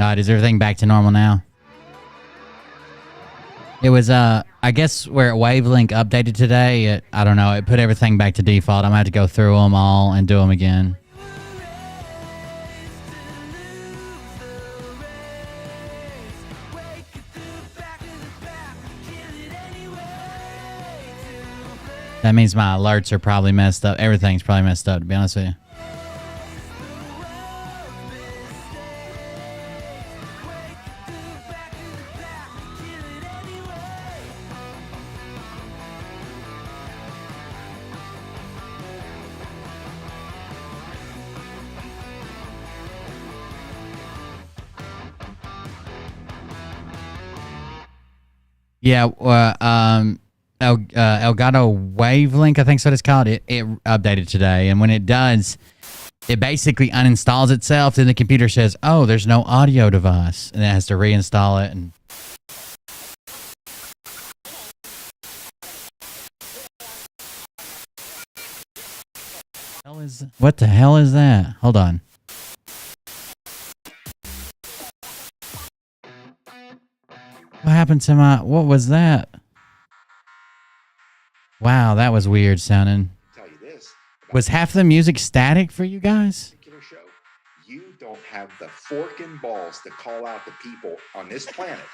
Is everything back to normal now? It was, I guess where Wavelink updated today, I don't know, it put everything back to default. I'm going to have to go through them all and do them again. That means my alerts are probably messed up. Everything's probably messed up, to be honest with you. Yeah, Elgato Wavelink, I think so it's called. It updated today, and when it does, it basically uninstalls itself, and the computer says, oh, there's no audio device, and it has to reinstall it. And what the hell is that? Hold on. What happened to my... What was that? Wow, that was weird sounding. Tell you this, was half the music static for you guys? Show. You don't have the fork and balls to call out the people on this planet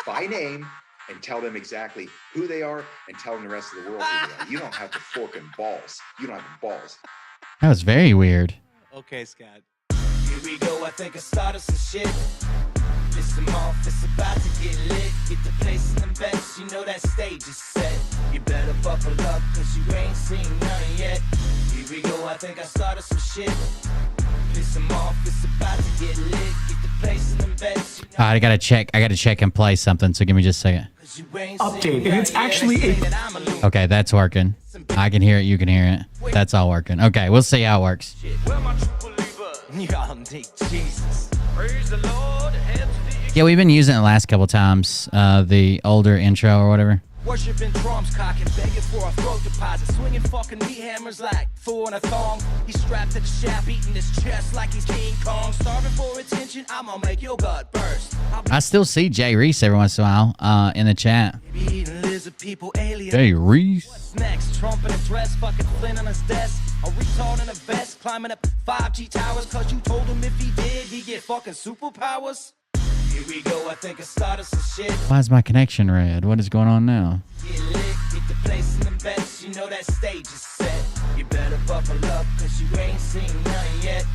by name and tell them exactly who they are and tell them the rest of the world who they are. You don't have the fork and balls. You don't have the balls. That was very weird. Okay, Scott. Here we go. I think I started some shit. Listen off, it's about to get lit. Get the place in the best, you know that stage is set. You better buckle up, cause you ain't seen none yet. Here we go, I think I started some shit. Listen off, it's about to get lit. Get the place in the best, you know. I gotta check and play something, so give me just a second. Update, and it's actually a... Okay, that's working. I can hear it, you can hear it. That's all working. Okay, we'll see how it works. Jesus. Praise the Lord. Yeah, we've been using it the last couple times, the older intro or whatever. Worshiping drums, cocking, begging for a throat deposit, swinging fucking meat hammers like four in a thong. He's strapped to the shaft, eating his chest like he's King Kong. Starving for attention, I'm gonna make your gut burst. I still see Jay Reese every once in a while in the chat. People, alien. Jay Reese. What's next? Trump in a dress, fucking Flynn on his desk. A retard in a vest, climbing up 5G towers, cause you told him if he did, he'd get fucking superpowers. Here we go, I think I started some shit. Why is my connection red? What is going on now? Get lit, get the place in the best, you know that stage is set. You better buckle up, cause you ain't seen none yet.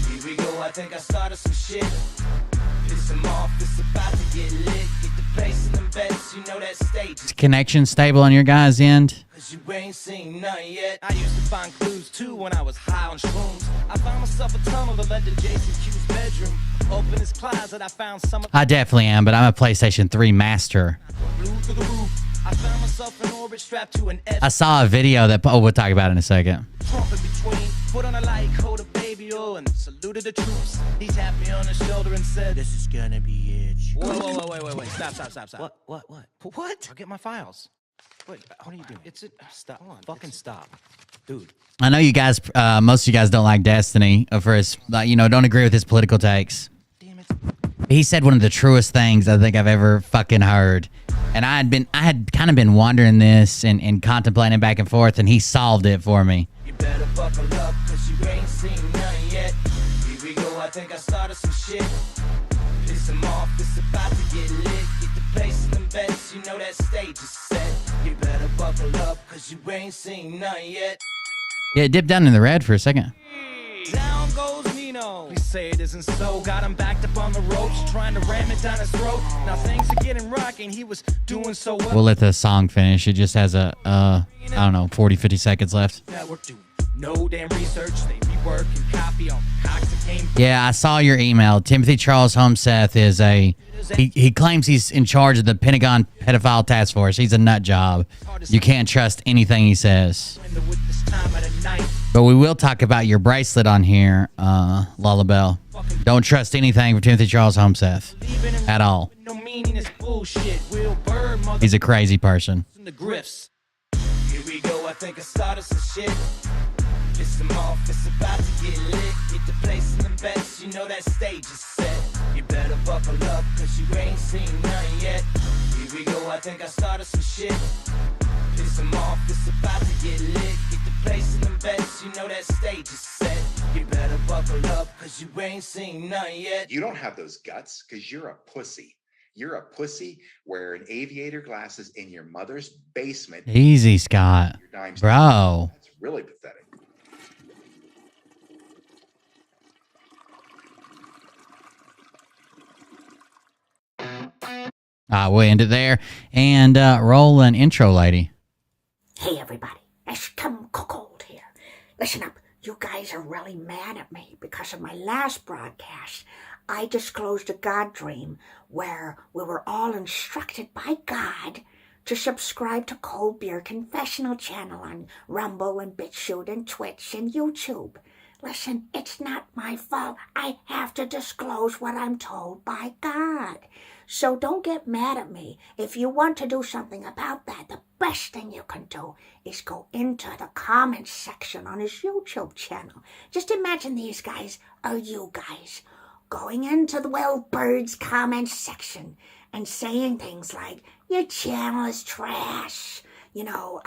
Here we go, I think I started some shit. Piss him off, it's about to get lit. Get the place in the best, you know that stage is Is connection stable on your guys' end? cause you ain't seen none yet. I used to find clues too when I was high on shrooms. I found myself a tunnel that led to Jason Q's bedroom. Open his closet, I found some. I definitely am, but I'm a PlayStation 3 master. I found myself in orbit strapped to an I saw a video that... Oh, we'll talk about it in a second. Trump in between, put on a light coat of baby oil and saluted the troops. He tapped me on the shoulder and said, "This is gonna be it." Whoa, wait. Stop. What? I'll get my files. Wait, what are you doing? It's it. Stop. Fucking stop. Dude. I know you guys, most of you guys don't like Destiny for his, don't agree with his political takes. Damn it. He said one of the truest things I think I've ever fucking heard. And I had kind of been wondering this and contemplating back and forth, and he solved it for me. You better buckle up, cause you ain't seen none yet. Here we go, I think I started some shit. Piss him off, it's about to get lit. Get the place in the best, you know that stage is set. You better buckle up, cause you ain't seen none yet. Yeah, it dipped down in the red for a second. Down goes Nino. Please say it isn't so. Got him backed up on the ropes, trying to ram it down his throat. Now things are getting rocking. He was doing so well. We'll let the song finish. It just has a, I don't know, 40, 50 seconds left. Network doing no damn research. They rework and copy on cocks that came. Yeah, I saw your email. Timothy Charles Homeseth is he claims he's in charge of the Pentagon pedophile task force. He's a nut job. You can't trust anything he says. But we will talk about your bracelet on here, Lullabelle. Don't trust anything from Timothy Charles Homeseth at all. He's a crazy person. Here we go, I think I started some shit. Piss him off, it's about to get lit. Get the place in the best, you know that stage is set. You better buckle up, cause you ain't seen none yet. Here we go, I think I started some shit. Piss them off, it's about to get lit. Get the place in them bets, you know that stage is set. You better buckle up, cause you ain't seen none yet. You don't have those guts because you're a pussy. You're a pussy wearing aviator glasses in your mother's basement. Easy, Scott. Bro. That's really pathetic. We'll end it there and roll an intro, lady. Hey everybody, it's Kim Cold here. Listen up, you guys are really mad at me because of my last broadcast. I disclosed a God dream where we were all instructed by God to subscribe to Cold Beer Confessional channel on Rumble and BitChute and Twitch and YouTube. Listen, it's not my fault. I have to disclose what I'm told by God. So don't get mad at me. If you want to do something about that, the best thing you can do is go into the comments section on his YouTube channel. Just imagine these guys are you guys going into the Will Bird's comments section and saying things like, your channel is trash, your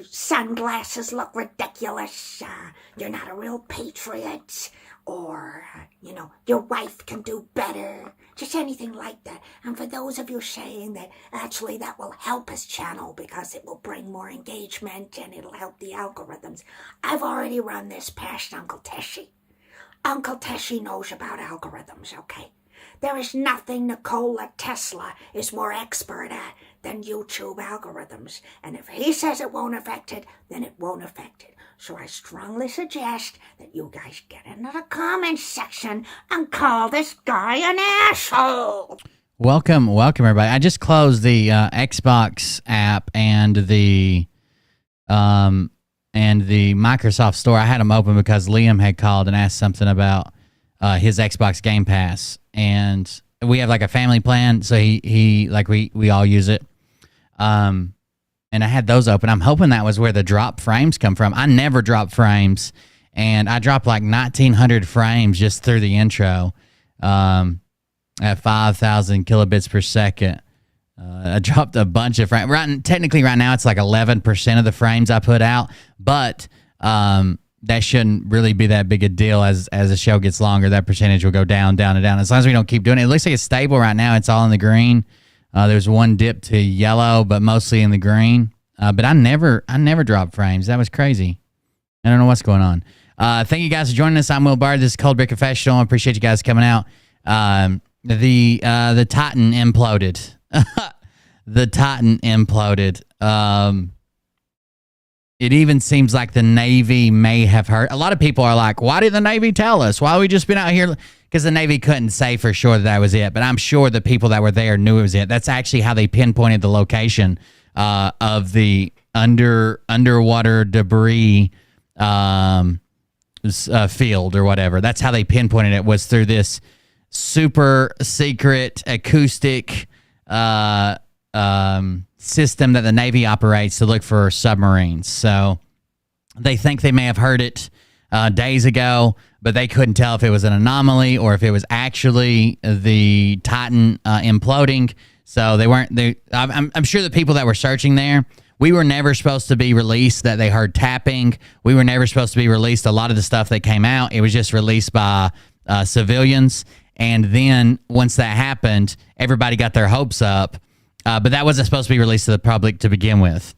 sunglasses look ridiculous, you're not a real patriot, or, your wife can do better, just anything like that. And for those of you saying that actually that will help his channel because it will bring more engagement and it'll help the algorithms, I've already run this past Uncle Teshy. Uncle Teshy knows about algorithms, okay? There is nothing Nikola Tesla is more expert at than YouTube algorithms. And if he says it won't affect it, then it won't affect it. So I strongly suggest that you guys get into the comments section and call this guy an asshole. Welcome, everybody. I just closed the Xbox app and the Microsoft Store. I had them open because Liam had called and asked something about his Xbox Game Pass, and we have like a family plan, so he like we all use it. And I had those open. I'm hoping that was where the drop frames come from. I never drop frames, and I dropped like 1,900 frames just through the intro at 5,000 kilobits per second. I dropped a bunch of frames. Technically, right now, it's like 11% of the frames I put out, but that shouldn't really be that big a deal. As the show gets longer, that percentage will go down, down, and down. As long as we don't keep doing it. It looks like it's stable right now. It's all in the green. There's one dip to yellow, but mostly in the green. But I never drop frames. That was crazy. I don't know what's going on. Thank you guys for joining us. I'm Will Bard. This is Cold Beer Confessional. I appreciate you guys coming out. The Titan imploded. The Titan imploded. It even seems like the Navy may have heard. A lot of people are like, why did the Navy tell us? Why have we just been out here? Because the Navy couldn't say for sure that was it. But I'm sure the people that were there knew it was it. That's actually how they pinpointed the location of the underwater debris field or whatever. That's how they pinpointed it, was through this super secret acoustic system that the Navy operates to look for submarines. So they think they may have heard it days ago, but they couldn't tell if it was an anomaly or if it was actually the Titan imploding. So they weren't. I'm sure the people that were searching there, we were never supposed to be released that they heard tapping. We were never supposed to be released a lot of the stuff that came out. It was just released by civilians. And then once that happened, everybody got their hopes up. But that wasn't supposed to be released to the public to begin with.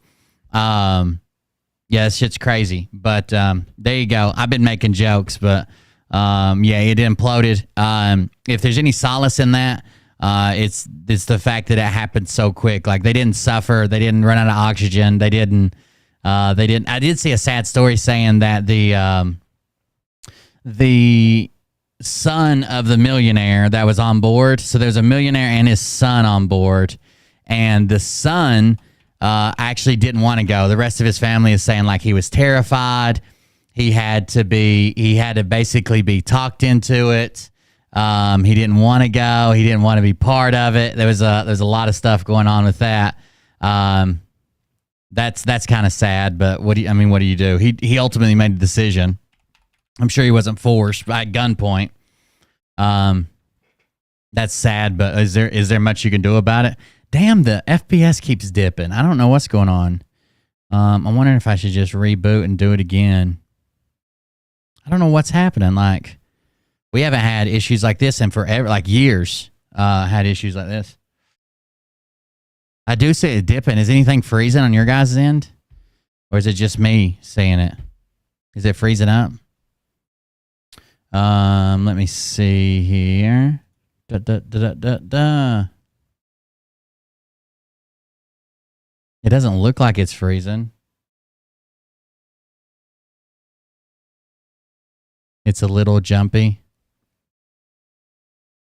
Yeah, this shit's crazy. But there you go. I've been making jokes, but yeah, it imploded. If there's any solace in that, it's the fact that it happened so quick. Like, they didn't suffer. They didn't run out of oxygen. They didn't. I did see a sad story saying that the son of the millionaire that was on board. So there's a millionaire and his son on board. And the son actually didn't want to go. The rest of his family is saying like he was terrified. He had to basically be talked into it. He didn't want to go. He didn't want to be part of it. There's a lot of stuff going on with that. That's kind of sad. But what do you do? He ultimately made the decision. I'm sure he wasn't forced by gunpoint. That's sad, but is there much you can do about it? Damn, the FPS keeps dipping. I don't know what's going on. I'm wondering if I should just reboot and do it again. I don't know what's happening. Like, we haven't had issues like this in forever, like years. Had issues like this. I do see it dipping. Is anything freezing on your guys' end? Or is it just me seeing it? Is it freezing up? Let me see here. It doesn't look like it's freezing. It's a little jumpy.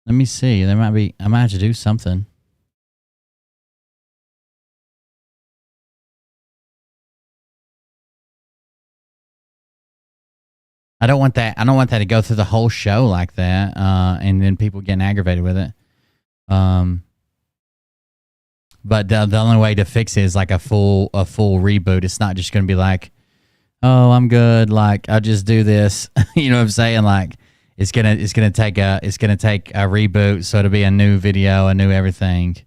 Let me see. I might have to do something. I don't want that to go through the whole show like that, and then people getting aggravated with it. But the only way to fix it is like a full reboot. It's not just going to be like, oh, I'm good. Like, I'll just do this. You know what I'm saying? Like, it's gonna take a reboot. So it'll be a new video, a new everything.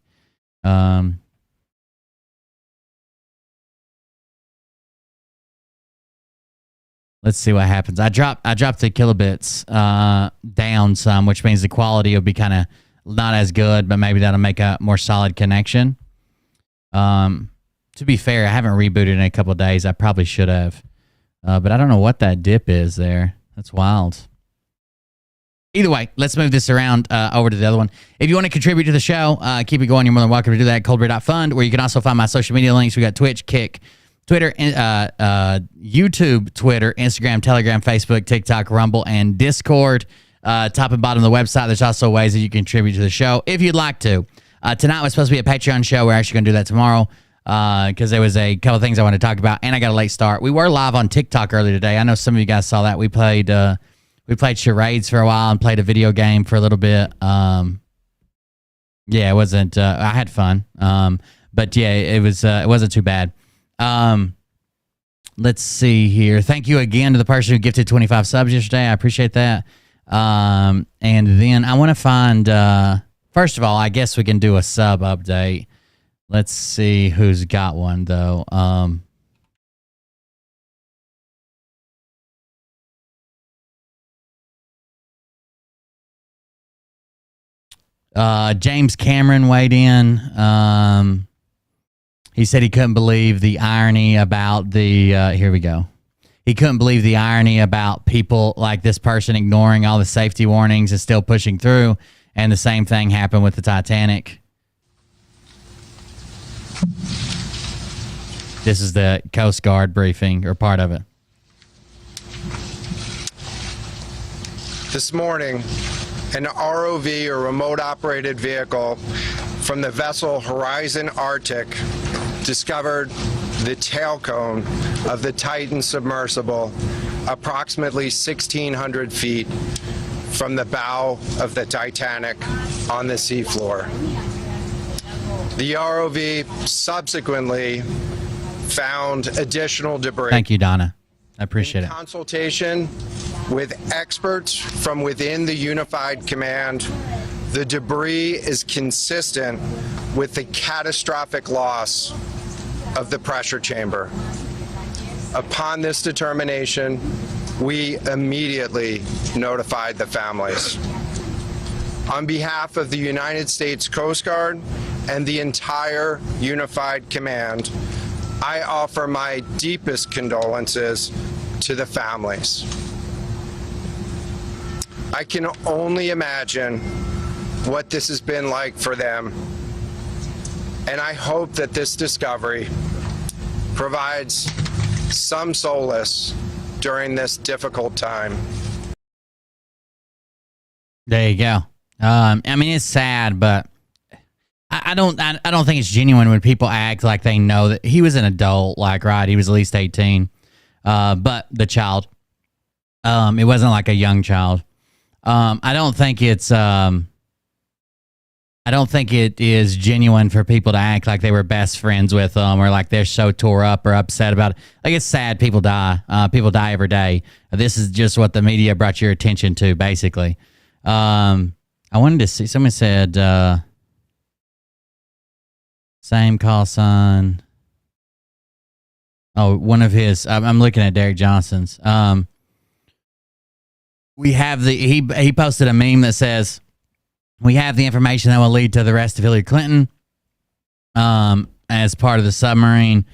Let's see what happens. I dropped the kilobits down some, which means the quality will be kind of not as good, but maybe that'll make a more solid connection. To be fair, I haven't rebooted in a couple of days. I probably should have, but I don't know what that dip is there. That's wild. Either way, let's move this around over to the other one. If you want to contribute to the show, keep it going, you're more than welcome to do that at coldbeer.fund, where you can also find my social media links. We got Twitch, Kick, Twitter, YouTube, Twitter, Instagram, Telegram, Facebook, TikTok, Rumble, and Discord. Top and bottom of the website, there's also ways that you can contribute to the show if you'd like to. Tonight was supposed to be a Patreon show. We're actually going to do that tomorrow because there was a couple of things I want to talk about, and I got a late start. We were live on TikTok earlier today. I know some of you guys saw that. We played charades for a while and played a video game for a little bit. Yeah, it wasn't. I had fun. But yeah, it wasn't too bad. Let's see here. Thank you again to the person who gifted 25 subs yesterday. I appreciate that. And then I want to find, first of all, I guess we can do a sub update. Let's see who's got one though. James Cameron weighed in. He said he couldn't believe the irony about the, here we go. He couldn't believe the irony about people like this person ignoring all the safety warnings and still pushing through. And the same thing happened with the Titanic. This is the Coast Guard briefing, or part of it. This morning, an ROV, or remote operated vehicle, from the vessel Horizon Arctic discovered the tail cone of the Titan submersible approximately 1,600 feet from the bow of the Titanic on the seafloor. The ROV subsequently found additional debris. Thank you, Donna. I appreciate it. In consultation with experts from within the Unified Command, the debris is consistent with the catastrophic loss of the pressure chamber. Upon this determination, we immediately notified the families. On behalf of the United States Coast Guard and the entire Unified Command, I offer my deepest condolences to the families. I can only imagine what this has been like for them, and I hope that this discovery provides some solace during this difficult time. There you go. I mean, it's sad, but I don't think it's genuine when people act like they know that he was an adult. Like, right, he was at least 18, but the child, it wasn't like a young child. I don't think it is genuine for people to act like they were best friends with them, or like they're so tore up or upset about it. Like, it's sad. People die. People die every day. This is just what the media brought your attention to, basically. I I wanted to see. Someone said same call sign. Oh, one of his. I'm looking at Derek Johnson's. We have the he posted a meme that says, "We have the information that will lead to the arrest of Hillary Clinton as part of the submarine."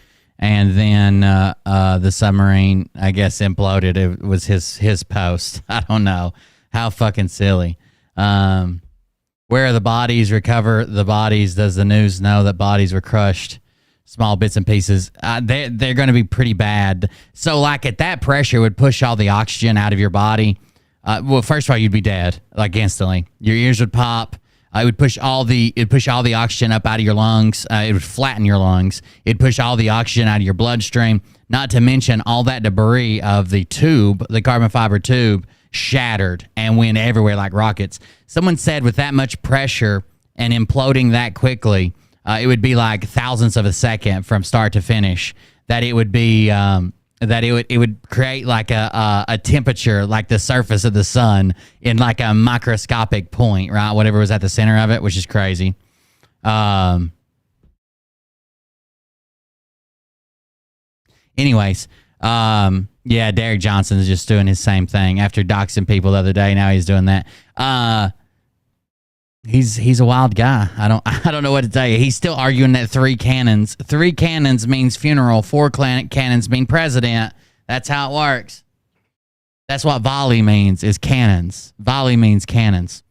And then the submarine, I guess, imploded. It was his post. I don't know. How fucking silly. Where are the bodies? Recover the bodies. Does the news know that bodies were crushed? Small bits and pieces. They're going to be pretty bad. So, like, at that pressure, it would push all the oxygen out of your body. Well, first of all, you'd be dead, like, instantly. Your ears would pop. It would push all the oxygen up out of your lungs. It would flatten your lungs. It'd push all the oxygen out of your bloodstream. Not to mention all that debris of the tube, the carbon fiber tube, shattered and went everywhere like rockets. Someone said with that much pressure and imploding that quickly, it would be like thousandths of a second from start to finish. That it would be that it would create like a temperature like the surface of the sun in like a microscopic point, right? Whatever was at the center of it, which is crazy. Anyways, yeah, Derek Johnson is just doing his same thing after doxing people the other day. Now he's doing that. He's a wild guy. I don't know what to tell you. He's still arguing that 3 cannons. 3 cannons means funeral. 4 cannons mean president. That's how it works. That's what volley means, is cannons. Volley means cannons.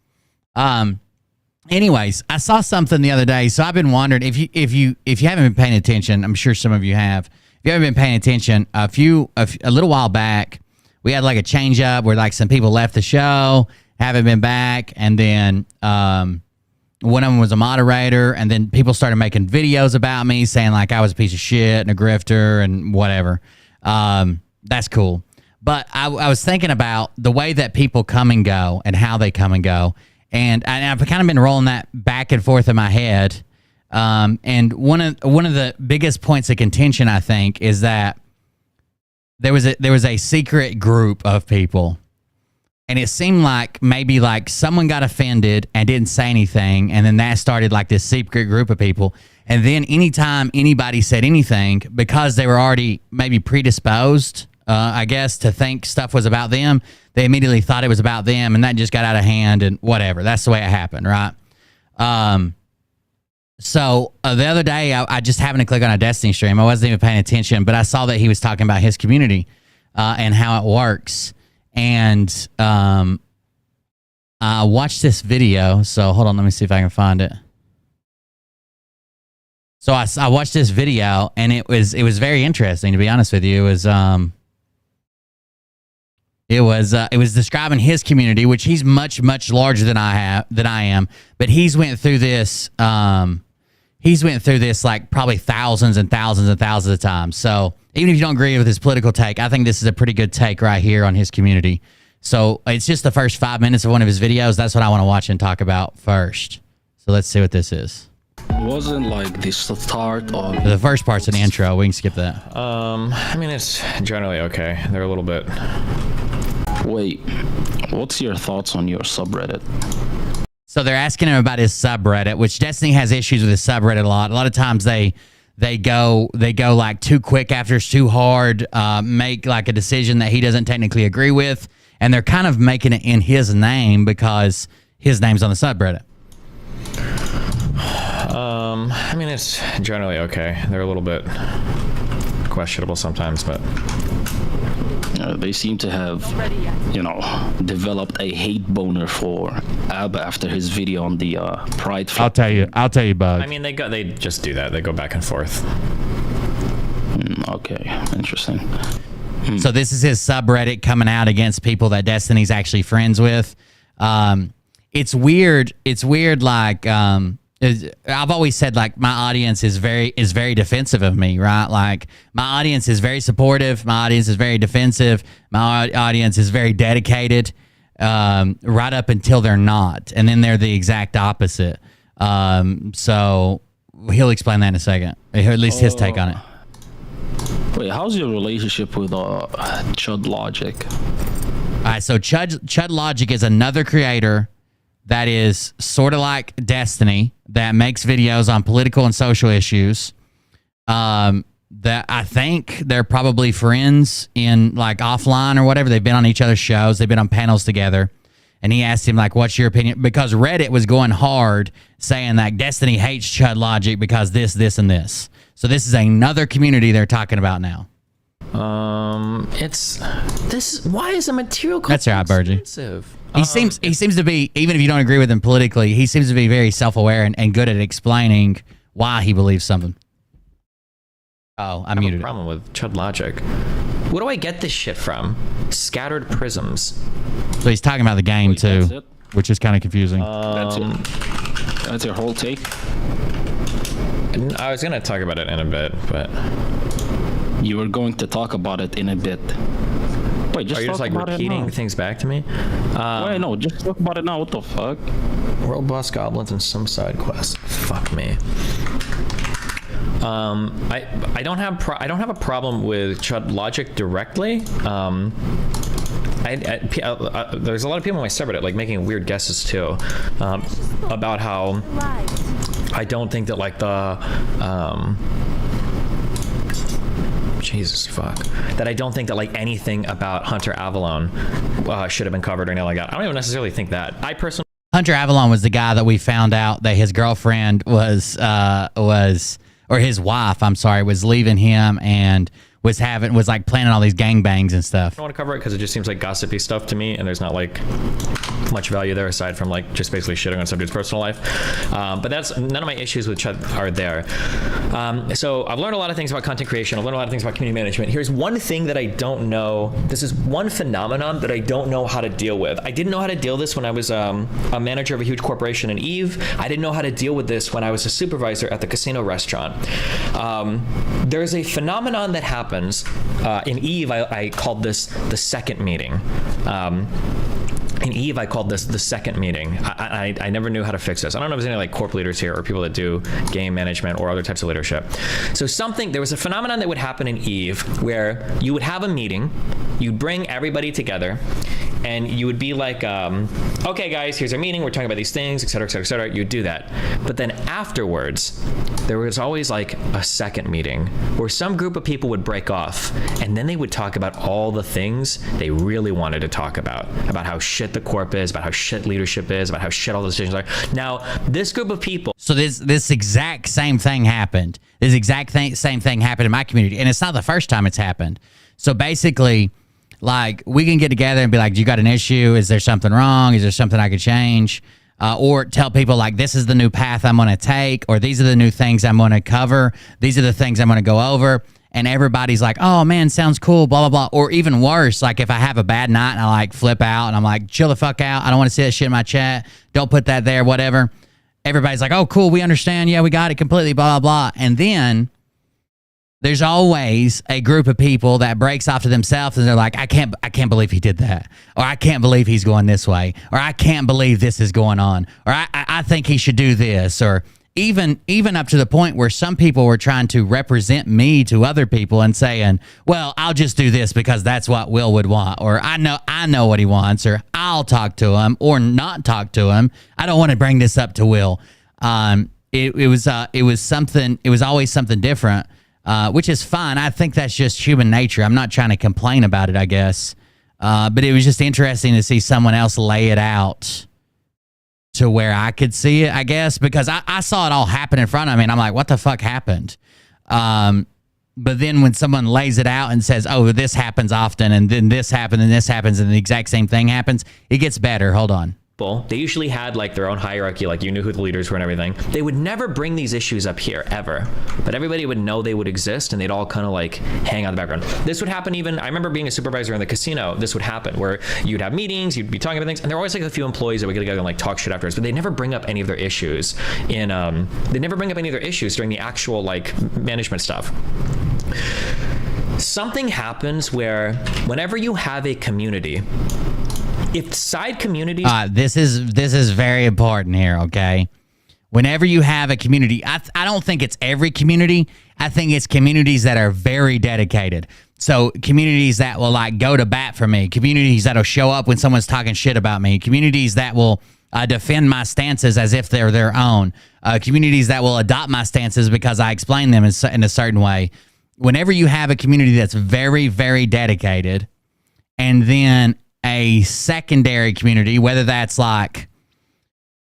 Anyways, I saw something the other day. So I've been wondering if you haven't been paying attention. I'm sure some of you have. If you haven't been paying attention, a little while back, we had like a change up where like some people left the show, haven't been back, and then one of them was a moderator, and then people started making videos about me saying like I was a piece of shit and a grifter and whatever. That's cool. But I was thinking about the way that people come and go and how they come and go, and I've kind of been rolling that back and forth in my head. And one of the biggest points of contention, I think, is that there was a secret group of people. And it seemed like maybe like someone got offended and didn't say anything. And then that started like this secret group of people. And then anytime anybody said anything, because they were already maybe predisposed, I guess, to think stuff was about them, they immediately thought it was about them. And that just got out of hand and whatever. That's the way it happened, right? So the other day, I just happened to click on a Destiny stream. I wasn't even paying attention, but I saw that he was talking about his community and how it works. And I watched this video. So hold on, let me see if I can find it. So I watched this video, and it was very interesting, to be honest with you. It was describing his community, which he's much larger than I am. But he's went through this. He's went through this like probably thousands and thousands and thousands of times. So even if you don't agree with his political take, I think this is a pretty good take right here on his community. So it's just the first 5 minutes of one of his videos. That's what I want to watch and talk about first. So let's see what this is. Wasn't like the start of The first part's an intro. We can skip that. I mean, it's generally okay. They're a little bit. Wait, what's your thoughts on your subreddit? So they're asking him about his subreddit, which Destiny has issues with his subreddit a lot. A lot of times they go like too quick after it's too hard, make like a decision that he doesn't technically agree with, and they're kind of making it in his name because his name's on the subreddit. I mean, it's generally okay. They're a little bit questionable sometimes, but They seem to have, developed a hate boner for Abba after his video on the Pride. I'll tell you, Bug. I mean, they just do that. They go back and forth. Okay, interesting. So this is his subreddit coming out against people that Destiny's actually friends with. It's weird. It's weird. Like I've always said, like my audience is very defensive of me, right? Like my audience is very supportive. My audience is very defensive. My audience is very dedicated, right up until they're not, and then they're the exact opposite. So he'll explain that in a second, or at least his take on it. Wait, how's your relationship with Chud Logic? All right, so Chud Logic is another creator that is sort of like Destiny, that makes videos on political and social issues. That I think they're probably friends in like offline or whatever. They've been on each other's shows. They've been on panels together. And he asked him, like, what's your opinion? Because Reddit was going hard saying that Destiny hates Chud Logic because this, and this. So this is another community they're talking about now. It's this. Why is a material That's right, Burgie. expensive? He seems to be, even if you don't agree with him politically, he seems to be very self-aware and good at explaining why he believes something. Oh, I muted it. Problem with Chud Logic. Where do I get this shit from? Scattered prisms. So he's talking about the game too, which is kind of confusing. That's it. That's your whole take. I was gonna talk about it in a bit, but You were going to talk about it in a bit. Wait, are you just like repeating things back to me? Wait, no, just talk about it now. What the fuck? World boss goblins and some side quests. Fuck me. I don't have a problem with Chud Logic directly. There's a lot of people on my subreddit like making weird guesses too, about how I don't think that like the Jesus fuck. That I don't think that like anything about Hunter Avalon should have been covered or anything like that. I don't even necessarily think that. I personally Hunter Avalon was the guy that we found out that his girlfriend was or his wife, I'm sorry, was leaving him and was like planning all these gangbangs and stuff. I don't want to cover it because it just seems like gossipy stuff to me, and there's not like much value there aside from like just basically shitting on somebody's personal life. But that's none of my issues with Chud are there. So I've learned a lot of things about content creation. I've learned a lot of things about community management. Here's one thing that I don't know. This is one phenomenon that I don't know how to deal with. I didn't know how to deal with this when I was a manager of a huge corporation in Eve. I didn't know how to deal with this when I was a supervisor at the casino restaurant. There's a phenomenon that happens in Eve. I called this the second meeting. In Eve, I called this the second meeting. I never knew how to fix this. I don't know if there's any like corp leaders here or people that do game management or other types of leadership. So there was a phenomenon that would happen in Eve where you would have a meeting, you'd bring everybody together, and you would be like, okay guys, here's our meeting, we're talking about these things, et cetera, et cetera, et cetera. You'd do that. But then afterwards, there was always like a second meeting where some group of people would break off, and then they would talk about all the things they really wanted to talk about how shit the corp is, about how shit leadership is, about how shit all the decisions are. Now, this group of people... So this exact same thing happened. This exact same thing happened in my community, and it's not the first time it's happened. So basically, like, we can get together and be like, do you got an issue? Is there something wrong? Is there something I could change? Or tell people, like, this is the new path I'm going to take, or these are the new things I'm going to cover. These are the things I'm going to go over. And everybody's like, oh, man, sounds cool, blah, blah, blah. Or even worse, like if I have a bad night and I, like, flip out and I'm like, chill the fuck out. I don't want to see that shit in my chat. Don't put that there, whatever. Everybody's like, oh, cool, we understand. Yeah, we got it completely, blah, blah, blah. And then there's always a group of people that breaks off to themselves and they're like, I can't believe he did that. Or I can't believe he's going this way. Or I can't believe this is going on. Or I think he should do this. Or even up to the point where some people were trying to represent me to other people and saying, well, I'll just do this because that's what Will would want. Or I know what he wants. Or I'll talk to him or not talk to him. I don't want to bring this up to Will. It was always something different. Which is fine. I think that's just human nature. I'm not trying to complain about it, I guess. But it was just interesting to see someone else lay it out to where I could see it, I guess, because I saw it all happen in front of me, and I'm like, what the fuck happened? But then when someone lays it out and says, oh, this happens often, and then this happened, and this happens, and the exact same thing happens, it gets better. Hold on. They usually had like their own hierarchy, like you knew who the leaders were and everything. They would never bring these issues up here, ever. But everybody would know they would exist and they'd all kind of like hang out in the background. This would happen even, I remember being a supervisor in the casino, this would happen where you'd have meetings, you'd be talking about things, and there were always like a few employees that would get together and like talk shit afterwards, but they never bring up any of their issues during the actual like management stuff. Something happens where whenever you have a community, if side communities... This is very important here, okay? Whenever you have a community, I don't think it's every community. I think it's communities that are very dedicated. So communities that will like go to bat for me, communities that'll show up when someone's talking shit about me, communities that will defend my stances as if they're their own. Communities that will adopt my stances because I explain them in a certain way. Whenever you have a community that's very, very dedicated, and then a secondary community, whether that's like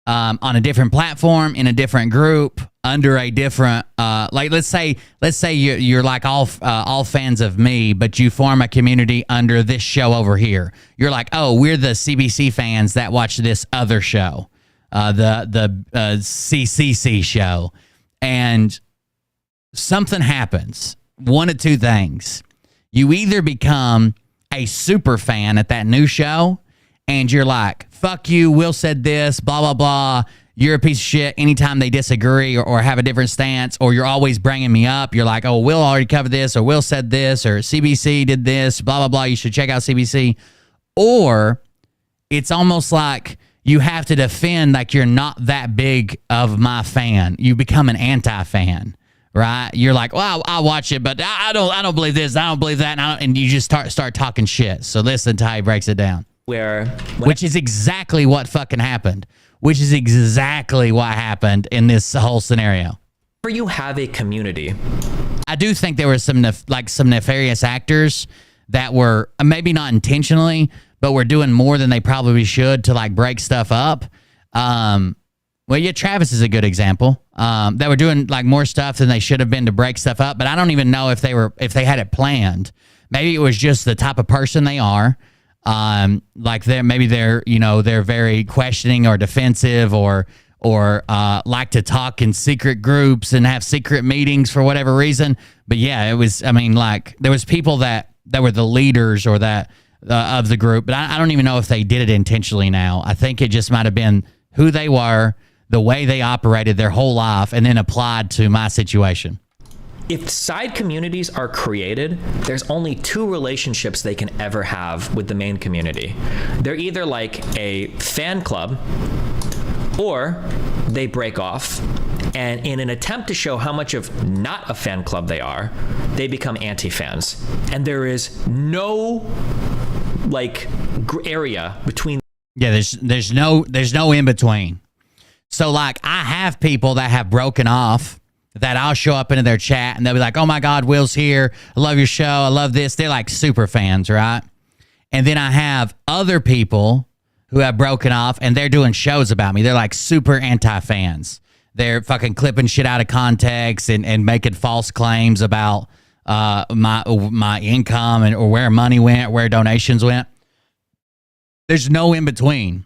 on a different platform, in a different group, under a different like let's say you're like all fans of me, but you form a community under this show over here. You're like, oh, we're the CBC fans that watch this other show, the CCC show, and something happens. One of two things: you either become a super fan at that new show, and you're like, fuck you, Will said this, blah, blah, blah. You're a piece of shit anytime they disagree or have a different stance, or you're always bringing me up. You're like, oh, Will already covered this, or Will said this, or CBC did this, blah, blah, blah. You should check out CBC. Or it's almost like you have to defend like you're not that big of my fan. You become an anti-fan, right? You're like, well, I'll watch it, but I don't believe this, I don't believe that, and you just start talking shit. So listen to how he breaks it down. Which is exactly what fucking happened. Which is exactly what happened in this whole scenario. Whenever you have a community, I do think there were some nefarious actors that were maybe not intentionally, but were doing more than they probably should to like break stuff up. Well, yeah, Travis is a good example. That were doing like more stuff than they should have been to break stuff up. But I don't even know if they had it planned. Maybe it was just the type of person they are. Like they're very questioning or defensive or like to talk in secret groups and have secret meetings for whatever reason. But yeah, it was, I mean, like there was people that were the leaders or that of the group, but I don't even know if they did it intentionally now. I think it just might've been who they were, the way they operated their whole life, and then applied to my situation. if side communities are created, there's only two relationships they can ever have with the main community. They're either like a fan club or they break off, and in an attempt to show how much of not a fan club they are, they become anti-fans. And there is no like area between. Yeah, there's no in between. So like I have people that have broken off that I'll show up into their chat and they'll be like, "Oh my God, Will's here. I love your show. I love this." They're like super fans, right? And then I have other people who have broken off and they're doing shows about me. They're like super anti-fans. They're fucking clipping shit out of context and making false claims about my income or where money went, where donations went. There's no in between.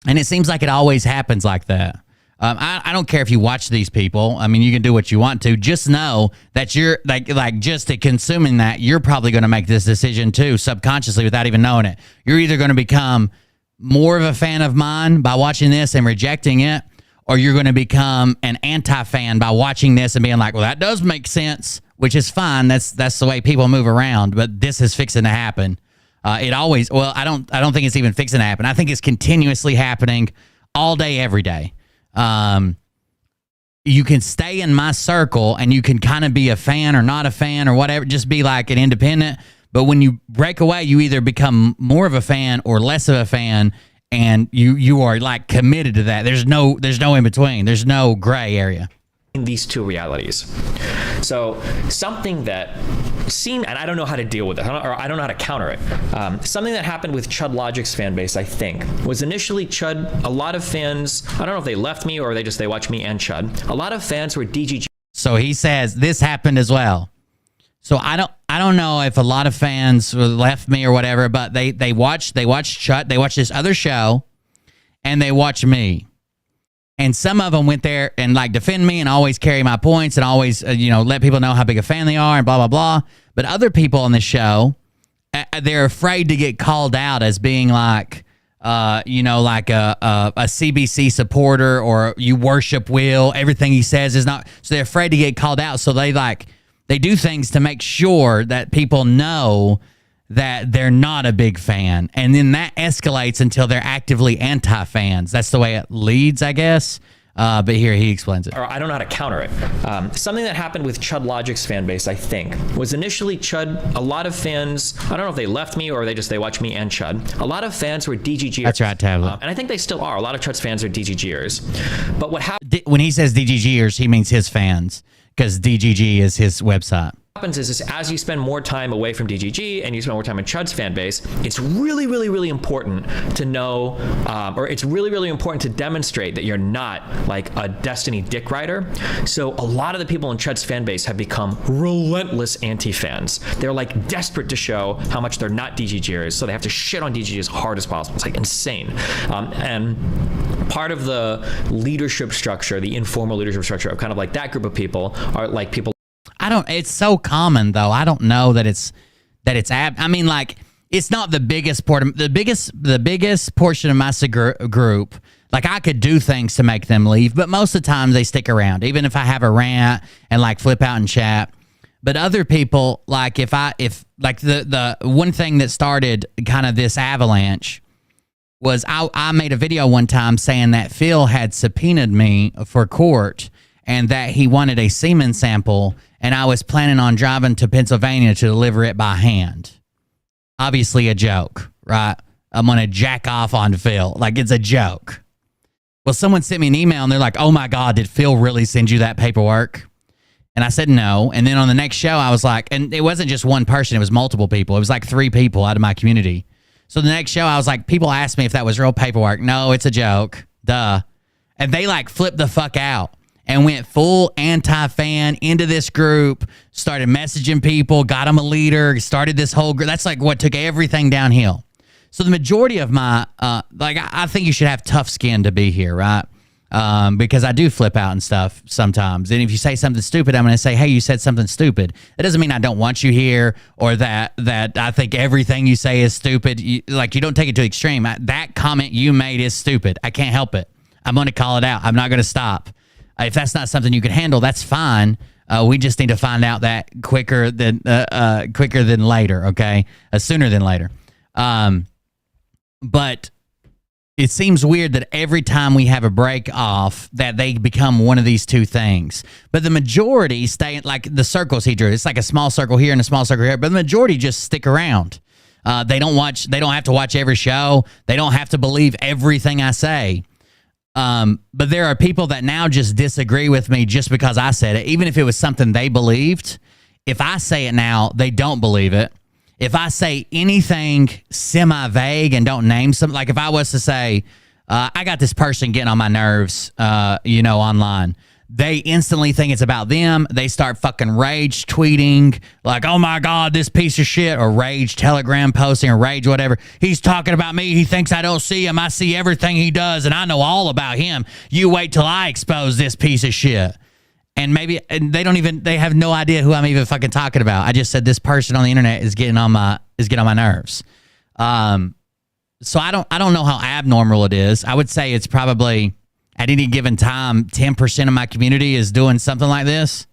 And it seems like it always happens like that. I don't care if you watch these people. I mean, you can do what you want to. Just know that you're like just at consuming that, you're probably going to make this decision too, subconsciously without even knowing it. You're either going to become more of a fan of mine by watching this and rejecting it, or you're going to become an anti-fan by watching this and being like, well, that does make sense, which is fine. That's the way people move around. But this is fixing to happen. It always, well, I don't think it's even fixing to happen. I think it's continuously happening all day, every day. You can stay in my circle and you can kind of be a fan or not a fan or whatever, just be like an independent. But when you break away, you either become more of a fan or less of a fan, and you are like committed to that. There's no in between. There's no gray area. In these two realities. So something that seemed, and I don't know how to deal with it, I don't know how to counter it. Something that happened with Chud Logic's fan base, I think, was initially Chud, a lot of fans, I don't know if they left me or they watch me and Chud. A lot of fans were DGG. So he says this happened as well. So I don't know if a lot of fans left me or whatever, but they watch Chud, they watch this other show, and they watch me. And some of them went there and like defend me and always carry my points and always, let people know how big a fan they are and blah, blah, blah. But other people on the show, they're afraid to get called out as being like, like a CBC supporter, or you worship Will. Everything he says is not. So they're afraid to get called out. So they do things to make sure that people know that they're not a big fan. And then that escalates until they're actively anti-fans. That's the way it leads, I guess. But here he explains it. Or I don't know how to counter it. Something that happened with Chud Logic's fan base, I think, was initially Chud, a lot of fans, I don't know if they left me or they watch me and Chud. A lot of fans were DGGers. That's right, Tablet. And I think they still are. A lot of Chud's fans are DGGers. But what happened... When he says DGGers, he means his fans, because DGG is his website. Happens is as you spend more time away from DGG and you spend more time in Chud's fan base, it's really, really, really important to know, or it's really, really important to demonstrate that you're not like a Destiny dick rider. So a lot of the people in Chud's fan base have become relentless anti-fans. They're like desperate to show how much they're not DGGers, so they have to shit on DGG as hard as possible. It's like insane. And part of the leadership structure, the informal leadership structure of kind of like that group of people are like people. It's so common though. I don't know that it's I mean, like, it's not the biggest part of the biggest portion of my group. Like, I could do things to make them leave, but most of the time they stick around, even if I have a rant and like flip out and chat. But other people, like if like the one thing that started kind of this avalanche was I made a video one time saying that Phil had subpoenaed me for court and that he wanted a semen sample, and I was planning on driving to Pennsylvania to deliver it by hand. Obviously a joke, right? I'm going to jack off on Phil. Like, it's a joke. Well, someone sent me an email, and they're like, oh my God, did Phil really send you that paperwork? And I said no. And then on the next show, I was like, and it wasn't just one person, it was multiple people. It was like 3 people out of my community. So the next show, I was like, people asked me if that was real paperwork. No, it's a joke. Duh. And they like flipped the fuck out and went full anti-fan into this group, started messaging people, got them a leader, started this whole group. That's like what took everything downhill. So the majority of my, I think you should have tough skin to be here, right? Because I do flip out and stuff sometimes. And if you say something stupid, I'm going to say, hey, you said something stupid. That doesn't mean I don't want you here or that I think everything you say is stupid. You don't take it to the extreme. That comment you made is stupid. I can't help it. I'm going to call it out. I'm not going to stop. If that's not something you can handle, that's fine. We just need to find out that quicker than later, okay? Sooner than later. But it seems weird that every time we have a break off that they become one of these two things. But the majority stay, like the circles he drew. It's like a small circle here and a small circle here. But the majority just stick around. They don't have to watch every show. They don't have to believe everything I say. But there are people that now just disagree with me just because I said it, even if it was something they believed. If I say it now, they don't believe it. If I say anything semi-vague and don't name something, like if I was to say, I got this person getting on my nerves, online, they instantly think it's about them. They start fucking rage tweeting like, oh my God, this piece of shit, or rage telegram posting, or rage whatever. He's talking about me. He thinks I don't see him. I see everything he does and I know all about him. You wait till I expose this piece of shit. And they have no idea who I'm even fucking talking about. I just said this person on the internet is getting on my nerves. So I don't know how abnormal it is. I would say it's probably at any given time, 10% of my community is doing something like this.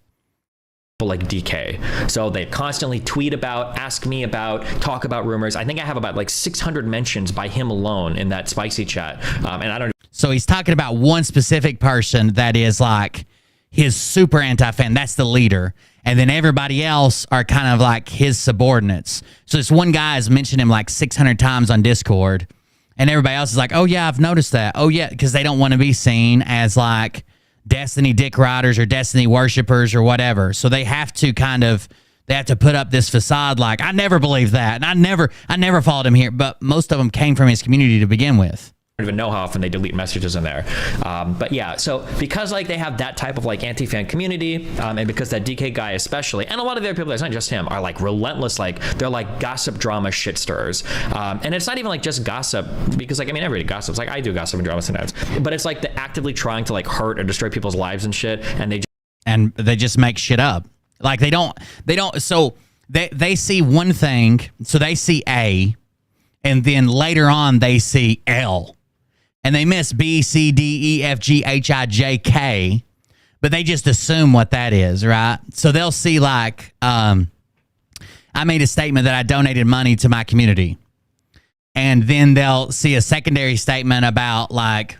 Like DK. So they constantly tweet about, ask me about, talk about rumors. I think I have about like 600 mentions by him alone in that spicy chat. And I don't. So he's talking about one specific person that is like his super anti-fan. That's the leader. And then everybody else are kind of like his subordinates. So this one guy has mentioned him like 600 times on Discord. And everybody else is like, oh, yeah, I've noticed that. Oh, yeah, because they don't want to be seen as like Destiny dick riders or Destiny worshipers or whatever. So they have to put up this facade like, I never believed that. And I never followed him here. But most of them came from his community to begin with. Don't even know how often they delete messages in there. But yeah, so because like they have that type of like anti-fan community, and because that DK guy especially, and a lot of the other people, it's not just him, are like relentless, like they're like gossip drama shit stirrers. And it's not even like just gossip, because like, I mean, everybody gossips. Like I do gossip and drama sometimes, but it's like the actively trying to like hurt or destroy people's lives and shit. And they just make shit up. Like they don't, so they see one thing, so they see A, and then later on they see L. And they miss B, C, D, E, F, G, H, I, J, K, but they just assume what that is, right? So they'll see like, I made a statement that I donated money to my community. And then they'll see a secondary statement about like,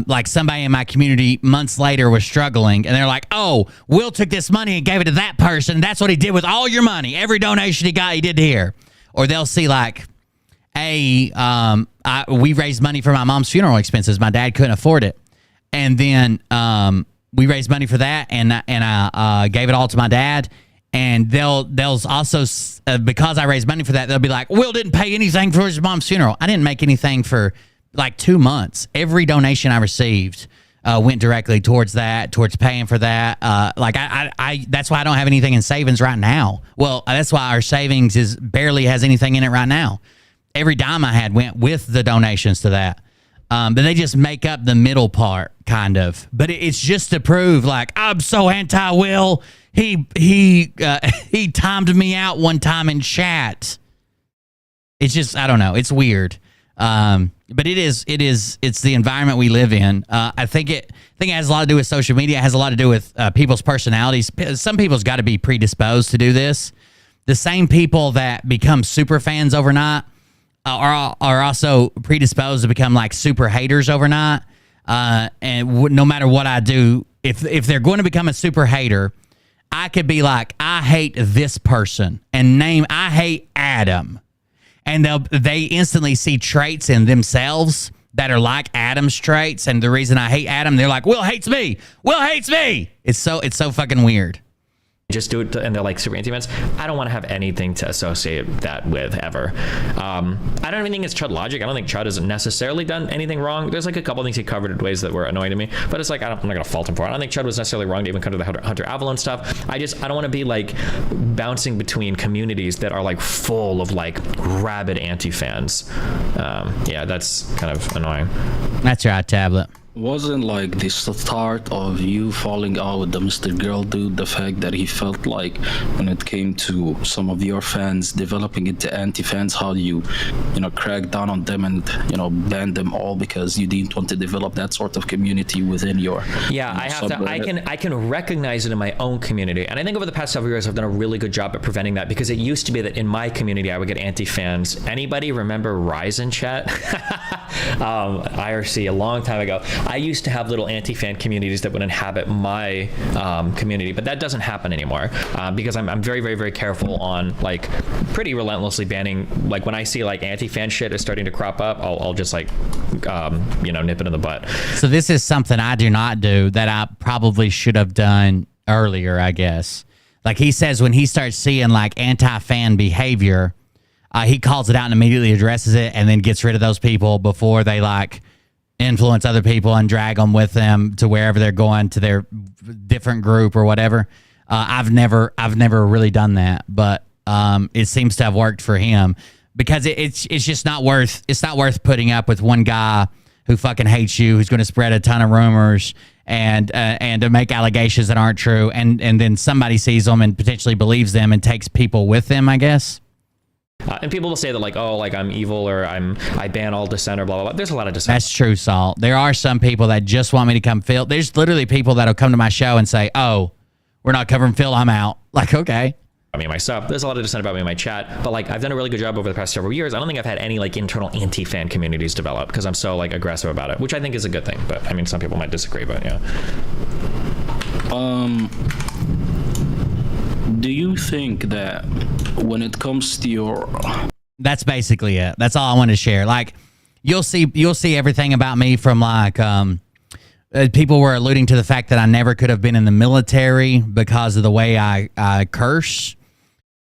like somebody in my community months later was struggling, and they're like, "Oh, Will took this money and gave it to that person. That's what he did with all your money. Every donation he got, he did here." Or they'll see like, "Hey, we raised money for my mom's funeral expenses. My dad couldn't afford it, and then we raised money for that, and I gave it all to my dad." And they'll also, because I raised money for that, they'll be like, "Will didn't pay anything for his mom's funeral. I didn't make anything for like 2 months. Every donation I received went directly towards that, towards paying for that. Like I that's why I don't have anything in savings right now. Well, that's why our savings barely has anything in it right now. Every dime I had went with the donations to that. But they just make up the middle part, kind of. But it's just to prove, like, I'm so anti-Will. He timed me out one time in chat. It's just, I don't know. It's weird. But it's the environment we live in. I think it has a lot to do with social media. It has a lot to do with people's personalities. Some people's got to be predisposed to do this. The same people that become super fans overnight are also predisposed to become like super haters overnight. And no matter what I do, if they're going to become a super hater, I could be like, I hate this person, and I hate Adam. And they instantly see traits in themselves that are like Adam's traits. And the reason I hate Adam, they're like, Will hates me. Will hates me. It's so fucking weird. Just do it, and they're like super anti-fans. I don't want to have anything to associate that with ever. I don't even think it's Chud logic. I don't think Chud has necessarily done anything wrong. There's like a couple things he covered in ways that were annoying to me, but it's like I'm not gonna fault him for it. I don't think Chud was necessarily wrong to even come to the Hunter Avalon stuff. I don't want to be like bouncing between communities that are like full of like rabid anti-fans. Yeah, that's kind of annoying. That's right, Tablet. Wasn't like the start of you falling out with the Mr. Girl dude, the fact that he felt like when it came to some of your fans developing into anti-fans, how you crack down on them and ban them all because you didn't want to develop that sort of community within your I can recognize it in my own community, and I think over the past several years I've done a really good job at preventing that, because it used to be that in my community I would get anti-fans. Anybody remember Rise in chat? IRC a long time ago. I used to have little anti-fan communities that would inhabit my community, but that doesn't happen anymore because I'm very, very, very careful on like pretty relentlessly banning. Like when I see like anti-fan shit is starting to crop up, I'll just like nip it in the butt. So this is something I do not do that I probably should have done earlier, I guess. Like he says, when he starts seeing like anti-fan behavior, he calls it out and immediately addresses it, and then gets rid of those people before they like influence other people and drag them with them to wherever they're going, to their different group or whatever. I've never really done that, but it seems to have worked for him, because it's just not worth putting up with one guy who fucking hates you, who's going to spread a ton of rumors and to make allegations that aren't true, and then somebody sees them and potentially believes them and takes people with them, I guess. And people will say that like, oh, like I'm evil, or I ban all dissent, or blah, blah, blah. There's a lot of dissent. That's true, Salt. There are some people that just want me to come Phil. There's literally people that'll come to my show and say, oh, we're not covering Phil, I'm out. Like, okay. I mean, myself, there's a lot of dissent about me in my chat, but like I've done a really good job over the past several years. I don't think I've had any like internal anti-fan communities develop because I'm so like aggressive about it, which I think is a good thing. But I mean, some people might disagree, but yeah. Do you think that when it comes to your... That's basically it. That's all I want to share. Like, you'll see everything about me from like, people were alluding to the fact that I never could have been in the military because of the way I curse.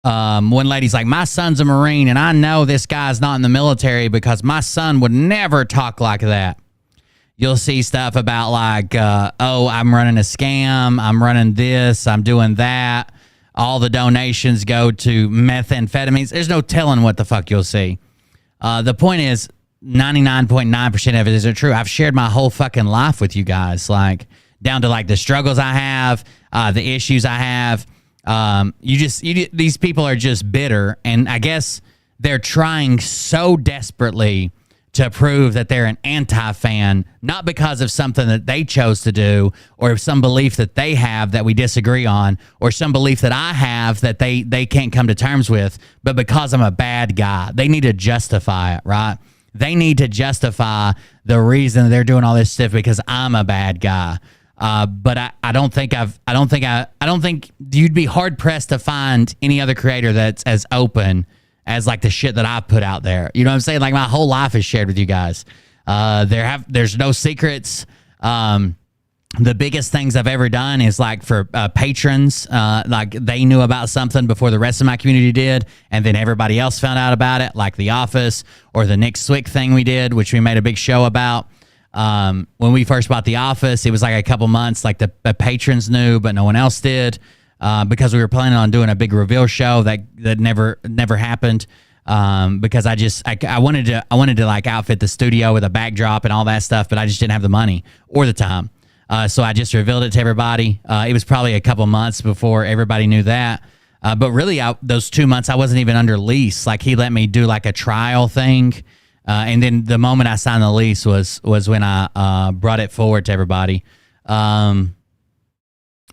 One lady's like, my son's a Marine, and I know this guy's not in the military because my son would never talk like that. You'll see stuff about like, oh, I'm running a scam, I'm running this, I'm doing that. All the donations go to methamphetamines. There's no telling what the fuck you'll see. The point is, 99.9% of it isn't true. I've shared my whole fucking life with you guys, like down to like the struggles I have, the issues I have. These people are just bitter, and I guess they're trying so desperately to prove that they're an anti-fan, not because of something that they chose to do, or some belief that they have that we disagree on, or some belief that I have that they can't come to terms with, but because I'm a bad guy. They need to justify it, right? they need to justify the reason they're doing all this stuff because I'm a bad guy. But I don't think you'd be hard pressed to find any other creator that's as open as like the shit that I put out there. You know what I'm saying? Like my whole life is shared with you guys. There's no secrets. The biggest things I've ever done is like for patrons, like they knew about something before the rest of my community did, and then everybody else found out about it, like The Office or the Nick Swick thing we did, which we made a big show about. When we first bought The Office, it was like a couple months, like the patrons knew, but no one else did, because we were planning on doing a big reveal show that never happened. Because I wanted to like outfit the studio with a backdrop and all that stuff, but I just didn't have the money or the time. So I just revealed it to everybody. It was probably a couple months before everybody knew that. But really, those 2 months, I wasn't even under lease. Like, he let me do like a trial thing. And then the moment I signed the lease was when I brought it forward to everybody.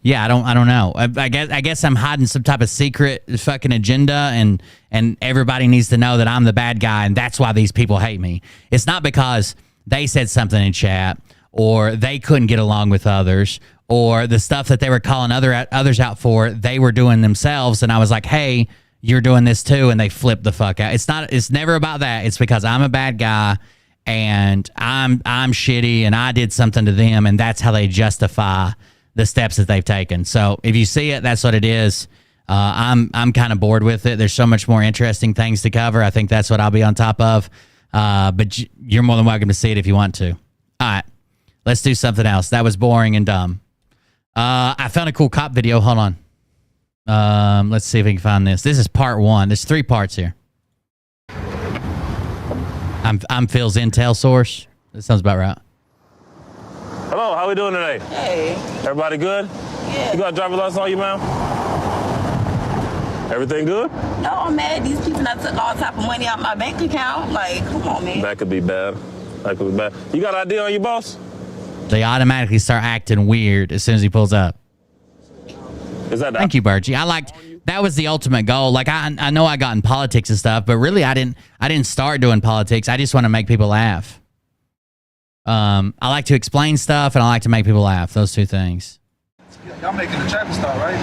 Yeah, I don't know. I guess I'm hiding some type of secret fucking agenda, and everybody needs to know that I'm the bad guy, and that's why these people hate me. It's not because they said something in chat, or they couldn't get along with others, or the stuff that they were calling others out for, they were doing themselves, and I was like, hey, you're doing this too, and they flipped the fuck out. It's never about that. It's because I'm a bad guy, and I'm shitty, and I did something to them, and that's how they justify the steps that they've taken. So if you see it, that's what it is. I'm kind of bored with it. There's so much more interesting things to cover. I think that's what I'll be on top of. But you're more than welcome to see it if you want to. All right. Let's do something else. That was boring and dumb. I found a cool cop video. Hold on. Let's see if we can find this. This is part 1. There's 3 parts here. I'm Phil's intel source. That sounds about right. Hello, how we doing today? Hey. Everybody good? Yeah. You got a driver's license on you, ma'am? Everything good? No, I'm mad. These people that took all type of money out my bank account. Like, come on, man. That could be bad. That could be bad. You got ID on you, boss? They automatically start acting weird as soon as he pulls up. Is that? Thank you, Bergie. That was the ultimate goal. Like, I know I got in politics and stuff, but really I didn't start doing politics. I just want to make people laugh. I like to explain stuff, and I like to make people laugh. Those 2 things. Y'all making the traffic stop, right?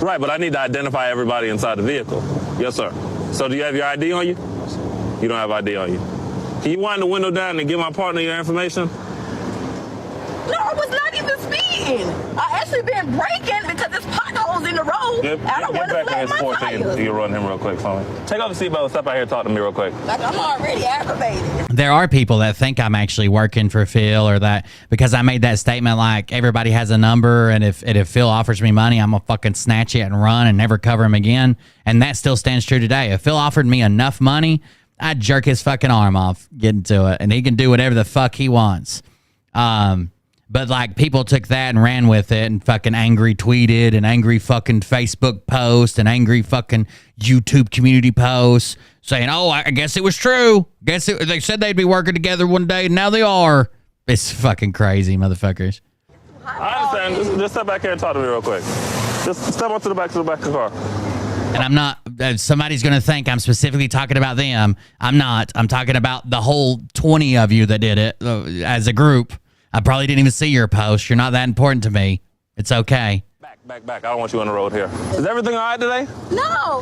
Right, but I need to identify everybody inside the vehicle. Yes, sir. So do you have your ID on you? You don't have ID on you. Can you wind the window down and give my partner your information? No, I was not even speeding. I actually been braking because there's potholes in the road. I don't want to flat my tires. You run him real quick for me. Take off the seatbelt and step out here and talk to me real quick. Like, I'm already aggravated. There are people that think I'm actually working for Phil, or that because I made that statement like everybody has a number, and if Phil offers me money, I'm gonna fucking snatch it and run and never cover him again. And that still stands true today. If Phil offered me enough money, I'd jerk his fucking arm off getting to it, and he can do whatever the fuck he wants. But like, people took that and ran with it and fucking angry tweeted and angry fucking Facebook post and angry fucking YouTube community posts saying, oh, I guess it was true. They said they'd be working together one day, and now they are. It's fucking crazy, motherfuckers. I understand. Just step back here and talk to me real quick. Just step up to the back of the car. And I'm not, somebody's going to think I'm specifically talking about them. I'm not. I'm talking about the whole 20 of you that did it as a group. I probably didn't even see your post. You're not that important to me. It's okay. Back. I don't want you on the road here. Is everything all right today? No,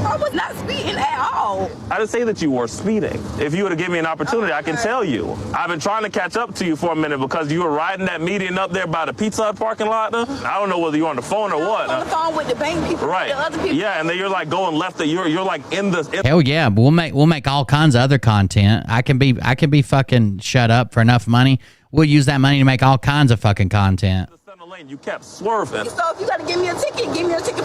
I was not speeding at all. I didn't say that you were speeding. If you would have given me an opportunity, I can tell you. I've been trying to catch up to you for a minute because you were riding that median up there by the Pizza Hut parking lot. I don't know whether you're on the phone or what. On the phone with the bank people, right? The other people. Yeah, and then you're like going left. You're like in the. Hell yeah, we'll make all kinds of other content. I can be fucking shut up for enough money. We'll use that money to make all kinds of fucking content. You kept swerving. So if you got to give me a ticket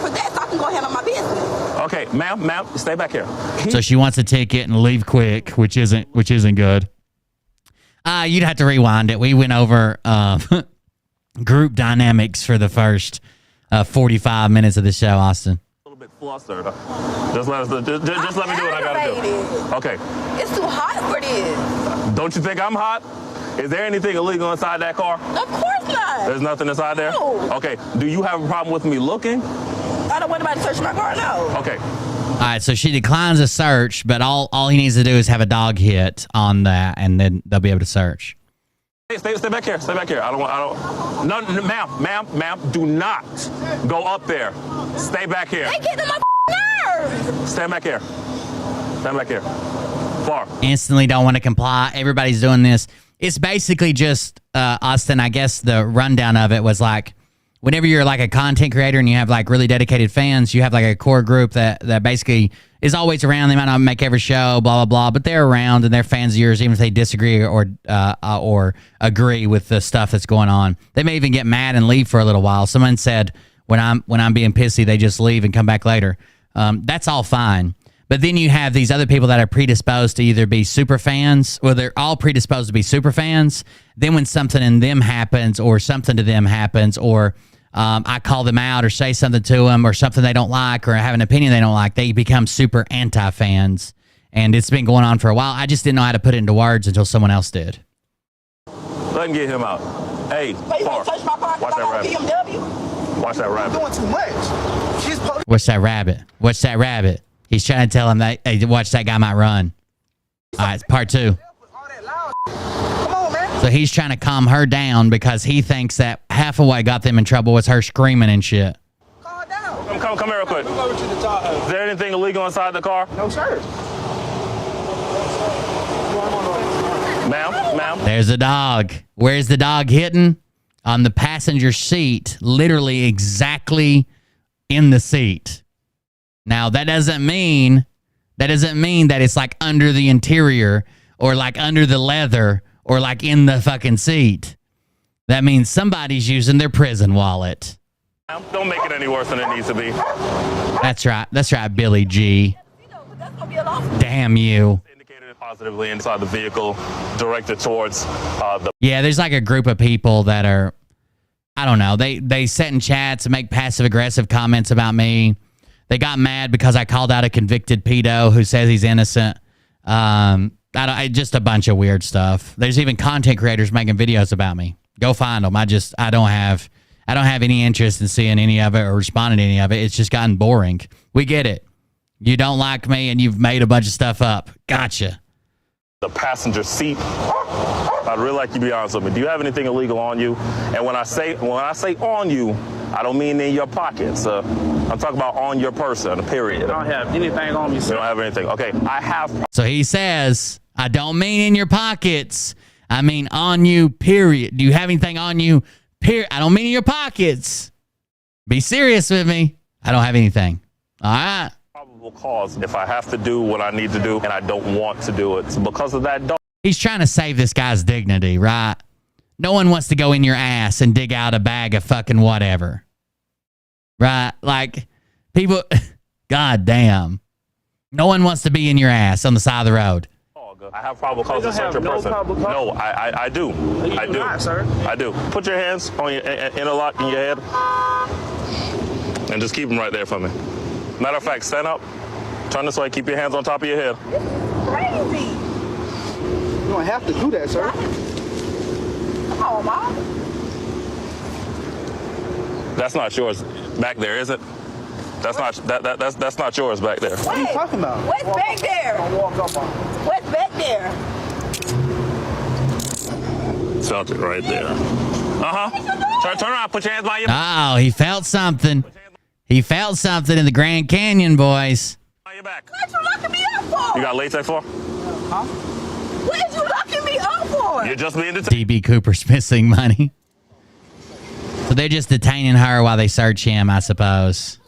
for that so I can go handle my business. Okay, ma'am, stay back here. So she wants a ticket and leave quick, which isn't good. You'd have to rewind it. We went over group dynamics for the first 45 minutes of the show, Austin. A little bit flustered. Just let me do what I gotta do. Okay. It's too hot for this. Don't you think I'm hot? Is there anything illegal inside that car? Of course not. There's nothing inside there? No. Okay. Do you have a problem with me looking? I don't want anybody to search my car, no. Okay. right, so she declines a search, but all he needs to do is have a dog hit on that, and then they'll be able to search. Hey, stay back here. Stay back here. I don't. No, ma'am, do not go up there. Stay back here. They getting on my nerves. Stand back here. Stand back here. Far. Instantly don't want to comply. Everybody's doing this. It's basically just, Austin, I guess the rundown of it was like, whenever you're like a content creator and you have like really dedicated fans, you have like a core group that basically is always around. They might not make every show, blah, blah, blah, but they're around and they're fans of yours, even if they disagree or agree with the stuff that's going on. They may even get mad and leave for a little while. Someone said, when I'm being pissy, they just leave and come back later. That's all fine. But then you have these other people that are predisposed to either be super fans, or they're all predisposed to be super fans. Then when something in them happens or something to them happens, or I call them out or say something to them or something they don't like or have an opinion they don't like, they become super anti-fans. And it's been going on for a while. I just didn't know how to put it into words until someone else did. Let him get him out. Hey, Far. Watch that rabbit. Watch that rabbit. Doing too much. What's that rabbit? What's that rabbit? He's trying to tell him that, hey, watch, that guy might run. All right, part 2. Come on, man. So he's trying to calm her down because he thinks that half of what got them in trouble was her screaming and shit. Calm down. Come here real quick. Come over to the top. Is there anything illegal inside the car? No, sir. Ma'am? There's a dog. Where's the dog hitting? On the passenger seat, literally exactly in the seat. Now, that doesn't mean that it's like under the interior or like under the leather or like in the fucking seat. That means somebody's using their prison wallet. Don't make it any worse than it needs to be. That's right. That's right, Billy G. Damn you. Indicated positively inside the vehicle, directed towards the... Yeah, there's like a group of people that are, I don't know, they sit in chats and make passive-aggressive comments about me. They got mad because I called out a convicted pedo who says he's innocent. Just a bunch of weird stuff. There's even content creators making videos about me. Go find them. I don't have any interest in seeing any of it or responding to any of it. It's just gotten boring. We get it. You don't like me and you've made a bunch of stuff up. Gotcha. The passenger seat. I'd really like you to be honest with me. Do you have anything illegal on you? And when I say on you, I don't mean in your pockets. I'm talking about on your person, period. I don't have anything on me, sir. You don't have anything. Okay, I have. So he says, I don't mean in your pockets. I mean on you, period. Do you have anything on you? Period. I don't mean in your pockets. Be serious with me. I don't have anything. All right. Probable cause if I have to do what I need to do and I don't want to do it. So because of that, he's trying to save this guy's dignity, right? No one wants to go in your ass and dig out a bag of fucking whatever. Right? Like, people, god damn. No one wants to be in your ass on the side of the road. I have probable cause to search your person. No, I do. I do. Not, sir. I do. Put your hands on your interlock in your head and just keep them right there for me. Matter of fact, stand up, turn this way, keep your hands on top of your head. Crazy. You don't have to do that, sir. Come on, Mom. That's not yours back there, is it? That's not yours back there. What are you talking about? What's back there? Walk up on. What's back there? Felt it right there. Turn around, put your hands by your... Oh, he felt something. He felt something in the Grand Canyon, boys. On your back. What you locking me up for? You got latex for? Huh? What is you locking me up for? You're just being detained. DB Cooper's missing money. So they're just detaining her while they search him, I suppose.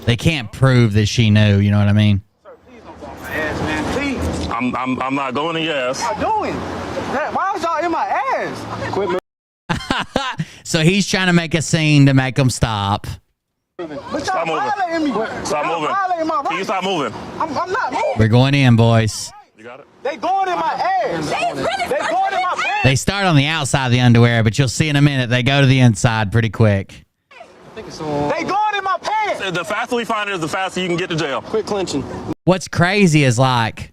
They can't prove that she knew, you know what I mean? Sir, please don't go on my ass, man. Please. I'm not going in your ass. What are you doing? Why is y'all in my ass? Quit moving. So he's trying to make a scene to make them stop. Stop moving. Stop moving. Can you stop moving? I'm not moving. We're going in, boys. You got it? They going in my ass. They going in my pants. They start on the outside of the underwear, but you'll see in a minute they go to the inside pretty quick. They going in my pants. The faster we find it, the faster you can get to jail. Quit clenching. What's crazy is like,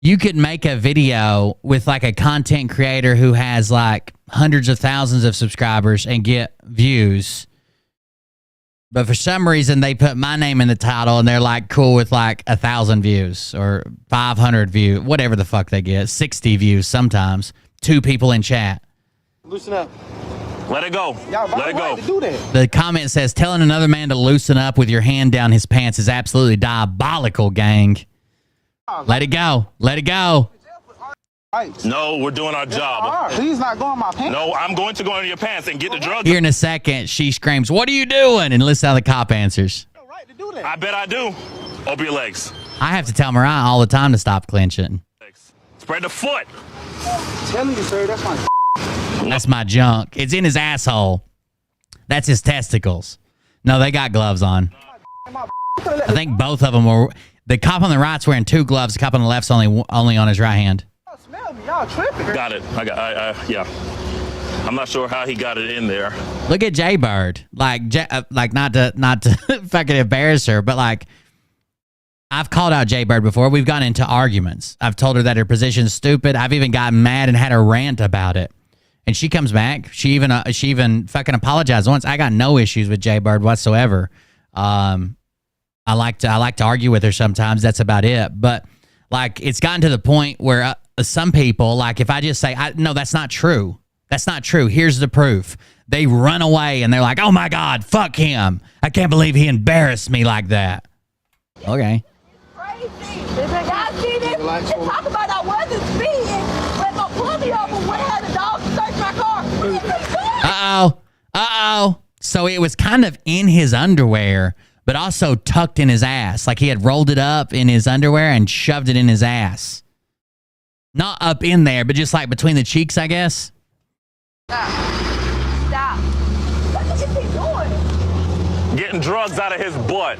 you could make a video with like a content creator who has like hundreds of thousands of subscribers and get views. But for some reason, they put my name in the title and they're like cool with like 1,000 views or 500 views, whatever the fuck they get, 60 views sometimes, 2 people in chat. Loosen up. Let it go. Let it go. Do that. The comment says, telling another man to loosen up with your hand down his pants is absolutely diabolical, gang. Let it go. Let it go. No, we're doing our job. Please not go in my pants. No, I'm going to go into your pants and get the drugs. Here in a second, she screams, "What are you doing?" And listen how the cop answers. I bet I do. Open your legs. I have to tell Mariah all the time to stop clenching. Spread the foot. Telling you, sir, that's my. That's my junk. It's in his asshole. That's his testicles. No, they got gloves on. I think both of them were. The cop on the right's wearing 2 gloves. The cop on the left's only on his right hand. Smell me, y'all tripping. Got it. Yeah. I'm not sure how he got it in there. Look at Jaybird. Like not to fucking embarrass her, but like I've called out Jaybird before. We've gotten into arguments. I've told her that her position's stupid. I've even gotten mad and had a rant about it. And she comes back. She even fucking apologized once. I got no issues with Jaybird whatsoever. I like to argue with her sometimes. That's about it. But like it's gotten to the point where some people, like if I just say, no, that's not true. That's not true. Here's the proof. They run away and they're like, oh my God, fuck him. I can't believe he embarrassed me like that. Okay. Crazy. Y'all see this? And talk about I wasn't speeding, but my pulled me over when I had a dog search my car. Uh-oh. So it was kind of in his underwear, but also tucked in his ass. Like he had rolled it up in his underwear and shoved it in his ass. Not up in there, but just like between the cheeks, I guess. Stop. What is he doing? Getting drugs out of his butt.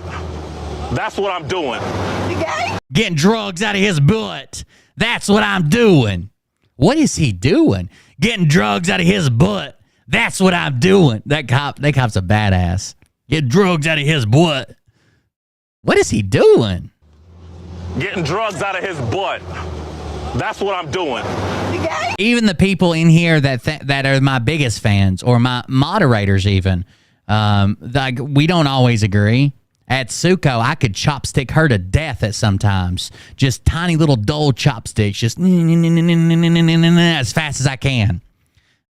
That's what I'm doing. You gay? Getting drugs out of his butt. That's what I'm doing. What is he doing? Getting drugs out of his butt. That's what I'm doing. That cop's a badass. Get drugs out of his butt. What is he doing? Getting drugs out of his butt. That's what I'm doing. You gay? Even the people in here that are my biggest fans or my moderators even, like we don't always agree. At Suko, I could chopstick her to death at sometimes. Just tiny little dull chopsticks, just as fast as I can.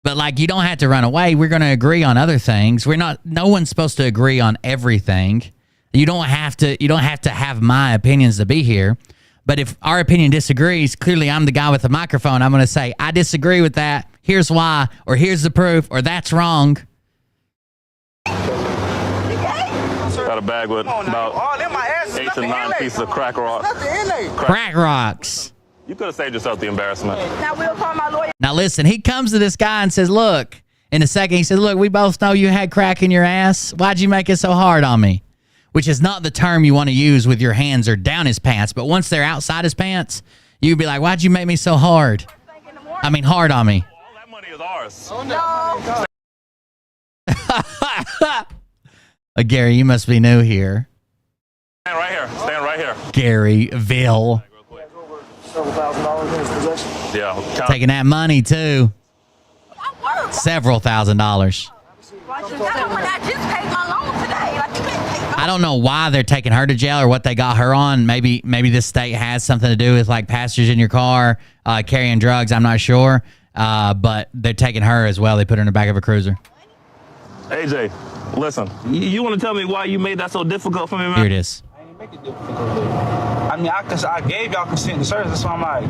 But like, you don't have to run away. We're going to agree on other things. No one's supposed to agree on everything. You don't have to have my opinions to be here. But if our opinion disagrees, clearly I'm the guy with the microphone. I'm going to say, I disagree with that. Here's why, or here's the proof, or that's wrong. Got a bag with about 8 to 9 pieces of crack rocks. Crack rocks. You could have saved yourself the embarrassment. Now we'll call my lawyer. Now listen, he comes to this guy and says, look, in a second, he says, look, we both know you had crack in your ass. Why'd you make it so hard on me? Which is not the term you want to use with your hands or down his pants. But once they're outside his pants, you'd be like, why'd you make me so hard? I mean, hard on me. All that money is ours. Gary, you must be new here. Stand right here. Stand right here. Garyville. Several $1,000s in his possession. Yeah. Taking that money, too. Several $1,000s. I don't know why they're taking her to jail or what they got her on. Maybe this state has something to do with like passengers in your car carrying drugs. I'm not sure. But they're taking her as well. They put her in the back of a cruiser. AJ, listen. You want to tell me why you made that so difficult for me, man? Here it is. I didn't make it difficult. I mean, I gave y'all consent to search. That's why I'm like.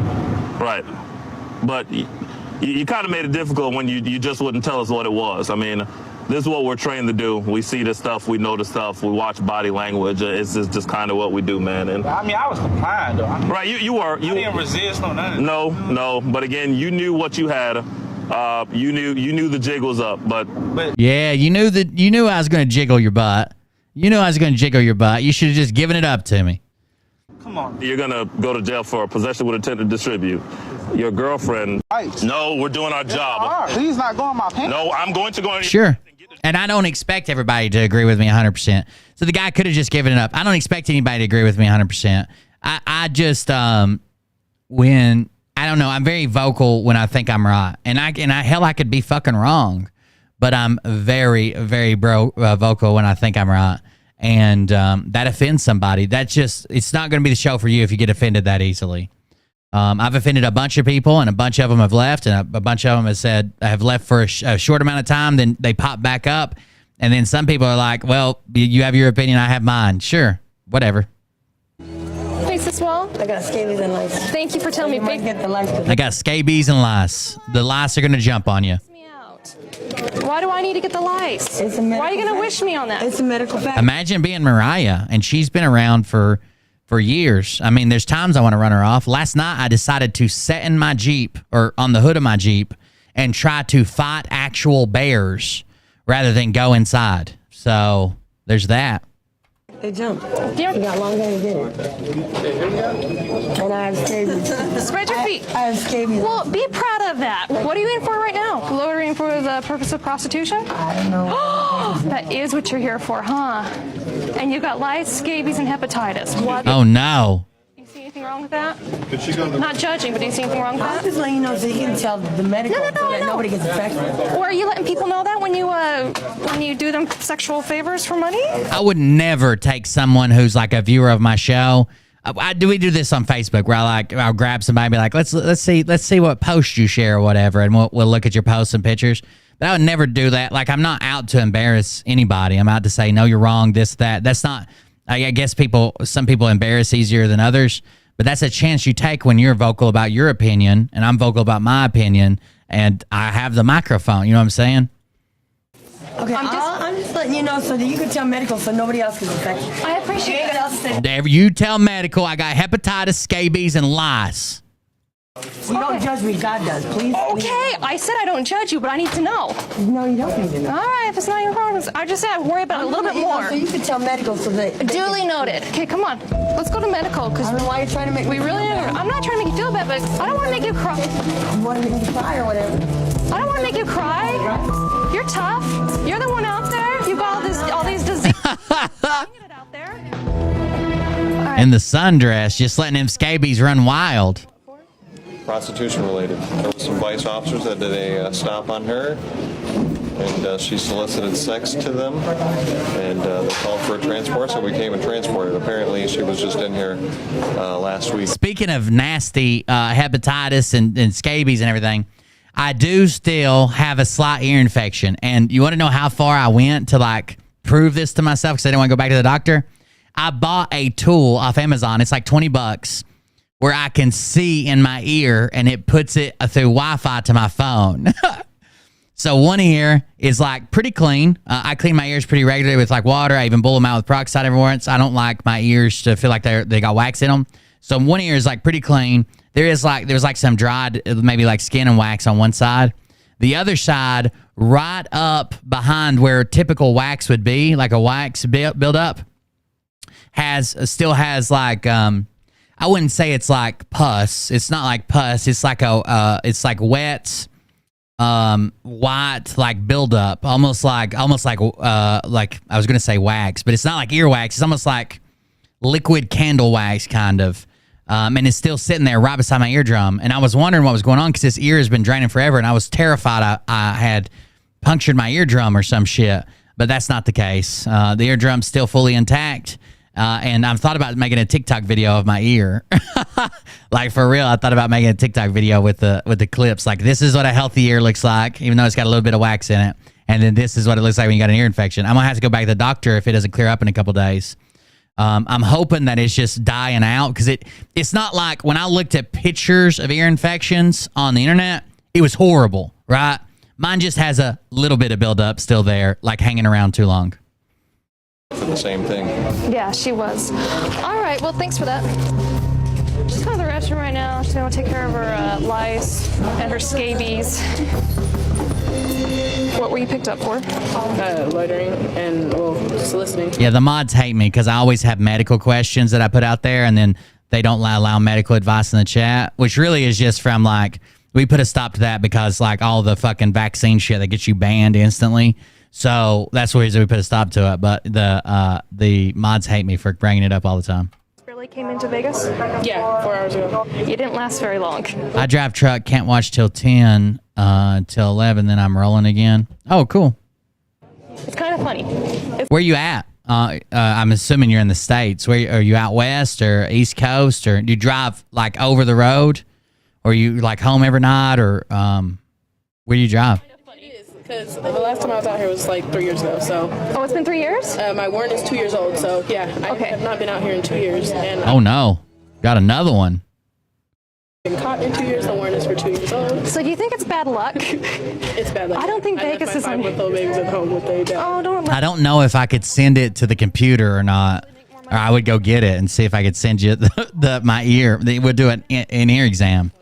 Right. But you kind of made it difficult when you just wouldn't tell us what it was. I mean, this is what we're trained to do. We see this stuff. We know the stuff. We watch body language. It's just kind of what we do, man. And I mean, I was complying, though. Right, you were. You didn't resist, no nothing. No. But again, you knew what you had. You knew the jig was up. But yeah, you knew I was going to jiggle your butt. You knew I was going to jiggle your butt. You should have just given it up to me. Come on. You're going to go to jail for possession with intent to distribute. Your girlfriend. Right. No, we're doing our job. Please not go in my pants. No, I'm going to go in. Sure. And I don't expect everybody to agree with me 100%. So the guy could have just given it up. I don't expect anybody to agree with me 100%. I just, I don't know, I'm very vocal when I think I'm right. And I could be fucking wrong. but I'm very, very vocal when I think I'm right. And that offends somebody. It's not going to be the show for you if you get offended that easily. I've offended a bunch of people, and a bunch of them have left, and a bunch of them have left for a short amount of time, then they pop back up. And then some people are like, well, you have your opinion, I have mine. Sure, whatever. Face as well. I got scabies and lice. Thank you for telling me. I got scabies and lice. The lice are going to jump on you. Why do I need to get the lice? Why are you going to wish me on that? It's a medical fact. Imagine being Mariah, and she's been around for years. I mean, there's times I want to run her off. Last night, I decided to sit in my Jeep, or on the hood of my Jeep, and try to fight actual bears rather than go inside. So there's that. They jump. You got long hair to get it. And I have scabies. Spread your feet. I have scabies. Well, be proud of that. What are you in for right now? Loitering for the purpose of prostitution? I don't know. That is what you're here for, huh? And you got lice, scabies, and hepatitis. What? Oh, no. You see anything wrong with that? Not judging, but do you see anything wrong with that? I'm just letting you know so you can tell the medical so that nobody gets affected. Or are you letting people know that when you do them sexual favors for money? I would never take someone who's like a viewer of my show. We do this on Facebook where I'll grab somebody and be like, let's see what posts you share or whatever, and we'll look at your posts and pictures. But I would never do that. Like, I'm not out to embarrass anybody. I'm out to say, no, you're wrong, this, that. That's not, I guess some people embarrass easier than others, but that's a chance you take when you're vocal about your opinion, and I'm vocal about my opinion, and I have the microphone. You know what I'm saying? Okay, I'm just letting you know so that you can tell medical so nobody else can affect you. I appreciate it. You tell medical I got hepatitis, scabies, and lice. You don't judge me, God does, please. Okay, I said I don't judge you, but I need to know. No, you don't need to know. All right, if it's not your problem, I just said I'd worry about it a little bit more. So you can tell medical so that... Duly noted. Okay, come on. Let's go to medical, because... I don't know why you're trying to make me feel bad. I'm not trying to make you feel bad, but I don't want to make you cry. You want to make me cry or whatever. I don't want to make you cry. You're tough. You're the one out there. You got all these diseases. Out there. In the sundress, just letting them scabies run wild. Prostitution related. There were some vice officers that did a stop on her, and she solicited sex to them, and they called for a transport, so we came and transported. Apparently, she was just in here last week. Speaking of nasty hepatitis and scabies and everything, I do still have a slight ear infection, and you want to know how far I went to like prove this to myself because I didn't want to go back to the doctor? I bought a tool off Amazon. It's like $20. Where I can see in my ear, and it puts it through Wi-Fi to my phone. So one ear is like pretty clean. I clean my ears pretty regularly with like water. I even blow them out with peroxide every once. I don't like my ears to feel like they got wax in them. So one ear is like pretty clean. There's like some dried, maybe like skin and wax on one side. The other side, right up behind where typical wax would be, like a wax buildup, still has like I wouldn't say it's like pus. It's not like pus. It's like it's like wet, white, like buildup, almost like I was gonna say wax, but it's not like earwax. It's almost like liquid candle wax, kind of, and it's still sitting there right beside my eardrum. And I was wondering what was going on because this ear has been draining forever, and I was terrified I had punctured my eardrum or some shit. But that's not the case. The eardrum's still fully intact. And I've thought about making a TikTok video of my ear. Like, for real, I thought about making a TikTok video with the clips. Like, this is what a healthy ear looks like, even though it's got a little bit of wax in it. And then this is what it looks like when you got an ear infection. I'm going to have to go back to the doctor if it doesn't clear up in a couple days. I'm hoping that it's just dying out because it's not like when I looked at pictures of ear infections on the internet, it was horrible, right? Mine just has a little bit of buildup still there, like hanging around too long. For the same thing. Yeah, she was. All right, well, thanks for that. She's going to the restroom right now. She's going to take care of her lice and her scabies. What were you picked up for? Loitering and, soliciting. Yeah, the mods hate me because I always have medical questions that I put out there, and then they don't allow medical advice in the chat, which really is just from, like, we put a stop to that because, like, all the fucking vaccine shit that gets you banned instantly. So that's the reason we put a stop to it. But the mods hate me for bringing it up all the time. Really came into Vegas? Yeah, 4 hours ago. You didn't last very long. I drive truck, can't watch till 10. till 11, then I'm rolling again. Oh, cool. It's kind of funny. Where you at? I'm assuming you're in the States. Where are you, out west or East Coast, or do you drive like over the road, or are you like home every night, or where do you drive? Because the last time I was out here was like 3 years ago, so. Oh, it's been 3 years? My warrant is 2 years old, so yeah, I have not been out here in 2 years. And Oh no, got another one. I've been caught in 2 years, the warrant is for 2 years old. So do you think it's bad luck? It's bad luck. I don't think Vegas is on. Five-month-old babies at home with a dad. Oh, don't. I don't know if I could send it to the computer or not, or I would go get it and see if I could send you my ear. They would do an ear exam.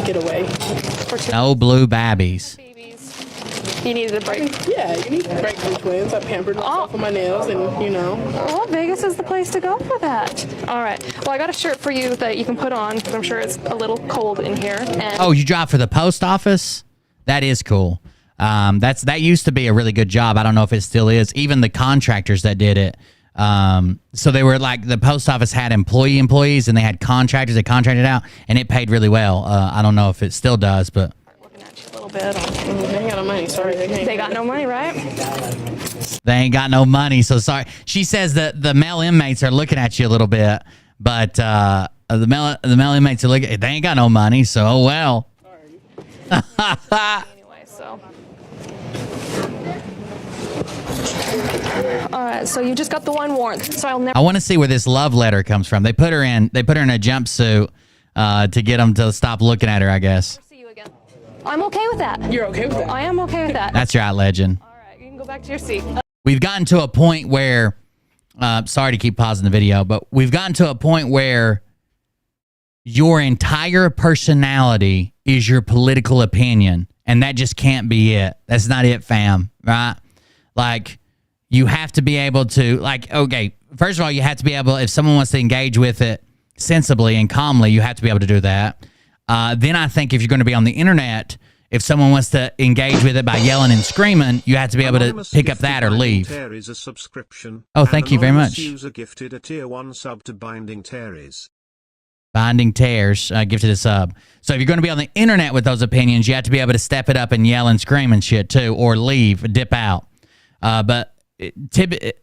Get away. No blue babbies. You needed a break. Yeah, you need to break the twins. I pampered myself with my nails, and you know. Well, Vegas is the place to go for that. All right. Well, I got a shirt for you that you can put on because I'm sure it's a little cold in here. And Oh, you drive for the post office? That is cool. That used to be a really good job. I don't know if it still is. Even the contractors that did it. So they were like, the post office had employees, and they had contractors that contracted out, and it paid really well. I don't know if it still does, but. a little bit. They ain't got no money. Sorry, they got no money, right? They ain't got no money, so sorry. She says that the male inmates are looking at you a little bit, but the male inmates are looking. They ain't got no money, so oh well. Anyway, so. All right, so you just got the one warrant, so I'll never. I want to see where this love letter comes from. They put her in a jumpsuit to get them to stop looking at her, I guess. I'm okay with that. You're okay with that? I am okay with that. That's right, legend. All right, you can go back to your seat. We've gotten to a point where, sorry to keep pausing the video, but we've gotten to a point where your entire personality is your political opinion, and that just can't be it. That's not it, fam, right? Like, you have to be able to, like, okay, first of all, you have to be able, if someone wants to engage with it sensibly and calmly, you have to be able to do that. Then I think if you're going to be on the internet, if someone wants to engage with it by yelling and screaming, you have to be able to pick up that or leave. Oh, thank you very much. User gifted a tier 1 sub to Binding Terries. Binding Tears gifted a sub. So if you're going to be on the internet with those opinions, you have to be able to step it up and yell and scream and shit too, or leave, dip out. But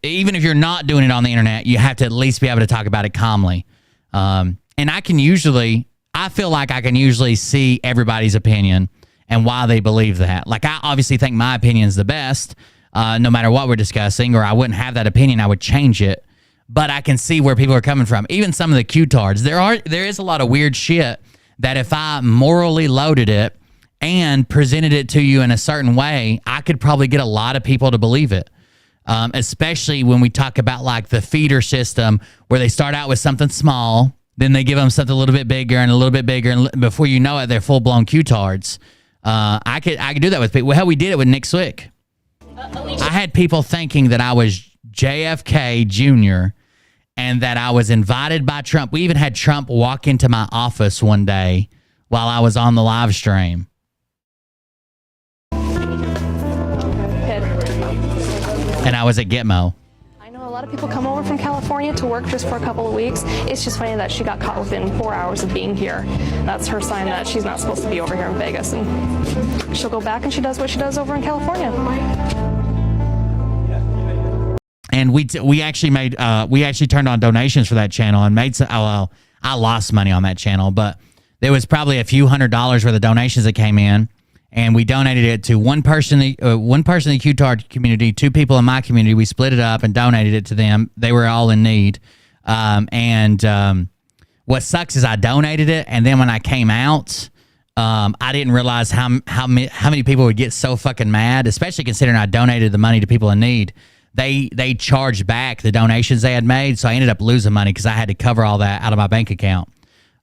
even if you're not doing it on the internet, you have to at least be able to talk about it calmly. And I feel like I can usually see everybody's opinion and why they believe that. Like, I obviously think my opinion is the best, no matter what we're discussing, or I wouldn't have that opinion. I would change it. But I can see where people are coming from. Even some of the Q-tards. There is a lot of weird shit that if I morally loaded it and presented it to you in a certain way, I could probably get a lot of people to believe it. Especially when we talk about like the feeder system, where they start out with something small, then they give them something a little bit bigger and a little bit bigger, and before you know it, they're full-blown Q-tards. I could do that with people. Hell, we did it with Nick Swick. I had people thinking that I was JFK Jr. and that I was invited by Trump. We even had Trump walk into my office one day while I was on the live stream. And I was at Gitmo. I know a lot of people come over from California to work just for a couple of weeks. It's just funny that she got caught within 4 hours of being here. That's her sign that she's not supposed to be over here in Vegas. And she'll go back and she does what she does over in California. And we actually turned on donations for that channel and made some. Well, I lost money on that channel, but there was probably a few $100s worth of donations that came in, and we donated it to one person in the Q-Tard community, 2 people in my community. We split it up and donated it to them. They were all in need. What sucks is I donated it, and then when I came out, I didn't realize how many people would get so fucking mad, especially considering I donated the money to people in need. They charged back the donations they had made, so I ended up losing money because I had to cover all that out of my bank account.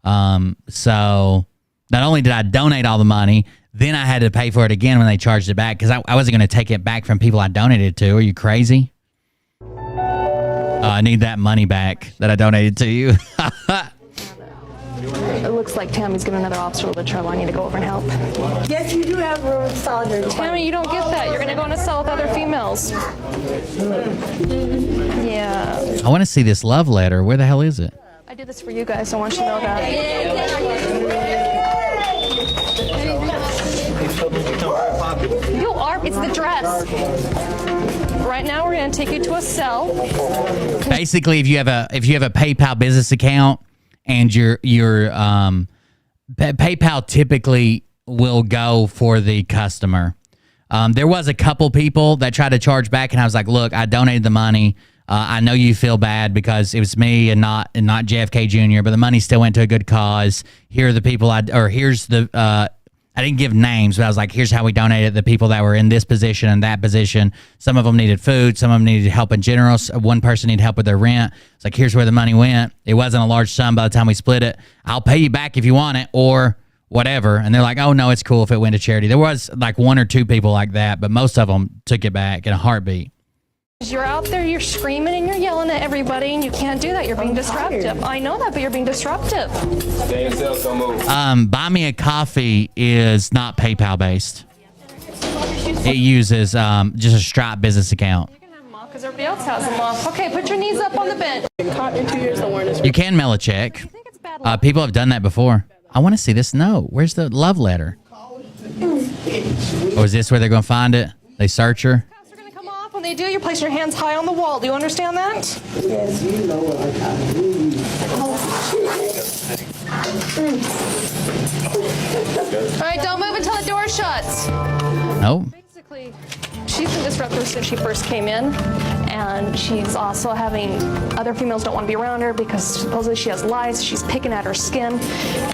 So not only did I donate all the money, then I had to pay for it again when they charged it back because I wasn't going to take it back from people I donated to. Are you crazy? I need that money back that I donated to you. It looks like Tammy's giving another officer a little bit of trouble. I need to go over and help. Yes, you do have room in solidarity. Tammy, you don't get that. You're going to go in a cell with other females. Yeah. I want to see this love letter. Where the hell is it? I did this for you guys. I want you to know that. It's the dress. Right now, we're going to take you to a cell. Basically, if you have a PayPal business account and your PayPal typically will go for the customer. There was a couple people that tried to charge back, and I was like, "Look, I donated the money. I know you feel bad because it was me and not JFK Jr., but the money still went to a good cause. Here are the people here's the I didn't give names, but I was like, here's how we donated the people that were in this position and that position. Some of them needed food. Some of them needed help in general. One person needed help with their rent. It's like, here's where the money went. It wasn't a large sum by the time we split it. I'll pay you back if you want it or whatever." And they're like, "Oh, no, it's cool if it went to charity." There was like one or two people like that, but most of them took it back in a heartbeat. You're out there, you're screaming and you're yelling at everybody, and you can't do that. You're being disruptive. I know that, but you're being disruptive. Buy Me a Coffee is not PayPal based. It uses just a Stripe business account. Because everybody else has them off. Okay, put your knees up on the bench. You can mail a check. People have done that before. I want to see this note. Where's the love letter? Or is this where they're going to find it? They search her. When they do, you're placing your hands high on the wall. Do you understand that? Yes, you know what All right, don't move until the door shuts. No. Basically, she's been disruptive since she first came in, and she's also having other females don't want to be around her because supposedly she has lice. She's picking at her skin,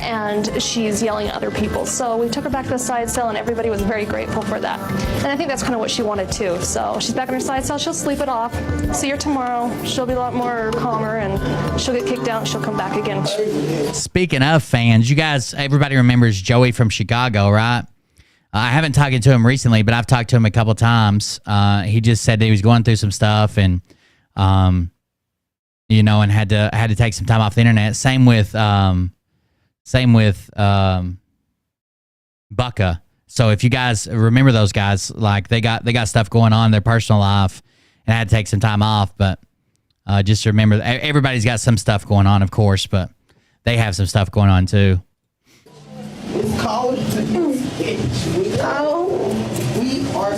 and she's yelling at other people. So we took her back to the side cell, and everybody was very grateful for that. And I think that's kind of what she wanted too. So she's back in her side cell. She'll sleep it off. See her tomorrow. She'll be a lot more calmer, and she'll get kicked out, and she'll come back again. Speaking of fans, you guys, everybody remembers Joey from Chicago, right? I haven't talked to him recently, but I've talked to him a couple times. He just said that he was going through some stuff and, you know, and had to take some time off the internet. Same with Bucka. So if you guys remember those guys, like they got stuff going on in their personal life and had to take some time off. But just remember, everybody's got some stuff going on, of course, but they have some stuff going on too.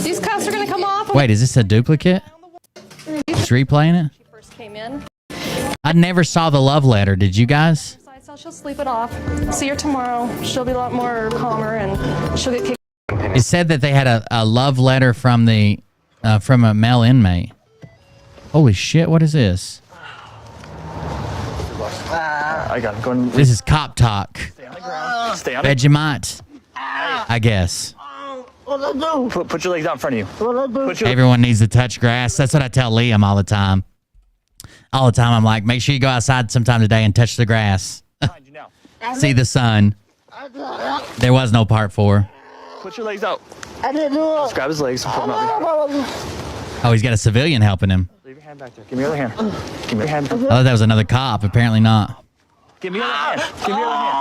These cuffs are going to come off. Wait, is this a duplicate? Just replaying it? She first came in. I never saw the love letter. Did you guys? Side cell, she'll sleep it off. See her tomorrow. She'll be a lot more calmer, and she'll get kicked. It said that they had a love letter from a male inmate. Holy shit! What is this? I got it. This is cop talk. Stay on the ground. Stay on it. Vegemite, I guess. Put your legs out in front of you. Everyone needs to touch grass. That's what I tell Liam all the time. All the time, I'm like, make sure you go outside sometime today and touch the grass. See the sun. There was no part 4. Put your legs out. Just grab his legs and pull him out. Oh, he's got a civilian helping him. Leave your hand back there. Give me your other hand. Give me your hand. I thought that was another cop. Apparently not. Give me your other hand. Give me your other hand.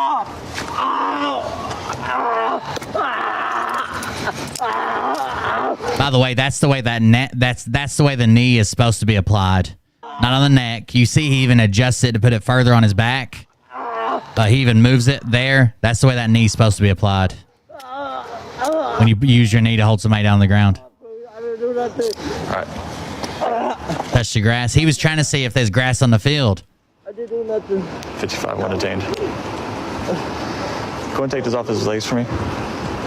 By the way, that's the way that's the way the knee is supposed to be applied. Not on the neck. You see he even adjusts it to put it further on his back. He even moves it there. That's the way that knee's supposed to be applied. When you use your knee to hold somebody down on the ground. All right. Touch the grass. He was trying to see if there's grass on the field. I didn't do nothing. 55, one detained. Go and take this off his legs for me.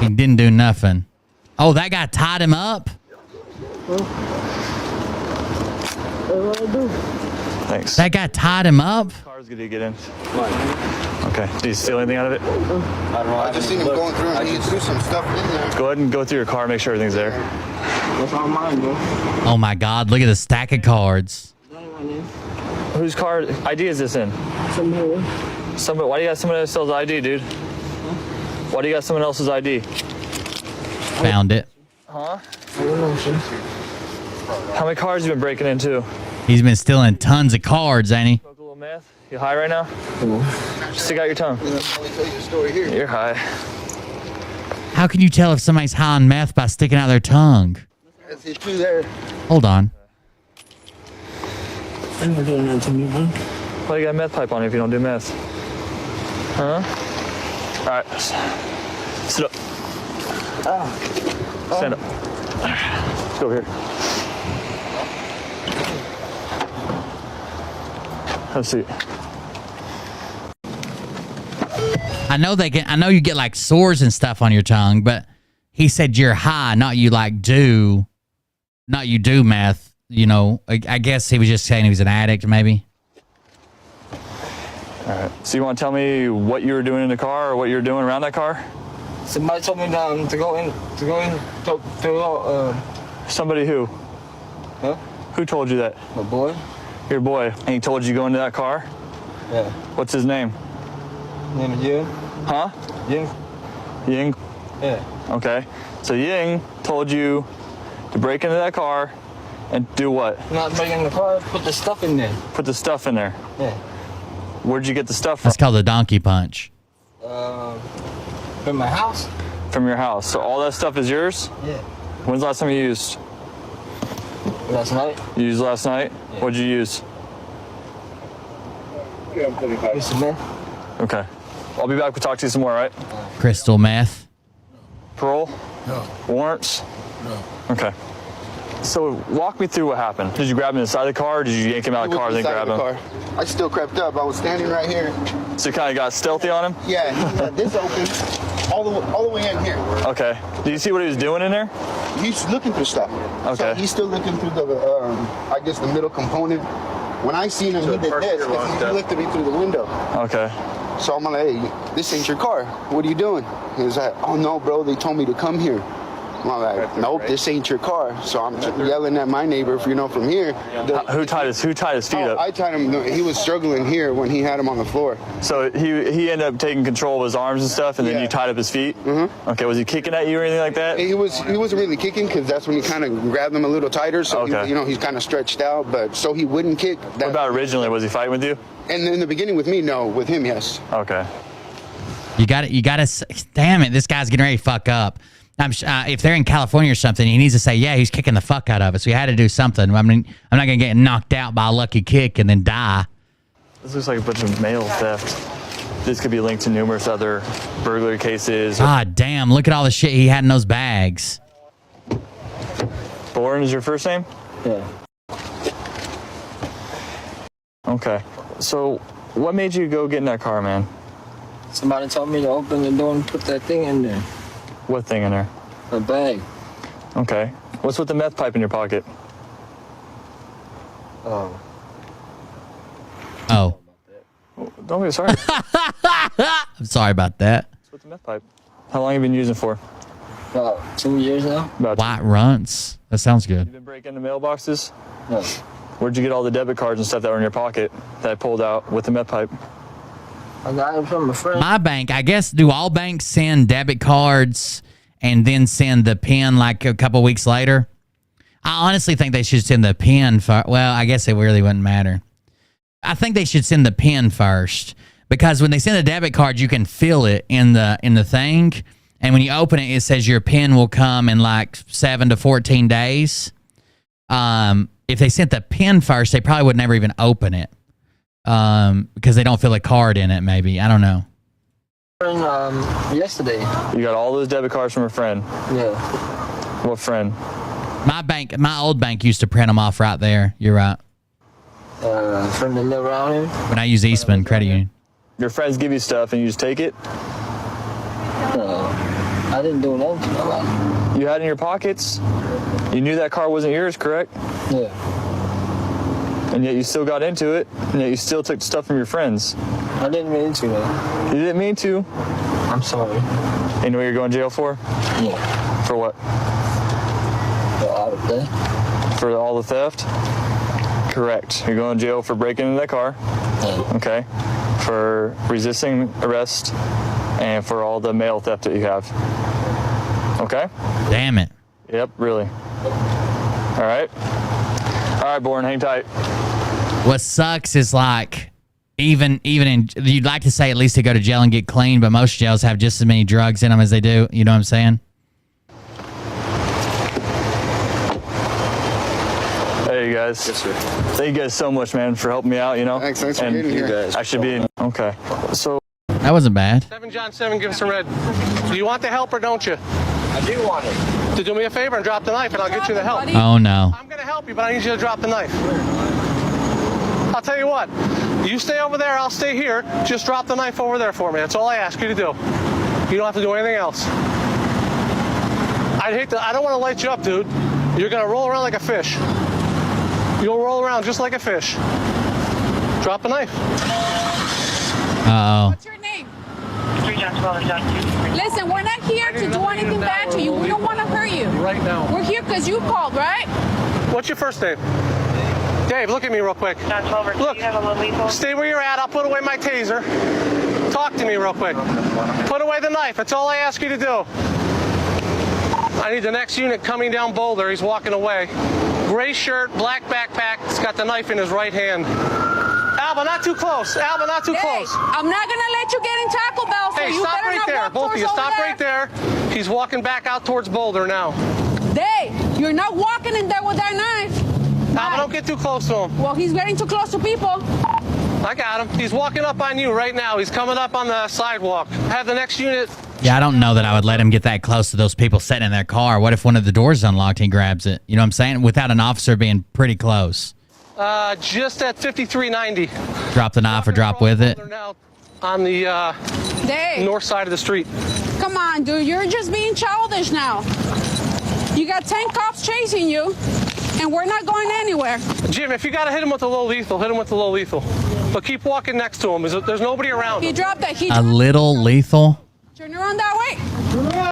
He didn't do nothing. Oh, that guy tied him up? Thanks. That guy tied him up? Car's good to get in. Okay. Did you steal anything out of it? I don't know. I just seen him going through and he threw some stuff in there. Go ahead and go through your car, make sure everything's there. That's all mine, bro. Oh my God, look at the stack of cards. Whose car ID is this in? Somebody. Why do you got someone else's ID, dude? Why do you got someone else's ID? Found it. Huh? How many cars have you been breaking into? He's been stealing tons of cards, ain't he? Smoke a little meth? You high right now? Stick out your tongue. You're high. How can you tell if somebody's high on meth by sticking out their tongue? That's it too there. Hold on. I'm not doing that to me, man. Why you got a meth pipe on you if you don't do meth? Huh? All right. Sit up. Stand up. Let's go over here. Let's see. I know they can. I know you get like sores and stuff on your tongue, but he said you're high, not you do meth. You know, I guess he was just saying he was an addict, maybe. All right. So you want to tell me what you were doing in the car, or what you were doing around that car? Somebody told me to go in. Somebody who? Huh? Who told you that? My boy. Your boy. And he told you to go into that car? Yeah. What's his name? Name is Ying. Huh? Ying. Ying? Yeah. Okay. So Ying told you to break into that car and do what? Not break in the car, put the stuff in there. Put the stuff in there? Yeah. Where'd you get the stuff from? That's called the donkey punch. From my house. From your house. So all that stuff is yours? Yeah. When's the last time you used? Last night. You used last night? Yeah. What'd you use? Piece of meth. Okay. I'll be back. We'll talk to you some more, all right? Crystal meth. Parole? No. Warrants? No. Okay. So walk me through what happened. Did you grab him inside the car, or did you yank him out of the car and then grab him? I still crept up. I was standing right here. So you kind of got stealthy on him? Yeah, he had this open all the way in here. Okay. Did you see what he was doing in there? He's looking through stuff. Okay. So he's still looking through the, I guess the middle component. When I seen him, he did this because he looked at me through the window. Okay. So I'm like, hey, this ain't your car. What are you doing? He was like, oh no, bro, they told me to come here. I'm like, nope, this ain't your car. So I'm yelling at my neighbor, from here. Who tied his feet up? I tied him. He was struggling here when he had him on the floor. So he ended up taking control of his arms and stuff, and then you tied up his feet? Mm-hmm. Okay, was he kicking at you or anything like that? He wasn't really kicking, because that's when he kind of grabbed him a little tighter. So, okay. he's kind of stretched out, but so he wouldn't kick. What about originally? Was he fighting with you? And in the beginning with me, no. With him, yes. Okay. You got to, damn it, this guy's getting ready to fuck up. If they're in California or something, he needs to say, yeah, he's kicking the fuck out of us. We had to do something. I mean, I'm not going to get knocked out by a lucky kick and then die. This looks like a bunch of mail theft. This could be linked to numerous other burglary cases. God damn, look at all the shit he had in those bags. Bourne is your first name? Yeah. Okay. So what made you go get in that car, man? Somebody told me to open the door and put that thing in there. What thing in there? A bag. Okay. What's with the meth pipe in your pocket? Oh. Oh. Don't be sorry. I'm sorry about that. What's with the meth pipe? How long have you been using it for? About 2 years now. White runts. That sounds good. You've been breaking the mailboxes? No. Where'd you get all the debit cards and stuff that were in your pocket that I pulled out with the meth pipe? I got it from a friend. My bank, I guess, do all banks send debit cards and then send the PIN like a couple weeks later? I honestly think they should send the PIN first. Well, I guess it really wouldn't matter. I think they should send the PIN first, because when they send a debit card, you can feel it in the thing, and when you open it, it says your PIN will come in like 7 to 14 days. If they sent the PIN first, they probably would never even open it. Because they don't feel a card in it, maybe. I don't know. Yesterday. You got all those debit cards from a friend? Yeah. What friend? My old bank used to print them off right there. You're right. From the live around here? When I use Eastman Credit Union. Your friends give you stuff and you just take it? No. I didn't do nothing. You had it in your pockets? You knew that car wasn't yours, correct? Yeah. And yet you still got into it, and yet you still took stuff from your friends. I didn't mean to, though. You didn't mean to? I'm sorry. You know what you're going to jail for? Yeah. For what? For all the theft. For all the theft? Correct. You're going to jail for breaking into that car. Yeah. Okay. For resisting arrest, and for all the mail theft that you have. Okay? Damn it. Yep, really. All right. All right, Bourne, hang tight. What sucks is like, even in, you'd like to say at least they go to jail and get clean, but most jails have just as many drugs in them as they do. You know what I'm saying? Hey, you guys. Yes, sir. Thank you guys so much, man, for helping me out, Thanks for getting here. I should be in. Okay. So. That wasn't bad. 7 John 7, give us a red. Do you want the help or don't you? I do want it. to do me a favor and drop the knife, and I'll get you the help. Oh no. I'm gonna help you, but I need you to drop the knife. I'll tell you what. You stay over there, I'll stay here. Just drop the knife over there for me. That's all I ask you to do. You don't have to do anything else. I don't want to light you up, dude. You're gonna roll around like a fish. You'll roll around just like a fish. Drop the knife. Uh-oh. What's your name? Listen, we're not here to do anything bad to you. We don't want to hurt you. Right now. We're here because you called, right? What's your first name? Dave, look at me real quick. Look, stay where you're at. I'll put away my taser. Talk to me real quick. Put away the knife. That's all I ask you to do. I need the next unit coming down Boulder. He's walking away. Gray shirt, black backpack. He's got the knife in his right hand. Alba, not too close. Alba, not too close. I'm not going to let you get in Taco Bell, so hey, you stop better right not there. walk Both of you, towards stop over right there. He's walking back out towards Boulder now. Dave, you're not walking in there with that knife. Alba, don't get too close to him. Well, he's getting too close to people. I got him. He's walking up on you right now. He's coming up on the sidewalk. Have the next unit. Yeah, I don't know that I would let him get that close to those people sitting in their car. What if one of the doors is unlocked and he grabs it? You know what I'm saying? Without an officer being pretty close. Just at 5390. Drop the knife or drop with it. On the Dave, north side of the street. come on, dude. You're just being childish now. You got 10 cops chasing you, and we're not going anywhere. Jim, if you got to hit him with the low lethal, hit him with the low lethal. But keep walking next to him. There's nobody around him. He dropped that. A little lethal? Turn around that way.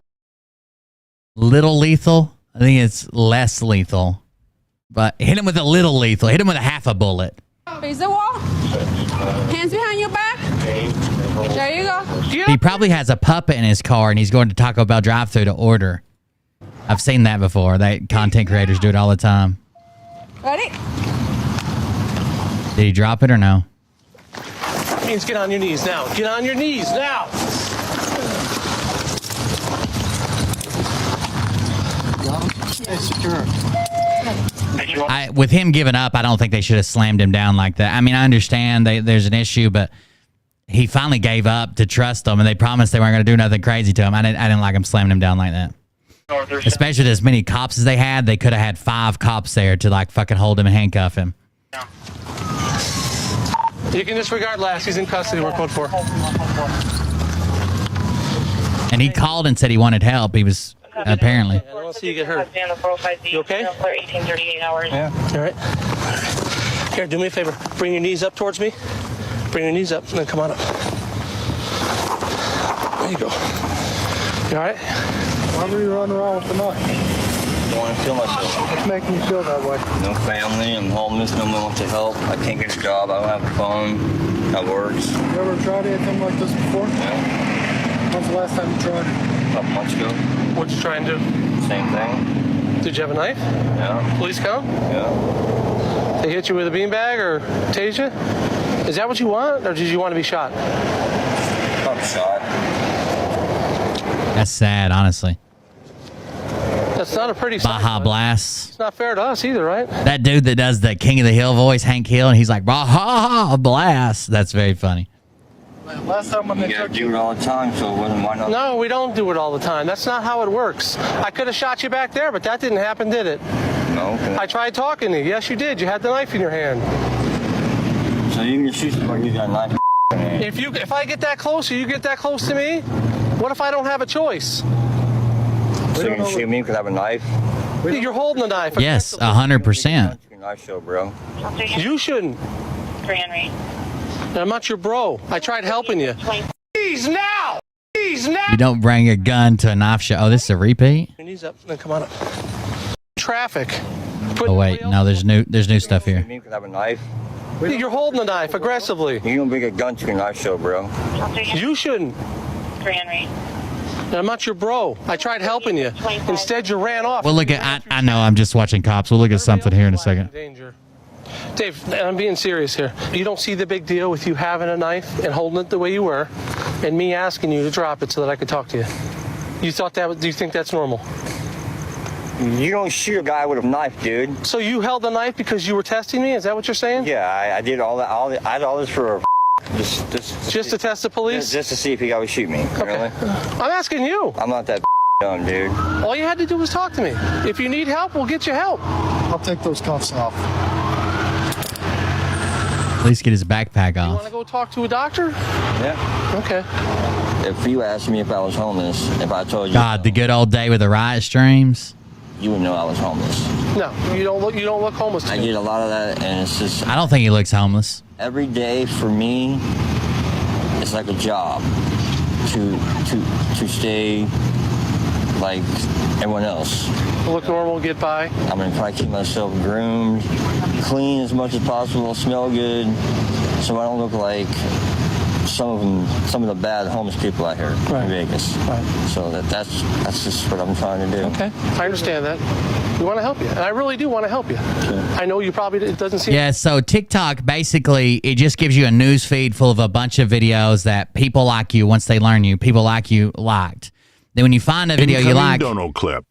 Little lethal? I think it's less lethal. But hit him with a little lethal. Hit him with a half a bullet. Face the wall. Hands behind your back. There you go. He probably has a puppet in his car and he's going to Taco Bell drive-thru to order. I've seen that before. Content creators do it all the time. Ready? Did he drop it or no? Means get on your knees now. Get on your knees now. With him giving up, I don't think they should have slammed him down like that. I mean, I understand there's an issue, but he finally gave up to trust them, and they promised they weren't going to do nothing crazy to him. I didn't like him slamming him down like that. Especially with as many cops as they had, they could have had 5 cops there to like fucking hold him and handcuff him. You can disregard last. He's in custody. We're code 4. And he called and said he wanted help. He was apparently. I don't want to see you get hurt. You okay? Yeah. All right. Here, do me a favor. Bring your knees up towards me. Bring your knees up and then come on up. There you go. You all right? Why were you running around with the knife? Don't want to kill myself. What's making you feel that way? No family, I'm homeless, no one wants to help. I can't get a job, I don't have a phone. That works. You ever tried anything like this before? Yeah. When's the last time you tried it? A couple months ago. What'd you try and do? Same thing. Did you have a knife? Yeah. Police come? Yeah. They hit you with a beanbag or tase you? Is that what you want, or did you want to be shot? I'm shot. That's sad, honestly. That's not a pretty sight. Baja Blast. It's not fair to us either, right? That dude that does the King of the Hill voice, Hank Hill, and he's like, Baja Blast. That's very funny. Last time when they You gotta do it all the time, so it wasn't why not? No, we don't do it all the time. That's not how it works. I could have shot you back there, but that didn't happen, did it? No. Okay. I tried talking to you. Yes, you did. You had the knife in your hand. So you can shoot somebody, you got a knife in your hand. If I get that close, or you get that close to me, what if I don't have a choice? So you can shoot me because I have a knife? You're holding the knife. Yes, 100%. Your knife show, bro. You shouldn't. And I'm not your bro. I tried helping you. Please now! Please now! You don't bring a gun to a knife show. Oh, this is a repeat? Your knees up, then come on up. Traffic. Oh, wait. No, there's new stuff here. Me because I have a knife? You're holding the knife aggressively. You don't bring a gun to your knife show, bro. You shouldn't. And I'm not your bro. I tried helping you. Instead, you ran off. We'll look at, I know, I'm just watching cops. We'll look at something here in a second. Danger. Dave, I'm being serious here. You don't see the big deal with you having a knife and holding it the way you were, and me asking you to drop it so that I could talk to you. You thought that? Do you think that's normal? You don't shoot a guy with a knife, dude. So you held the knife because you were testing me? Is that what you're saying? Yeah, I did all that. I did all this for just to test the police? Just to see if he would shoot me. Okay. Really? I'm asking you. I'm not that. done, dude. All you had to do was talk to me. If you need help, we'll get you help. I'll take those cuffs off. At least get his backpack You off. want to go talk to a doctor? Yeah. Okay. If you asked me if I was homeless, if I told you, God, the good old day with the riot streams. you would know I was homeless. No, you don't look homeless to I me. get a lot of that, and it's just I don't think he looks homeless. every day for me. It's like a job to stay like everyone else. Look normal, get by. I'm gonna try to keep myself groomed, clean as much as possible, smell good, so I don't look like some of the bad homeless people out here in Vegas. Right. So that's just what I'm trying to do. Okay, I understand that. We want to help you, and I really do want to help you. I know you probably it doesn't seem. Yeah, so TikTok basically it just gives you a news feed full of a bunch of videos that people like you once they learn you, people like you liked. Then when you find a video you like,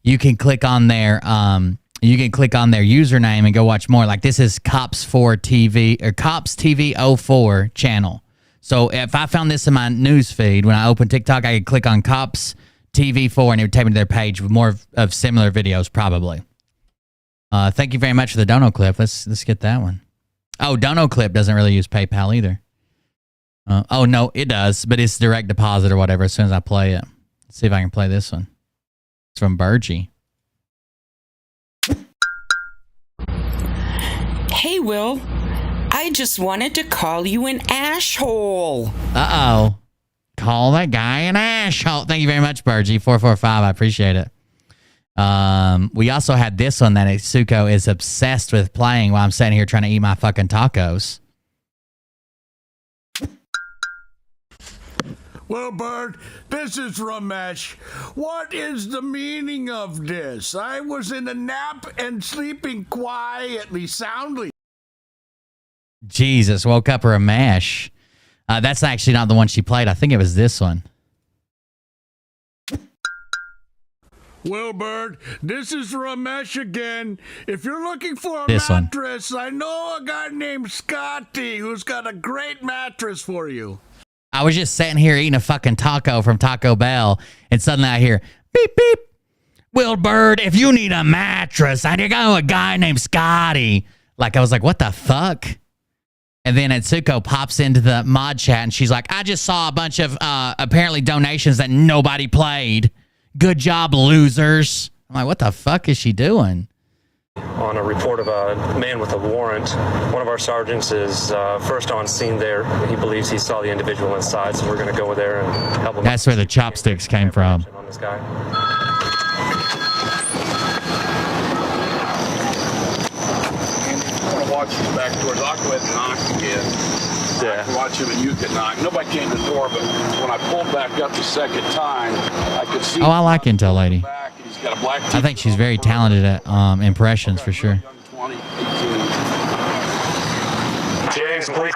you can click on their username and go watch more. Like this is Cops 4 TV or Cops TV 04 channel. So if I found this in my news feed when I open TikTok, I could click on Cops TV 4 and it would take me to their page with more of similar videos probably. Thank you very much for the Dono clip. Let's get that one. Oh, Dono clip doesn't really use PayPal either. Oh no, it does, but it's direct deposit or whatever as soon as I play it. Let's see if I can play this one. It's from Burgie. Hey, Will. I just wanted to call you an asshole. Uh-oh. Call that guy an asshole. Thank you very much, Burgie. 445. I appreciate it. We also had this one that Suko is obsessed with playing while I'm sitting here trying to eat my fucking tacos. Well, Bert, this is Ramesh. What is the meaning of this? I was in a nap and sleeping quietly, soundly. Jesus, woke up her a mash. That's actually not the one she played. I think it was this one. Well, Bert, this is Ramesh again. If you're looking for a This one. mattress, I know a guy named Scotty who's got a great mattress for you. I was just sitting here eating a fucking taco from Taco Bell, and suddenly I hear, beep, beep. Will Bird, if you need a mattress, I know a guy named Scotty. Like, I was like, what the fuck? And then Atsuko pops into the mod chat, and she's like, I just saw a bunch of apparently donations that nobody played. Good job, losers. I'm like, what the fuck is she doing? On a report of a man with a warrant, one of our sergeants is first on scene there. He believes he saw the individual inside, so we're going to go there and help him. That's where the chopsticks came from. On this guy. I want to watch you back doors. I'll go ahead and knock again. Yeah. I can watch you and you can knock. Nobody came to the door, but when I pulled back up the second time, I could see. Oh, I like Intel Lady. He's got a black I think she's very talented at impressions for sure. James, police.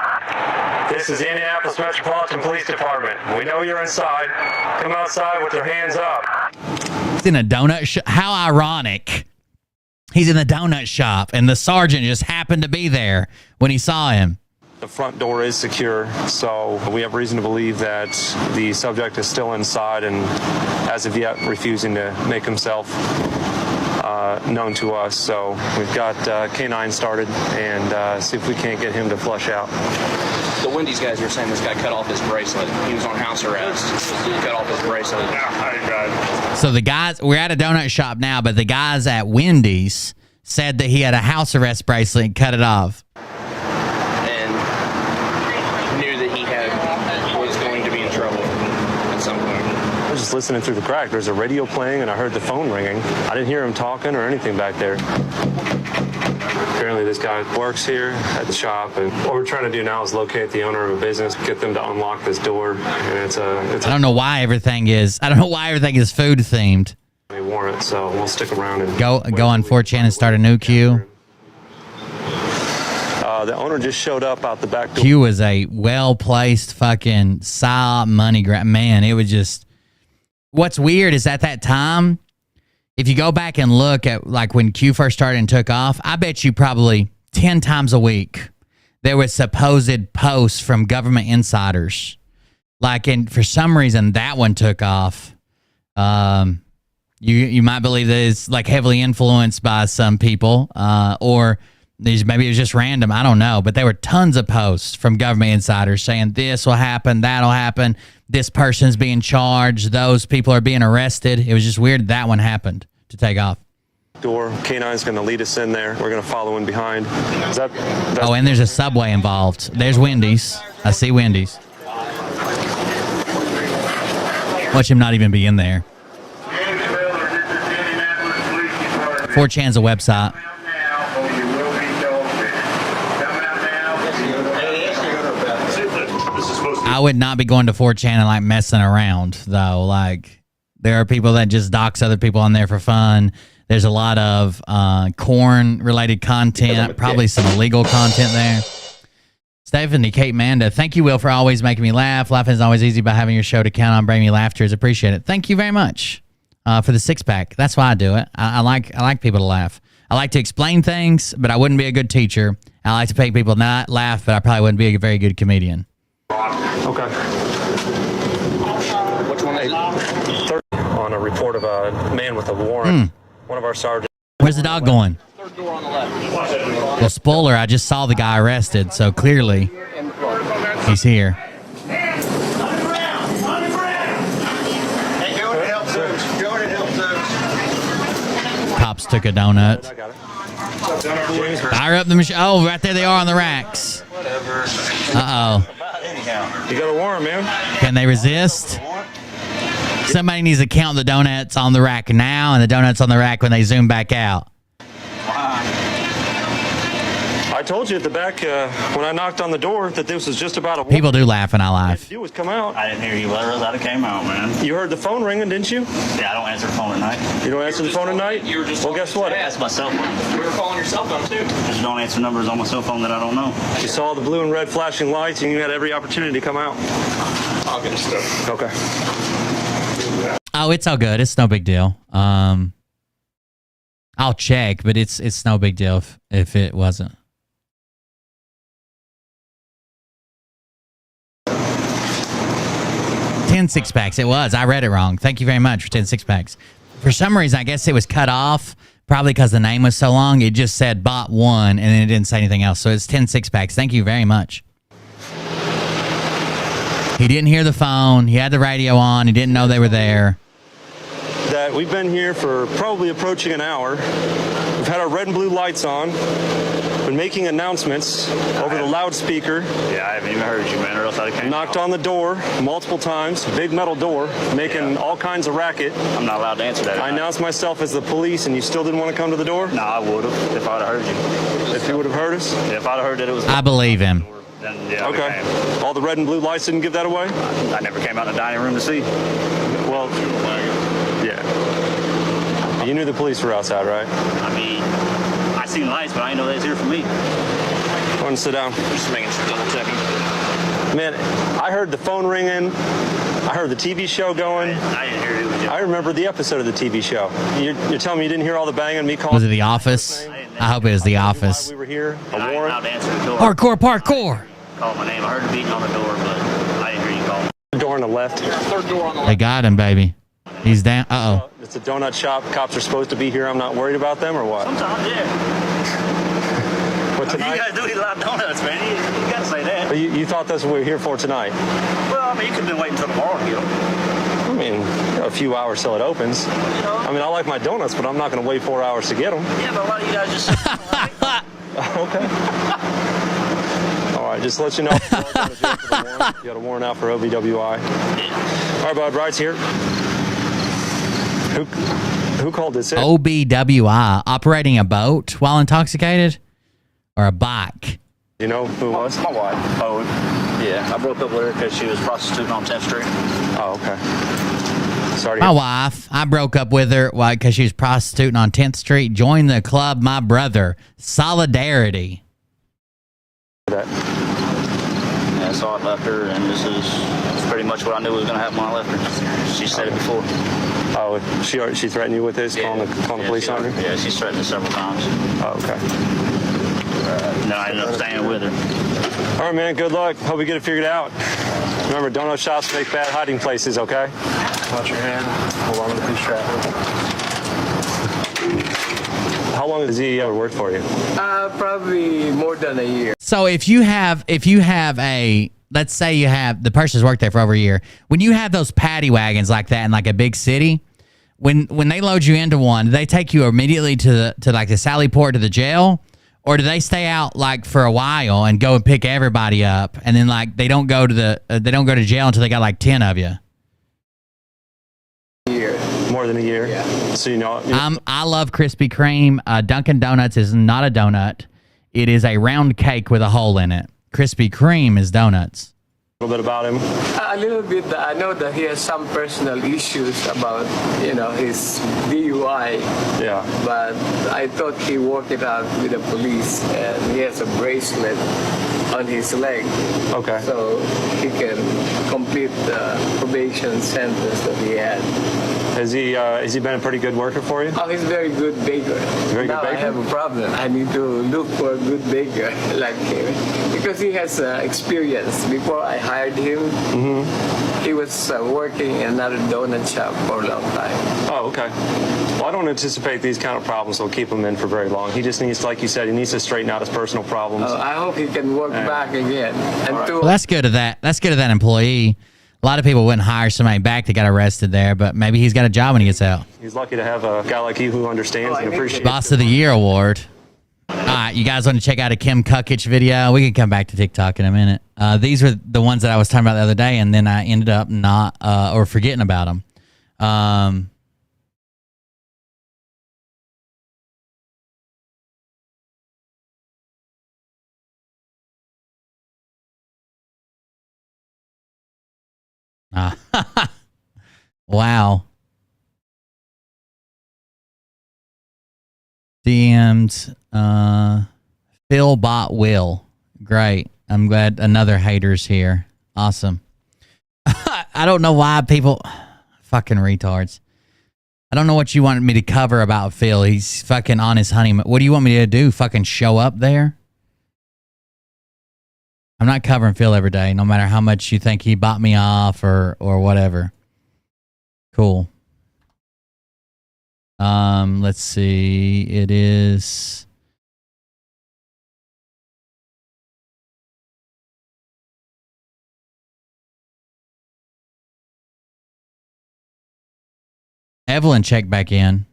This is the Indianapolis Metropolitan Police Department. We know you're inside. Come outside with your hands up. He's in a donut shop. How ironic. He's in the donut shop, and the sergeant just happened to be there when he saw him. The front door is secure, so we have reason to believe that the subject is still inside and, as of yet, refusing to make himself known to us. So we've got K9 started and see if we can't get him to flush out. The Wendy's guys were saying this guy cut off his bracelet. He was on house arrest. He cut off his bracelet. So the guys, we're at a donut shop now, but the guys at Wendy's said that he had a house arrest bracelet and cut it off. Just listening through the crack. There's a radio playing and I heard the phone ringing. I didn't hear him talking or anything back there. Apparently this guy works here at the shop, and what we're trying to do now is locate the owner of a business, get them to unlock this door, and I don't know why everything is food themed. a warrant, so we'll stick around and Go on 4chan and start a new queue. The owner just showed up out the back door. Q was a well-placed fucking solid money grab. Man, it was just... What's weird is at that time, if you go back and look at like when Q first started and took off, I bet you probably 10 times a week there was supposed posts from government insiders. Like, and for some reason that one took off. You might believe that it's like heavily influenced by some people, or maybe it was just random. I don't know. But there were tons of posts from government insiders saying this will happen, that'll happen, this person's being charged, those people are being arrested. It was just weird that one happened to take off. Door. K9's going to lead us in there. We're going to follow in behind. Oh, and there's a Subway involved. There's Wendy's. I see Wendy's. Watch him not even be in there. 4chan's a website. I would not be going to 4chan and like messing around though. Like there are people that just dox other people on there for fun. There's a lot of corn related content, probably some illegal content there. Stephanie, Kate, Manda, thank you, Will, for always making me laugh. Laughing is always easy by having your show to count on. Bring me laughter is appreciate it. Thank you very much for the 6-pack. That's why I do it. I like people to laugh. I like to explain things, but I wouldn't be a good teacher. I like to make people not laugh, but I probably wouldn't be a very good comedian. Okay. Which one? On a report of a man with a warrant. One of our sergeants. Where's the dog going? Third door on the left. Well, spoiler, I just saw the guy arrested, so clearly he's here. Hey, Jordan, help those. Jordan, help those. Cops took a donut. Fire up the machine. Oh, right there they are on the racks. Uh-oh. You got a warrant, man. Can they resist? Somebody needs to count the donuts on the rack now and the donuts on the rack when they zoom back out. I told you at the back when I knocked on the door that this was just about a warrant. People do laugh when I laugh. You was come out. I didn't hear you, but I realized I came out, man. You heard the phone ringing, didn't you? Yeah, I don't answer the phone at night. You don't answer the phone at night? You were just well, guess what? That's my cell phone. We were calling your cell phone too. Just don't answer numbers on my cell phone that I don't know. You saw the blue and red flashing lights and you had every opportunity to come out. I'll get stuff. Okay. Oh, it's all good. It's no big deal. I'll check, but it's no big deal if it wasn't. 10 6-packs. It was. I read it wrong. Thank you very much for 10 6-packs. For some reason, I guess it was cut off, probably because the name was so long. It just said bot 1, and then it didn't say anything else. So it's 10 6-packs. Thank you very much. He didn't hear the phone. He had the radio on. He didn't know they were there. That we've been here for probably approaching an hour. We've had our red and blue lights on. Been making announcements over the loudspeaker. Yeah, I haven't even heard you, man, or else I'd have came Knocked on the door multiple times, big metal door, making all kinds of racket. I'm not allowed to answer that. I announced myself as the police, and you still didn't want to come to the door? No, I would have if I'd have heard you. If you would have heard us? Yeah, if I'd have heard that it was... I believe him. Then, yeah, okay. All the red and blue lights didn't give that away? I never came out in the dining room to see. Well, yeah. You knew the police were outside, right? I mean, I seen lights, but I didn't know they was here for me. Go ahead and sit down. Just making sure, double checking. Man, I heard the phone ringing. I heard the TV show going. I didn't hear it. It was I remember the episode of the TV show. You're telling me you didn't hear all the banging, me calling? Was it The Office? I hope it was The Office. We were here. A warrant. I didn't answer the door. Parkour. Call my name. I heard the beating on the door, but I didn't hear you call. Door on the left. Third door on the left. They got him, baby. He's down. Uh-oh. It's a donut shop. Cops are supposed to be here. I'm not worried about them, or what? Sometimes, yeah. What, tonight? You guys do eat a lot of donuts, man. You gotta say that. But you thought that's what we were here for tonight? Well, I mean, you could have been waiting until tomorrow to get them. I mean, a few hours till it opens. I mean, I like my donuts, but I'm not going to wait 4 hours to get them. Yeah, but a lot of you guys just... Okay. All right, just to let you know. You got a warrant out for OBWI. All right, bud, Wright's here. Who called this in? OBWI, operating a boat while intoxicated? Or a bike? You know who it was? My wife. Oh, yeah. I broke up with her because she was prostituting on 10th Street. Oh, okay. Sorry. My wife, I broke up with her because she was prostituting on 10th Street. Joined the club, my brother. Solidarity. That. Yeah, so I left her, and this is pretty much what I knew was going to happen when I left her. She said it before. Oh, she threatened you with this, calling the police on her? Yeah, she's threatened it several times. Oh, okay. No, I ended up staying with her. All right, man, good luck. Hope we get it figured out. Remember, donut shops make bad hiding places, okay? Watch your hand. Hold on to the police trap. long has he ever worked for you? Probably more than a year. So if you have a, let's say you have, the person's worked there for over a year. When you have those paddy wagons like that in like a big city, when they load you into one, do they take you immediately to like the Sally Port to the jail? Or do they stay out like for a while and go and pick everybody up, and then like they don't go to jail until they got like 10 of you? More than a year. Yeah. So I love Krispy Kreme. Dunkin' Donuts is not a donut. It is a round cake with a hole in it. Krispy Kreme is donuts. A little bit about him. A little bit. I know that he has some personal issues about his DUI. Yeah. But I thought he worked it out with the police, and he has a bracelet on his leg. Okay. So he can complete the probation sentence that he had. Has he been a pretty good worker for you? Oh, he's a very good baker. Very good now baker? I have a problem. I need to look for a good baker like him because he has experience. Before I hired him, he was working in another donut shop for a long time. Oh, okay. Well, I don't anticipate these kind of problems will keep him in for very long. He just needs, like you said, he needs to straighten out his personal problems. I hope he can work back again. And Well, that's good of that. That's good of that employee. A lot of people wouldn't hire somebody back that got arrested there, but maybe he's got a job when he gets out. He's lucky to have a guy like you who understands and appreciates. Boss of the Year award. All right, you guys want to check out a Kim Kukich video? We can come back to TikTok in a minute. These were the ones that I was talking about the other day, and then I ended up not or forgetting about them. Wow. DM'd Phil Bot Will. Great. I'm glad another hater's here. Awesome. I don't know why people fucking retards. I don't know what you wanted me to cover about Phil. He's fucking on his honeymoon. What do you want me to do? Fucking show up there? I'm not covering Phil every day, no matter how much you think he bought me off or whatever. Cool. Let's see. It is Evelyn, check back in.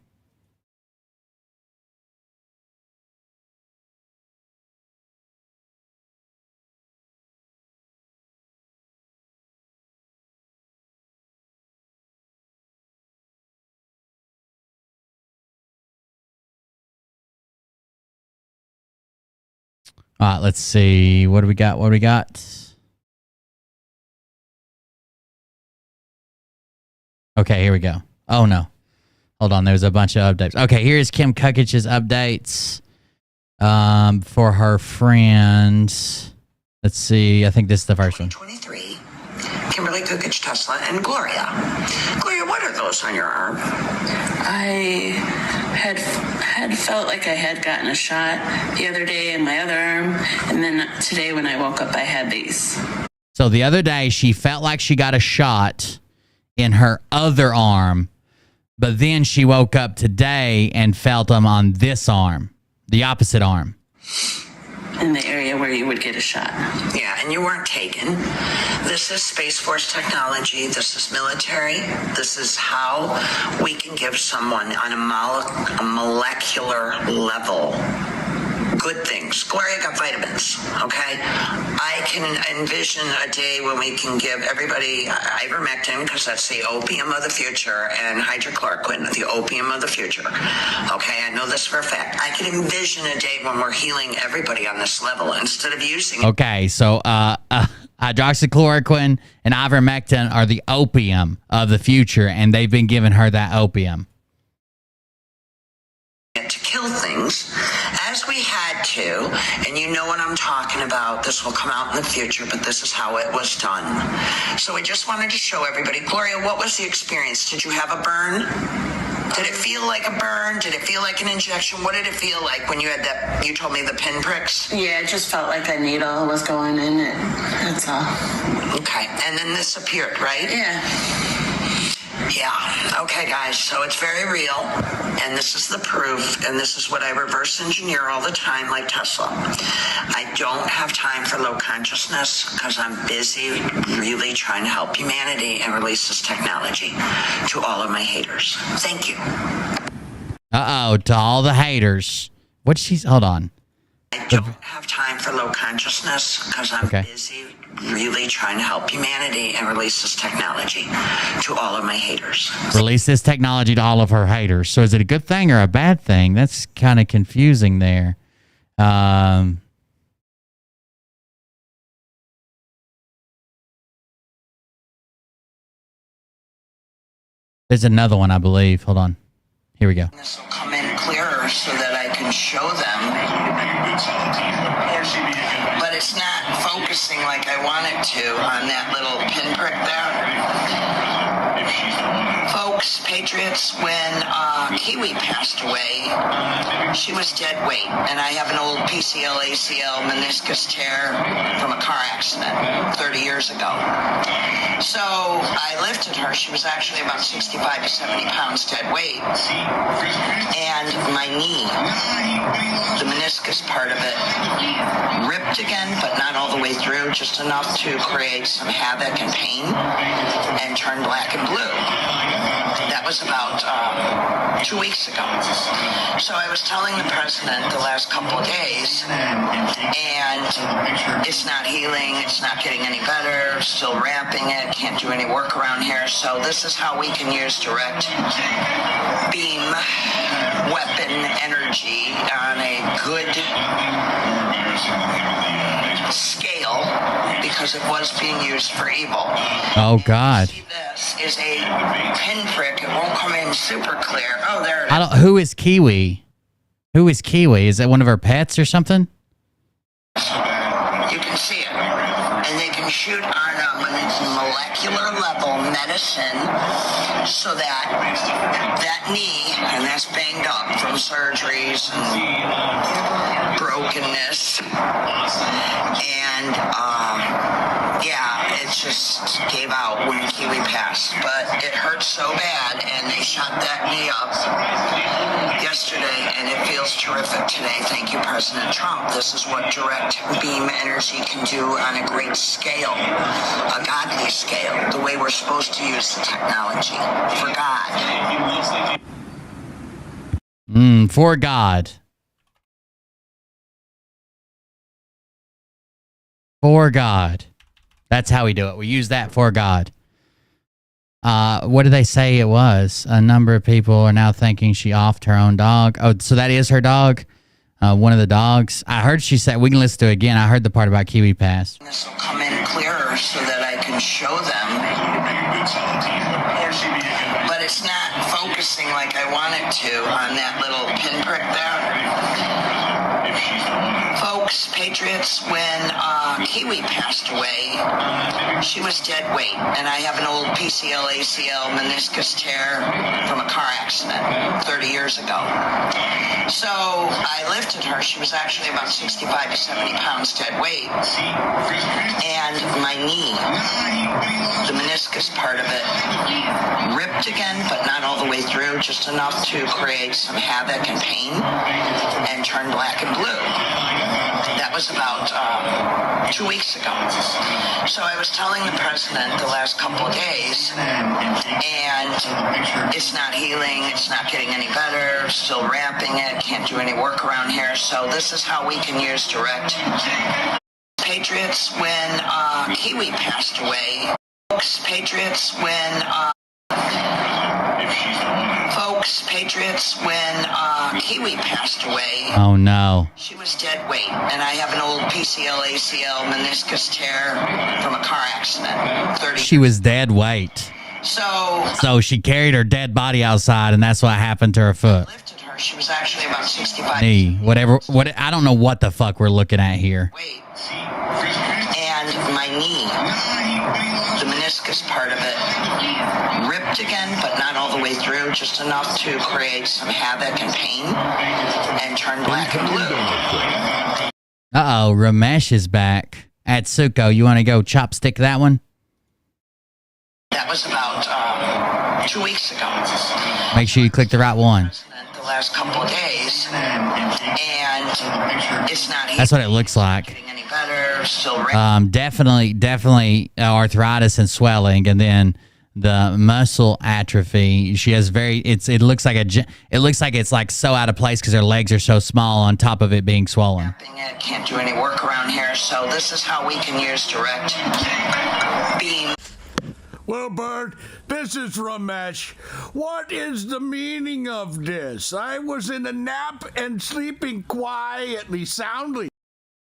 All right, let's see. What do we got? What do we got? Okay, here we go. Oh, no. Hold on. There's a bunch of updates. Okay, here's Kim Kukich's updates for her friends. Let's see. I think this is the first one. 23, Kimberly Kukich, Tesla, and Gloria. Gloria, what are those on your arm? I had felt like I had gotten a shot the other day in my other arm, and then today when I woke up, I had these. So the other day, she felt like she got a shot in her other arm, but then she woke up today and felt them on this arm, the opposite arm. In the area where you would get a shot. Yeah, and you weren't taken. This is Space Force technology. This is military. This is how we can give someone on a molecular level good things. Gloria got vitamins, okay? I can envision a day when we can give everybody ivermectin, because that's the opium of the future, and hydrochloroquine, the opium of the future. Okay, I know this for a fact. I can envision a day when we're healing everybody on this level instead of using... Okay, so hydroxychloroquine and ivermectin are the opium of the future, and they've been giving her that opium. To kill things as we had to, and you know what I'm talking about. This will come out in the future, but this is how it was done. So I just wanted to show everybody. Gloria, what was the experience? Did you have a burn? Did it feel like a burn? Did it feel like an injection? What did it feel like when you had that, you told me the pinpricks? Yeah, it just felt like a needle was going in it. That's all. Okay, and then this appeared, right? Yeah. Yeah. Okay, guys. So it's very real, and this is the proof, and this is what I reverse engineer all the time, like Tesla. I don't have time for low consciousness because I'm busy really trying to help humanity and release this technology to all of my haters. Thank you. Uh-oh, to all the haters. What's she's... Hold on. I don't have time for low consciousness because I'm busy really trying to help humanity and release this technology to all of my haters. Release this technology to all of her haters. So is it a good thing or a bad thing? That's kind of confusing there. There's another one, I believe. Hold on. Here we go. This will come in clearer so that I can show them. But it's not focusing like I want it to on that little pinprick there. Folks, Patriots, when Kiwi passed away, she was dead weight. And I have an old PCL, ACL, meniscus tear from a car accident 30 years ago. So I lifted her. She was actually about 65 to 70 pounds dead weight. And my knee, the meniscus part of it, ripped again, but not all the way through, just enough to create some havoc and pain and turn black and blue. That was about 2 weeks ago. So I was telling the president the last couple of days, and it's not healing, it's not getting any better, still ramping it, can't do any work around here. So this is how we can use direct beam weapon energy on a good scale because it was being used for evil. Oh, God. This is a pinprick. It won't come in super clear. Oh, there it is. Who is Kiwi? Who is Kiwi? Is that one of her pets or something? You can see it. And they can shoot on a molecular level medicine so that that knee, and that's banged up from surgeries and brokenness. And, it just gave out when Kiwi passed. But it hurt so bad, and they shot that knee up yesterday, and it feels terrific today. Thank you, President Trump. This is what direct beam energy can do on a great scale, a godly scale, the way we're supposed to use the technology for God. For God. For God. That's how we do it. We use that for God. What did they say it was? A number of people are now thinking she offed her own dog. Oh, so that is her dog? One of the dogs? I heard she said, we can listen to it again. I heard the part about Kiwi Pass. This will come in clearer so that I can show them. But it's not focusing like I want it to on that little pinprick there. Folks, Patriots, when Kiwi passed away, she was dead weight. And I have an old PCL, ACL, meniscus tear from a car accident 30 years ago. So I lifted her. She was actually about 65 to 70 pounds dead weight. And my knee, the meniscus part of it, ripped again, but not all the way through, just enough to create some havoc and pain and turn black and blue. That was about 2 weeks ago. So I was telling the president the last couple of days, and it's not healing, it's not getting any better, still ramping it, can't do any work around here. So this is how we can use direct. Patriots, when Kiwi passed away, folks, Patriots, when Patriots, when Kiwi passed away. Oh, no. She was dead weight. And I have an old PCL, ACL, meniscus tear from a car accident 30. She was dead weight. So she carried her dead body outside, and that's what happened to her foot. Lifted her. She was actually about 65. Knee. Whatever. I don't know what the fuck we're looking at here. And my knee, the meniscus part of it, ripped again, but not all the way through, just enough to create some havoc and pain and turn black and blue. Uh-oh, Ramesh is back. Atsuko, you want to go chopstick that one? That was about 2 weeks ago. Make sure you click the right one. The last couple of days, and it's not. That's what it looks like. Getting any better? Still. Definitely arthritis and swelling, and then the muscle atrophy. She has it looks like it's like so out of place because her legs are so small on top of it being swollen. Can't do any work around here, so this is how we can use direct beam. Well, Bert, this is Ramesh. What is the meaning of this? I was in a nap and sleeping quietly, soundly.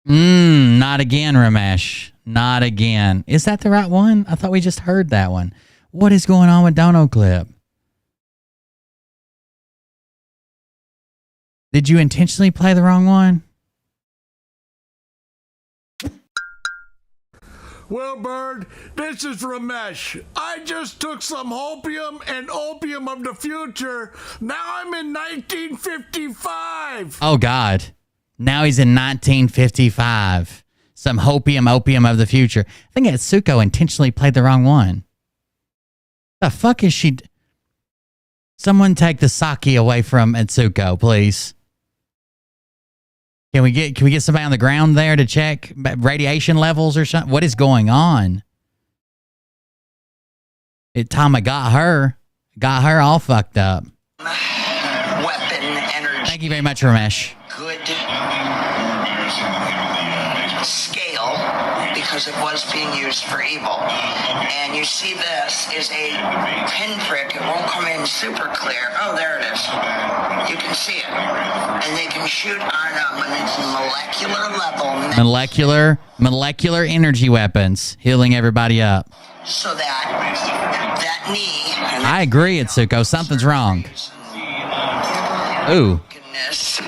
Not again, Ramesh. Not again. Is that the right one? I thought we just heard that one. What is going on with Dono Clip? Did you intentionally play the wrong one? Well, Bird, this is Ramesh. I just took some hopium and opium of the future. Now I'm in 1955. Oh, God. Now he's in 1955. Some opium of the future. I think Atsuko intentionally played the wrong one. The fuck is she? Someone take the sake away from Atsuko, please. Can we get somebody on the ground there to check radiation levels or something? What is going on? Tama got her all fucked up. Weapon energy. Thank you very much, Ramesh. Good scale because it was being used for evil. And you see this is a pinprick. It won't come in super clear. Oh, there it is. You can see it. And they can shoot on a molecular level. Molecular energy weapons, healing everybody up. So that knee. I agree, Atsuko. Something's wrong. Ooh. Goodness.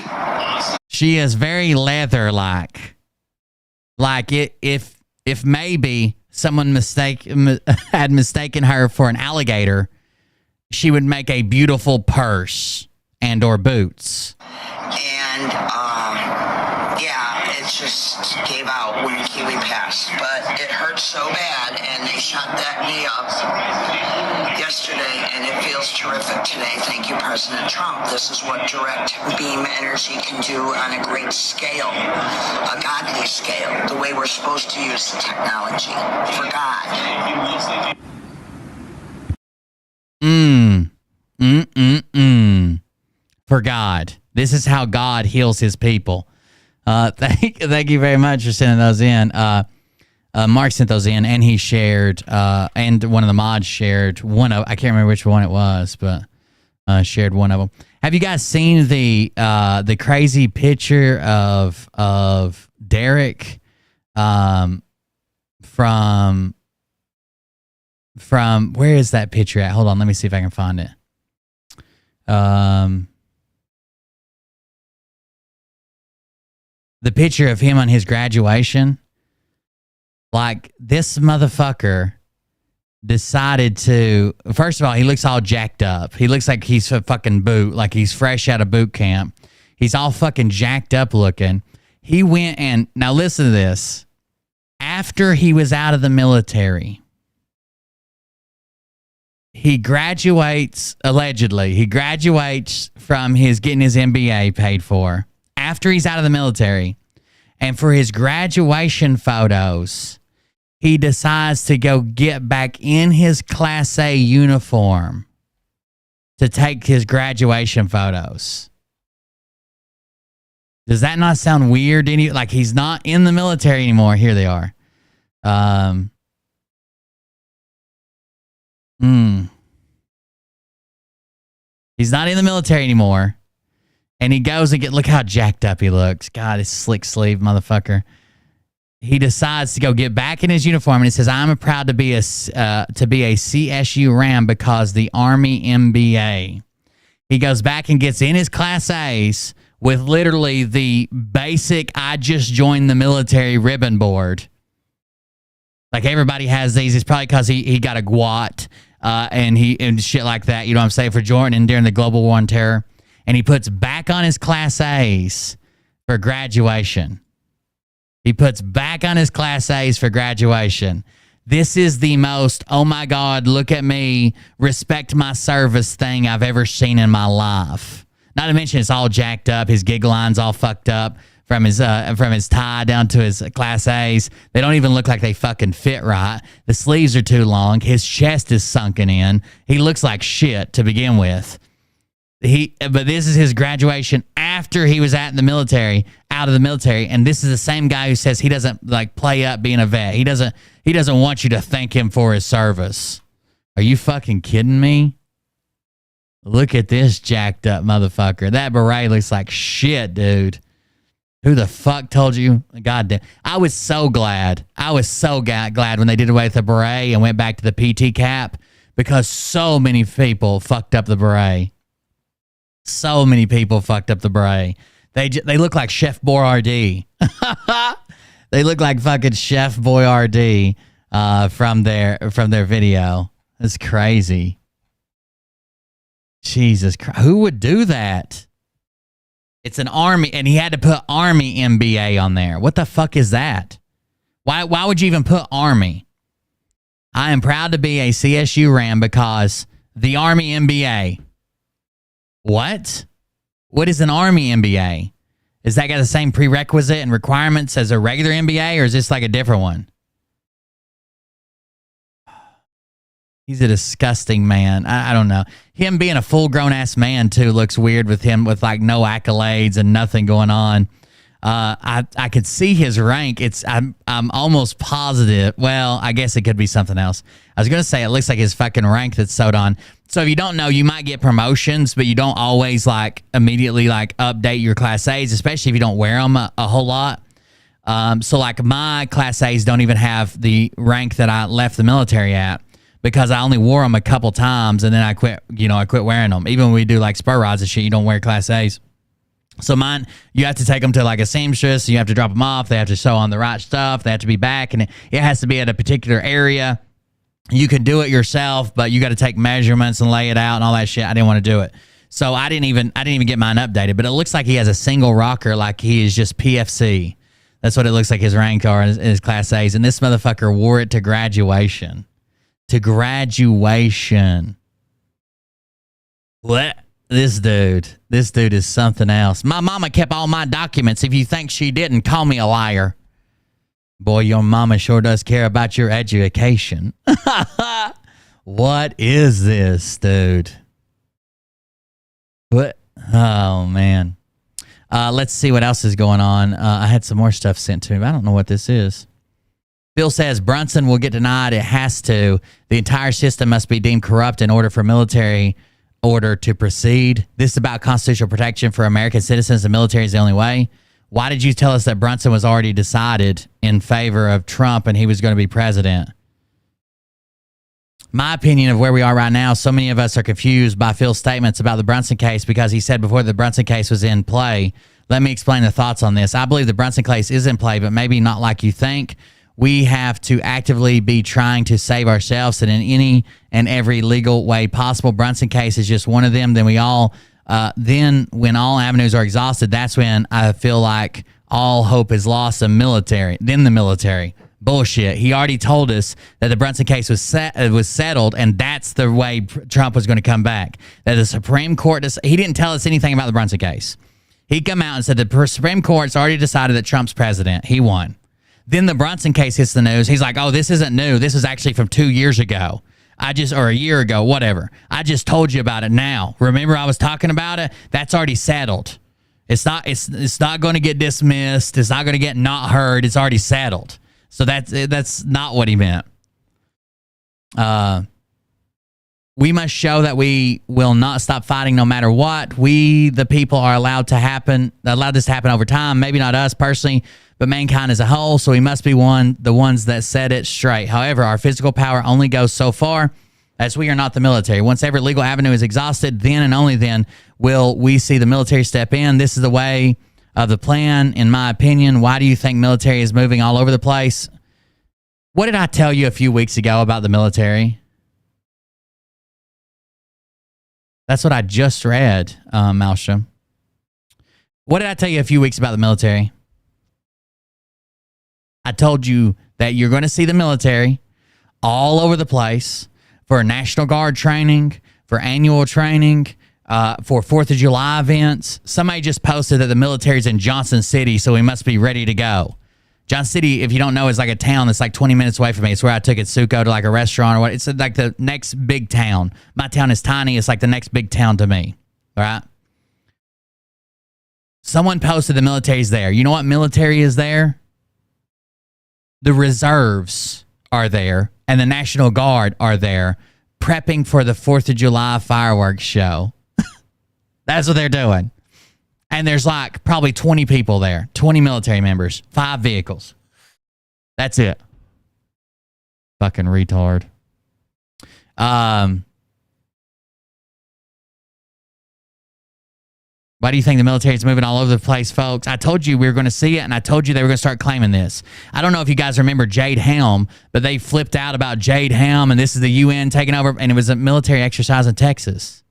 She is very leather-like. Like if maybe someone had mistaken her for an alligator, she would make a beautiful purse and or boots. And yeah, it just gave out when Kiwi passed. But it hurt so bad, and they shot that knee up yesterday, and it feels terrific today. Thank you, President Trump. This is what direct beam energy can do on a great scale, a godly scale, the way we're supposed to use the technology for God. For God. This is how God heals his people. Thank you very much for sending those in. Mark sent those in, and he shared, and one of the mods shared one of. I can't remember which one it was, but shared one of them. Have you guys seen the crazy picture of Derek from where is that picture at? Hold on, let me see if I can find it. The picture of him on his graduation. Like, this motherfucker decided to... First of all, he looks all jacked up. He looks like he's a fucking boot, like he's fresh out of boot camp. He's all fucking jacked up looking. He went and... Now, listen to this. After he was out of the military, he graduates, allegedly, he graduates from getting his MBA paid for. After he's out of the military, and for his graduation photos, he decides to go get back in his Class A uniform to take his graduation photos. Does that not sound weird? Like he's not in the military anymore. Here they are. He's not in the military anymore. And he goes and look how jacked up he looks. God, this slick sleeve motherfucker. He decides to go get back in his uniform, and he says, "I'm proud to be a CSU Ram because the Army MBA." He goes back and gets in his Class A's with literally the basic "I just joined the military" ribbon board. Like everybody has these. It's probably because he got a GWAT and shit like that. You know what I'm saying? For Jordan during the Global War on Terror. And he puts back on his Class A's for graduation. He puts back on his Class A's for graduation. This is the most, oh my God, look at me, respect my service thing I've ever seen in my life. Not to mention it's all jacked up. His gig line's all fucked up from his tie down to his Class A's. They don't even look like they fucking fit right. The sleeves are too long. His chest is sunken in. He looks like shit to begin with. But this is his graduation after he was out of the military, and this is the same guy who says he doesn't like play up being a vet. He doesn't want you to thank him for his service. Are you fucking kidding me? Look at this jacked up motherfucker. That beret looks like shit, dude. Who the fuck told you? God damn. I was so glad. Glad when they did away with the beret and went back to the PT cap, because so many people fucked up the beret. So many people fucked up the beret. They look like Chef Boyardee. They look like fucking Chef Boyardee from their video. That's crazy. Jesus Christ. Who would do that? It's an army, and he had to put Army MBA on there. What the fuck is that? Why would you even put Army? I am proud to be a CSU Ram because the Army MBA. What? What is an Army MBA? Is that got the same prerequisite and requirements as a regular MBA, or is this like a different one? He's a disgusting man. I don't know. Him being a full-grown ass man too looks weird with him with like no accolades and nothing going on. I could see his rank. I'm almost positive. Well, I guess it could be something else. I was gonna say it looks like his fucking rank that's sewed on. So if you don't know, you might get promotions, but you don't always like immediately like update your Class A's, especially if you don't wear them a whole lot. So like my Class A's don't even have the rank that I left the military at, because I only wore them a couple times and then I quit wearing them. Even when we do like spur rides and shit, you don't wear Class A's. So mine, you have to take them to like a seamstress. You have to drop them off. They have to sew on the right stuff. They have to be back, and it has to be at a particular area. You can do it yourself, but you got to take measurements and lay it out and all that shit. I didn't want to do it. So I didn't even get mine updated, but it looks like he has a single rocker, like he is just PFC. That's what it looks like his rank are in his Class A's. And this motherfucker wore it to graduation. What? This dude is something else. My mama kept all my documents. If you think she didn't, call me a liar. Boy, your mama sure does care about your education. What is this, dude? What? Oh, man. Let's see what else is going on. I had some more stuff sent to me, but I don't know what this is. Bill says Brunson will get denied. It has to. The entire system must be deemed corrupt in order for military order to proceed. This is about constitutional protection for American citizens. The military is the only way. Why did you tell us that Brunson was already decided in favor of Trump and he was going to be president? My opinion of where we are right now, so many of us are confused by Phil's statements about the Brunson case because he said before the Brunson case was in play. Let me explain the thoughts on this. I believe the Brunson case is in play, but maybe not like you think. We have to actively be trying to save ourselves, and in any and every legal way possible. Brunson case is just one of them. Then when all avenues are exhausted, that's when I feel like all hope is lost. The military. Bullshit. He already told us that the Brunson case was settled, and that's the way Trump was going to come back. That the Supreme Court, he didn't tell us anything about the Brunson case. He come out and said the Supreme Court's already decided that Trump's president. He won. Then the Brunson case hits the news. He's like, oh, this isn't new. This is actually from 2 years ago. Or a year ago, whatever. I just told you about it now. Remember I was talking about it? That's already settled. It's not going to get dismissed. It's not going to get not heard. It's already settled. So that's not what he meant. We must show that we will not stop fighting no matter what. We, the people, are allowed this to happen over time. Maybe not us personally, but mankind as a whole. So we must be the ones that set it straight. However, our physical power only goes so far, as we are not the military. Once every legal avenue is exhausted, then and only then will we see the military step in. This is the way of the plan, in my opinion. Why do you think military is moving all over the place? What did I tell you a few weeks ago about the military? That's what I just read, Malsham. What did I tell you a few weeks about the military? I told you that you're going to see the military. all over the place for National Guard training, for annual training, for 4th of July events. Somebody just posted that the military's in Johnson City, so we must be ready to go. Johnson City, if you don't know, is like a town that's like 20 minutes away from me. It's where I took Itsuko to like a restaurant or what. It's like the next big town. My town is tiny. It's like the next big town to me. All right. Someone posted the military's there. You know what military is there? The reserves are there and the National Guard are there prepping for the 4th of July fireworks show. That's what they're doing. And there's like probably 20 people there, 20 military members, 5 vehicles. That's it. Fucking retard. Why do you think the military is moving all over the place, folks? I told you we were going to see it, and I told you they were going to start claiming this. I don't know if you guys remember Jade Helm, but they flipped out about Jade Helm, and this is the UN taking over, and it was a military exercise in Texas.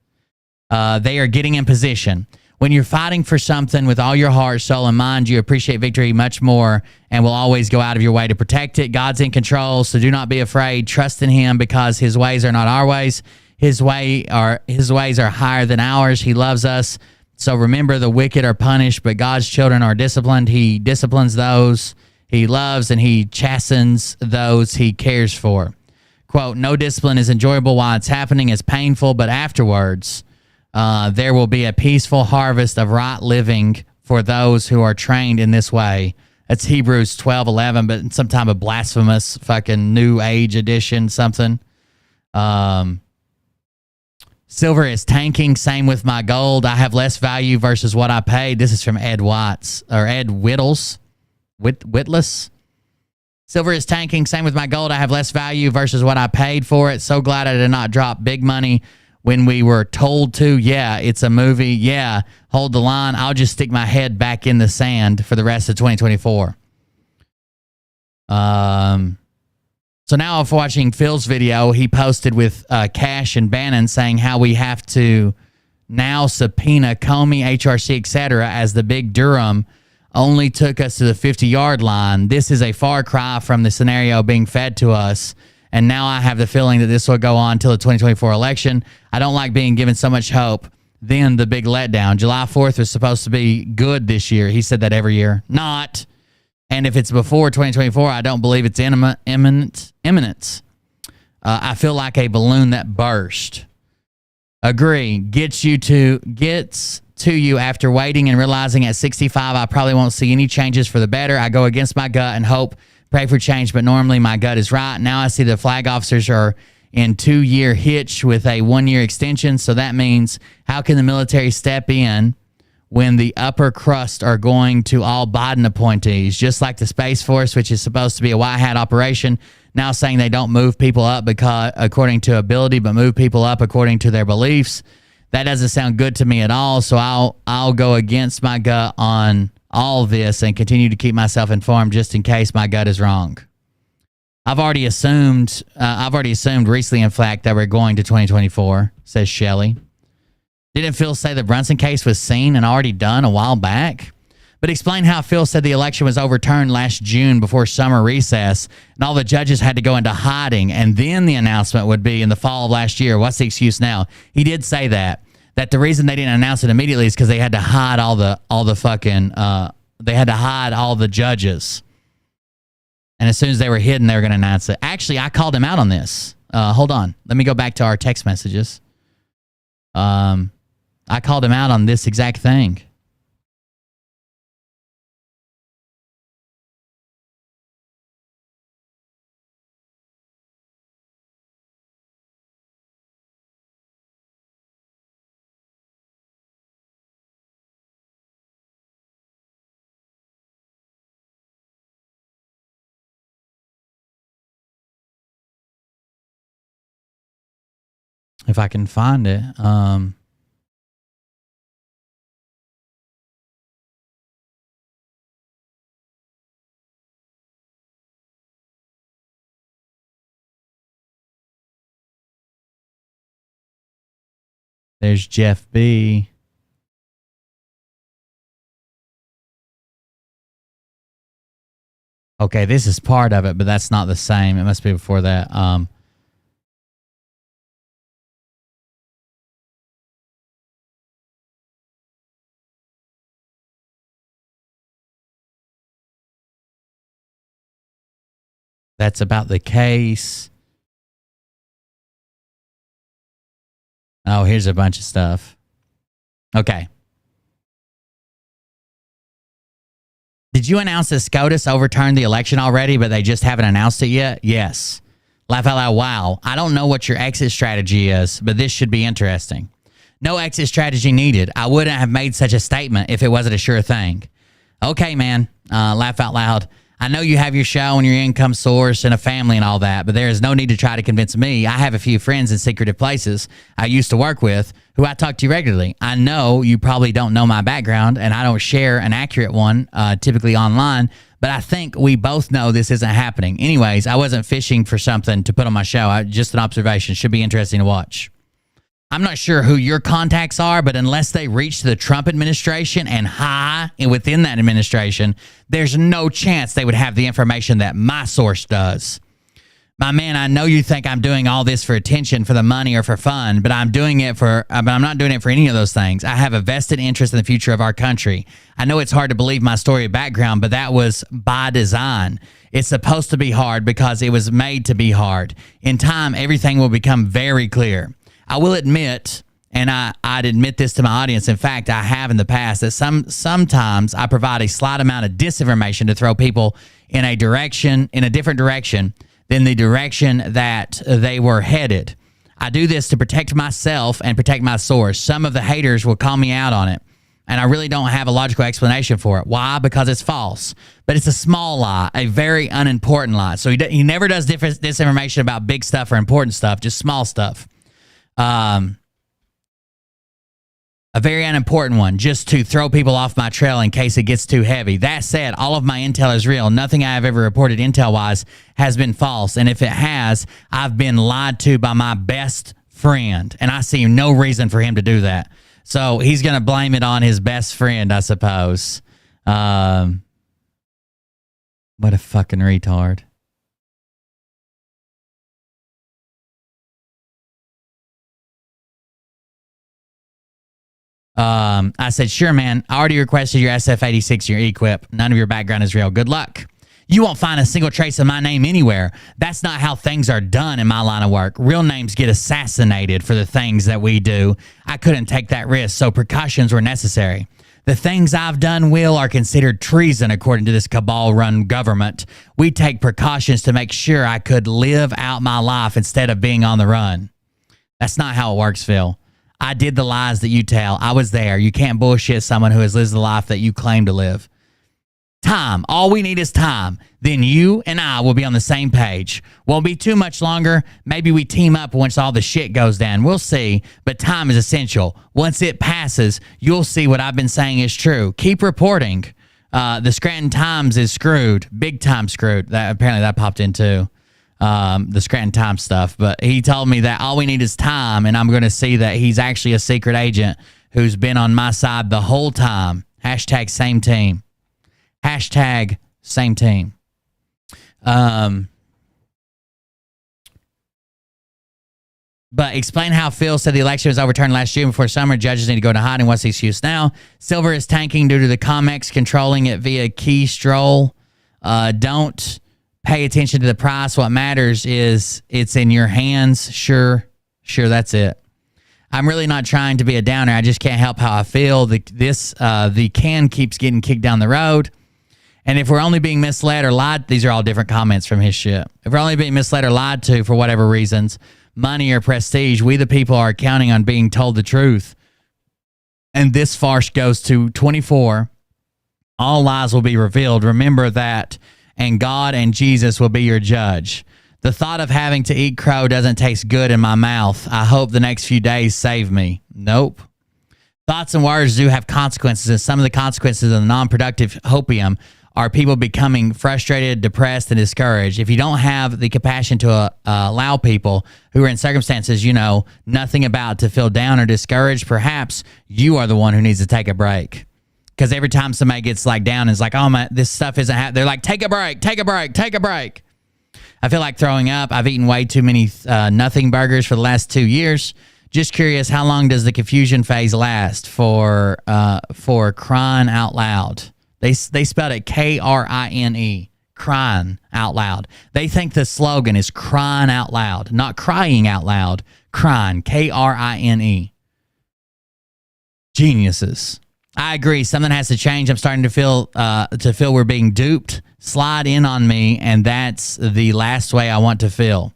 They are getting in position. When you're fighting for something with all your heart, soul, and mind, you appreciate victory much more and will always go out of your way to protect it. God's in control, so do not be afraid. Trust in him because his ways are not our ways. His ways are higher than ours. He loves us. So remember, the wicked are punished, but God's children are disciplined. He disciplines those he loves, and he chastens those he cares for. Quote, no discipline is enjoyable while it's happening. It's painful, but afterwards, there will be a peaceful harvest of right living for those who are trained in this way. That's Hebrews 12:11, but some type of blasphemous fucking new age edition, something. Silver is tanking. Same with my gold. I have less value versus what I paid. This is from Ed Whittles. Silver is tanking. Same with my gold. I have less value versus what I paid for it. So glad I did not drop big money when we were told to. Yeah, it's a movie. Yeah, hold the line. I'll just stick my head back in the sand for the rest of 2024. So now after watching Phil's video, he posted with Cash and Bannon saying how we have to now subpoena Comey, HRC, etc. as the big Durham only took us to the 50-yard line. This is a far cry from the scenario being fed to us. And now I have the feeling that this will go on until the 2024 election. I don't like being given so much hope. Then the big letdown. July 4th was supposed to be good this year. He said that every year. Not. And if it's before 2024, I don't believe it's imminent. I feel like a balloon that burst. Agree. Gets to you after waiting and realizing at 65 I probably won't see any changes for the better. I go against my gut and hope, pray for change, but normally my gut is right. Now I see the flag officers are in 2-year hitch with a 1-year extension. So that means how can the military step in when the upper crust are going to all Biden appointees, just like the Space Force, which is supposed to be a white hat operation, now saying they don't move people up because according to ability, but move people up according to their beliefs. That doesn't sound good to me at all. So I'll go against my gut on all this and continue to keep myself informed just in case my gut is wrong. I've already assumed recently, in fact, that we're going to 2024, says Shelley. Didn't Phil say the Brunson case was seen and already done a while back? But explain how Phil said the election was overturned last June before summer recess and all the judges had to go into hiding and then the announcement would be in the fall of last year. What's the excuse now? He did say that the reason they didn't announce it immediately is because they had to hide all the judges. And as soon as they were hidden, they were going to announce it. Actually, I called him out on this. Hold on. Let me go back to our text messages. I called him out on this exact thing. If I can find it. There's Jeff B. Okay, this is part of it, but that's not the same. It must be before that. That's about the case. Oh, here's a bunch of stuff. Okay. Did you announce that SCOTUS overturned the election already, but they just haven't announced it yet? Yes. Laugh out loud. Wow. I don't know what your exit strategy is, but this should be interesting. No exit strategy needed. I wouldn't have made such a statement if it wasn't a sure thing. Okay, man. Laugh out loud. I know you have your show and your income source and a family and all that, but there is no need to try to convince me. I have a few friends in secretive places I used to work with who I talk to regularly. I know you probably don't know my background, and I don't share an accurate one, typically online, but I think we both know this isn't happening. Anyways, I wasn't fishing for something to put on my show. Just an observation. Should be interesting to watch. I'm not sure who your contacts are, but unless they reach the Trump administration and high within that administration, there's no chance they would have the information that my source does. My man, I know you think I'm doing all this for attention, for the money, or for fun, but I'm doing it for. But I'm not doing it for any of those things. I have a vested interest in the future of our country. I know it's hard to believe my story of background, but that was by design. It's supposed to be hard because it was made to be hard. In time, everything will become very clear. I will admit, and I'd admit this to my audience, in fact, I have in the past, that sometimes I provide a slight amount of disinformation to throw people in a different direction than the direction that they were headed. I do this to protect myself and protect my source. Some of the haters will call me out on it, and I really don't have a logical explanation for it. Why? Because it's false. But it's a small lie, a very unimportant lie. So he never does disinformation about big stuff or important stuff, just small stuff. A very unimportant one, just to throw people off my trail in case it gets too heavy. That said, all of my intel is real. Nothing I have ever reported intel-wise has been false. And if it has, I've been lied to by my best friend. And I see no reason for him to do that. So he's going to blame it on his best friend, I suppose. What a fucking retard. I said, sure, man. I already requested your SF-86 and your equip. None of your background is real. Good luck. You won't find a single trace of my name anywhere. That's not how things are done in my line of work. Real names get assassinated for the things that we do. I couldn't take that risk, so precautions were necessary. The things I've done, Will, are considered treason according to this cabal-run government. We take precautions to make sure I could live out my life instead of being on the run. That's not how it works, Phil. I did the lies that you tell. I was there. You can't bullshit someone who has lived the life that you claim to live. Time. All we need is time. Then you and I will be on the same page. Won't be too much longer. Maybe we team up once all the shit goes down. We'll see. But time is essential. Once it passes, you'll see what I've been saying is true. Keep reporting. The Scranton Times is screwed. Big time screwed. Apparently that popped in too. The Scranton Times stuff. But he told me that all we need is time, and I'm going to see that he's actually a secret agent who's been on my side the whole time. Hashtag same team. Hashtag same team. But explain how Phil said the election was overturned last June before summer. Judges need to go to hiding. What's the excuse now? Silver is tanking due to the COMEX controlling it via key stroll. Don't pay attention to the price. What matters is it's in your hands. Sure, that's it. I'm really not trying to be a downer. I just can't help how I feel. The can keeps getting kicked down the road. And if we're only being misled or lied, these are all different comments from his shit. If we're only being misled or lied to for whatever reasons, money or prestige, we the people are counting on being told the truth. And this farce goes to 24. All lies will be revealed. Remember that. And God and Jesus will be your judge. The thought of having to eat crow doesn't taste good in my mouth. I hope the next few days save me. Nope. Thoughts and words do have consequences, and some of the consequences of the non-productive hopium are people becoming frustrated, depressed, and discouraged. If you don't have the compassion to allow people who are in circumstances you know nothing about to feel down or discouraged, perhaps you are the one who needs to take a break. because every time somebody gets like down and is like, oh my, this stuff isn't happening, they're like, take a break, take a break, take a break. I feel like throwing up. I've eaten way too many nothing burgers for the last 2 years. Just curious, how long does the confusion phase last for crying out loud? They spelled it Krine, crying out loud. They think the slogan is crying out loud, not crying out loud. Crying, Krine. Geniuses. I agree. Something has to change. I'm starting to feel we're being duped. Slide in on me, and that's the last way I want to feel.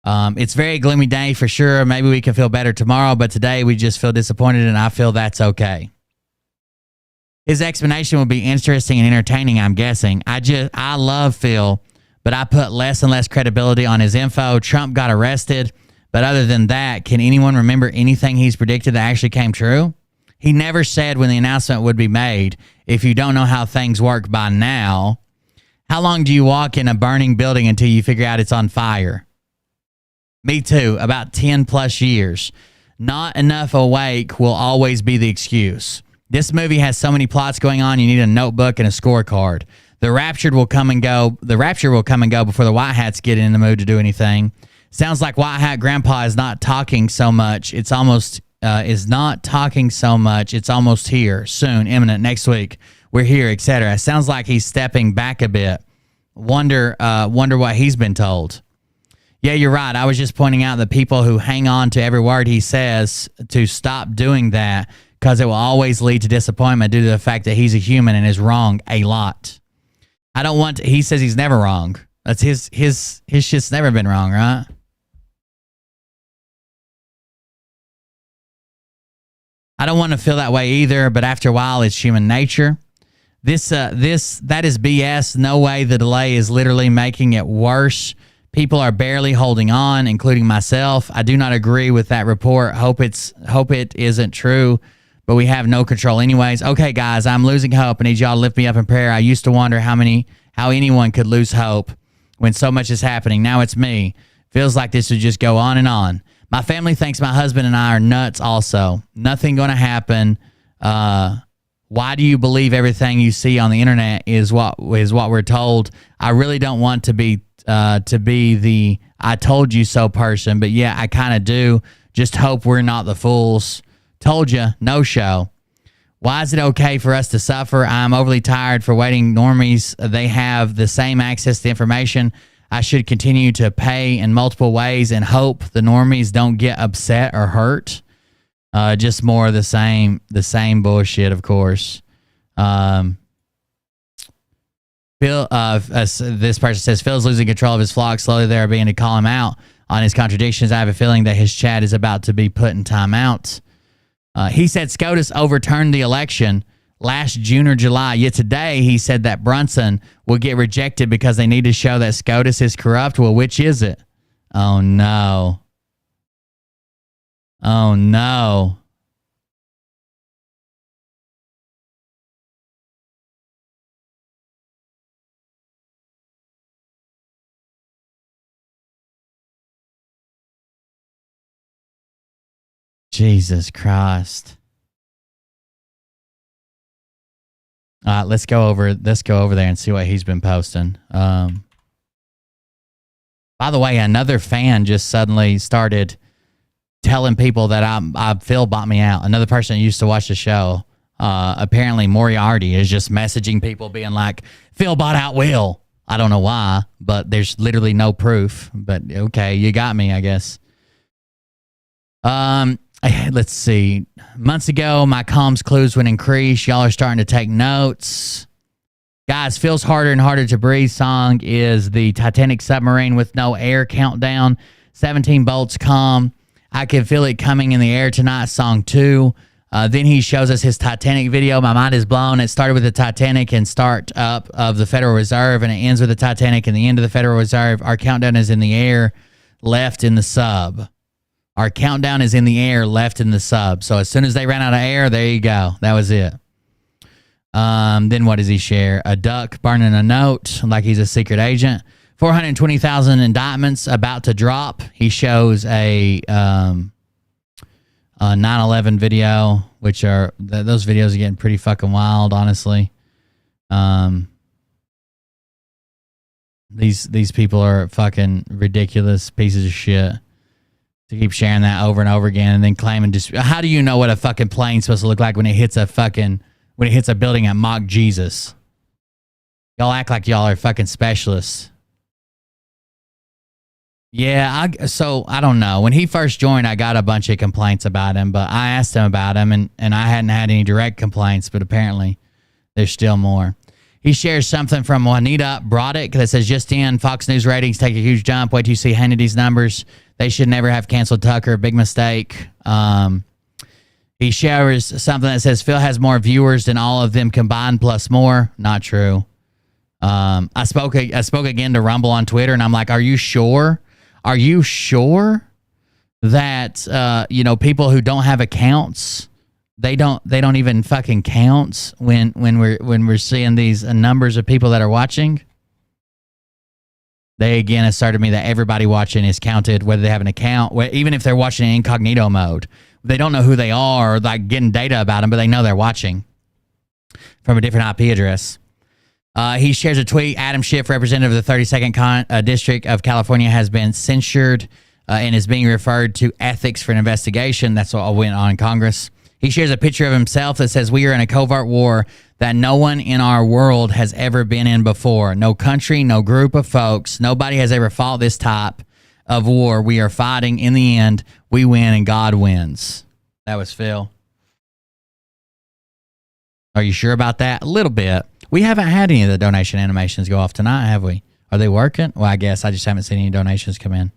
It's a very gloomy day for sure. Maybe we can feel better tomorrow, but today we just feel disappointed, and I feel that's okay. His explanation will be interesting and entertaining, I'm guessing. I love Phil, but I put less and less credibility on his info. Trump got arrested, but other than that, can anyone remember anything he's predicted that actually came true? He never said when the announcement would be made. If you don't know how things work by now, how long do you walk in a burning building until you figure out it's on fire? Me too, about 10 plus years. Not enough awake will always be the excuse. This movie has so many plots going on, you need a notebook and a scorecard. The rapture will come and go before the white hats get in the mood to do anything. Sounds like white hat grandpa is not talking so much. It's almost here, soon, imminent, next week. We're here, etc. Sounds like he's stepping back a bit. Wonder what he's been told. Yeah, you're right. I was just pointing out that people who hang on to every word he says to stop doing that, because it will always lead to disappointment due to the fact that he's a human and is wrong a lot. He says he's never wrong. That's his shit's never been wrong, right? I don't want to feel that way either, but after a while, it's human nature. That is BS. No way. The delay is literally making it worse. People are barely holding on, including myself. I do not agree with that report. Hope it isn't true, but we have no control anyways. Okay, guys, I'm losing hope. I need y'all to lift me up in prayer. I used to wonder how anyone could lose hope when so much is happening. Now it's me. Feels like this would just go on and on. My family thinks my husband and I are nuts also. Nothing going to happen. Why do you believe everything you see on the internet is what we're told? I really don't want to be the I told you so person, but yeah, I kind of do. Just hope we're not the fools. Told you, no show. Why is it okay for us to suffer? I'm overly tired for waiting. Normies, they have the same access to information. I should continue to pay in multiple ways and hope the normies don't get upset or hurt. Just more of the same bullshit, of course. Phil, this person says, Phil's losing control of his flock. Slowly they are beginning to call him out on his contradictions. I have a feeling that his chat is about to be put in timeout. He said SCOTUS overturned the election last June or July. Yet today he said that Brunson will get rejected because they need to show that SCOTUS is corrupt. Well, which is it? Oh, no. Oh, no. Jesus Christ. All right, let's go over there and see what he's been posting. By the way, another fan just suddenly started telling people that Phil bought me out. Another person that used to watch the show. Apparently Moriarty is just messaging people being like, Phil bought out Will. I don't know why, but there's literally no proof. But okay, you got me, I guess. Let's see. Months ago, my comms clues would increase. Y'all are starting to take notes. Guys, feels harder and harder to breathe song is the Titanic submarine with no air countdown. 17 bolts calm. I can feel it coming in the air tonight, song 2. Then he shows us his Titanic video. My mind is blown. It started with the Titanic and start up of the Federal Reserve, and it ends with the Titanic and the end of the Federal Reserve. Our countdown is in the air, left in the sub. Our countdown is in the air, left in the sub. So as soon as they ran out of air, there you go. That was it. Then what does he share? A duck burning a note like he's a secret agent. 420,000 indictments about to drop. He shows a 9/11 video, which are those videos are getting pretty fucking wild, honestly. These people are fucking ridiculous pieces of shit to keep sharing that over and over again, and then claiming just how do you know what a fucking plane's supposed to look like when it hits a building at Mock Jesus? Y'all act like y'all are fucking specialists. Yeah, so I don't know. When he first joined, I got a bunch of complaints about him, but I asked him about him, and I hadn't had any direct complaints, but apparently there's still more. He shares something from Juanita Broddick that says, just in, Fox News ratings take a huge jump. Wait till you see Hannity's numbers. They should never have canceled Tucker. Big mistake. He shares something that says, Phil has more viewers than all of them combined plus more. Not true. I spoke again to Rumble on Twitter, and I'm like, are you sure? Are you sure that, people who don't have accounts, they don't even fucking count when we're seeing these numbers of people that are watching? They again asserted me that everybody watching is counted, whether they have an account, even if they're watching in incognito mode. They don't know who they are or like getting data about them, but they know they're watching from a different IP address. He shares a tweet. Adam Schiff, representative of the 32nd District of California, has been censured and is being referred to ethics for an investigation. That's what went on in Congress. He shares a picture of himself that says, we are in a covert war that no one in our world has ever been in before. No country, no group of folks. Nobody has ever fought this type of war. We are fighting. In the end, we win and God wins. That was Phil. Are you sure about that? A little bit. We haven't had any of the donation animations go off tonight, have we? Are they working? Well, I guess I just haven't seen any donations come in.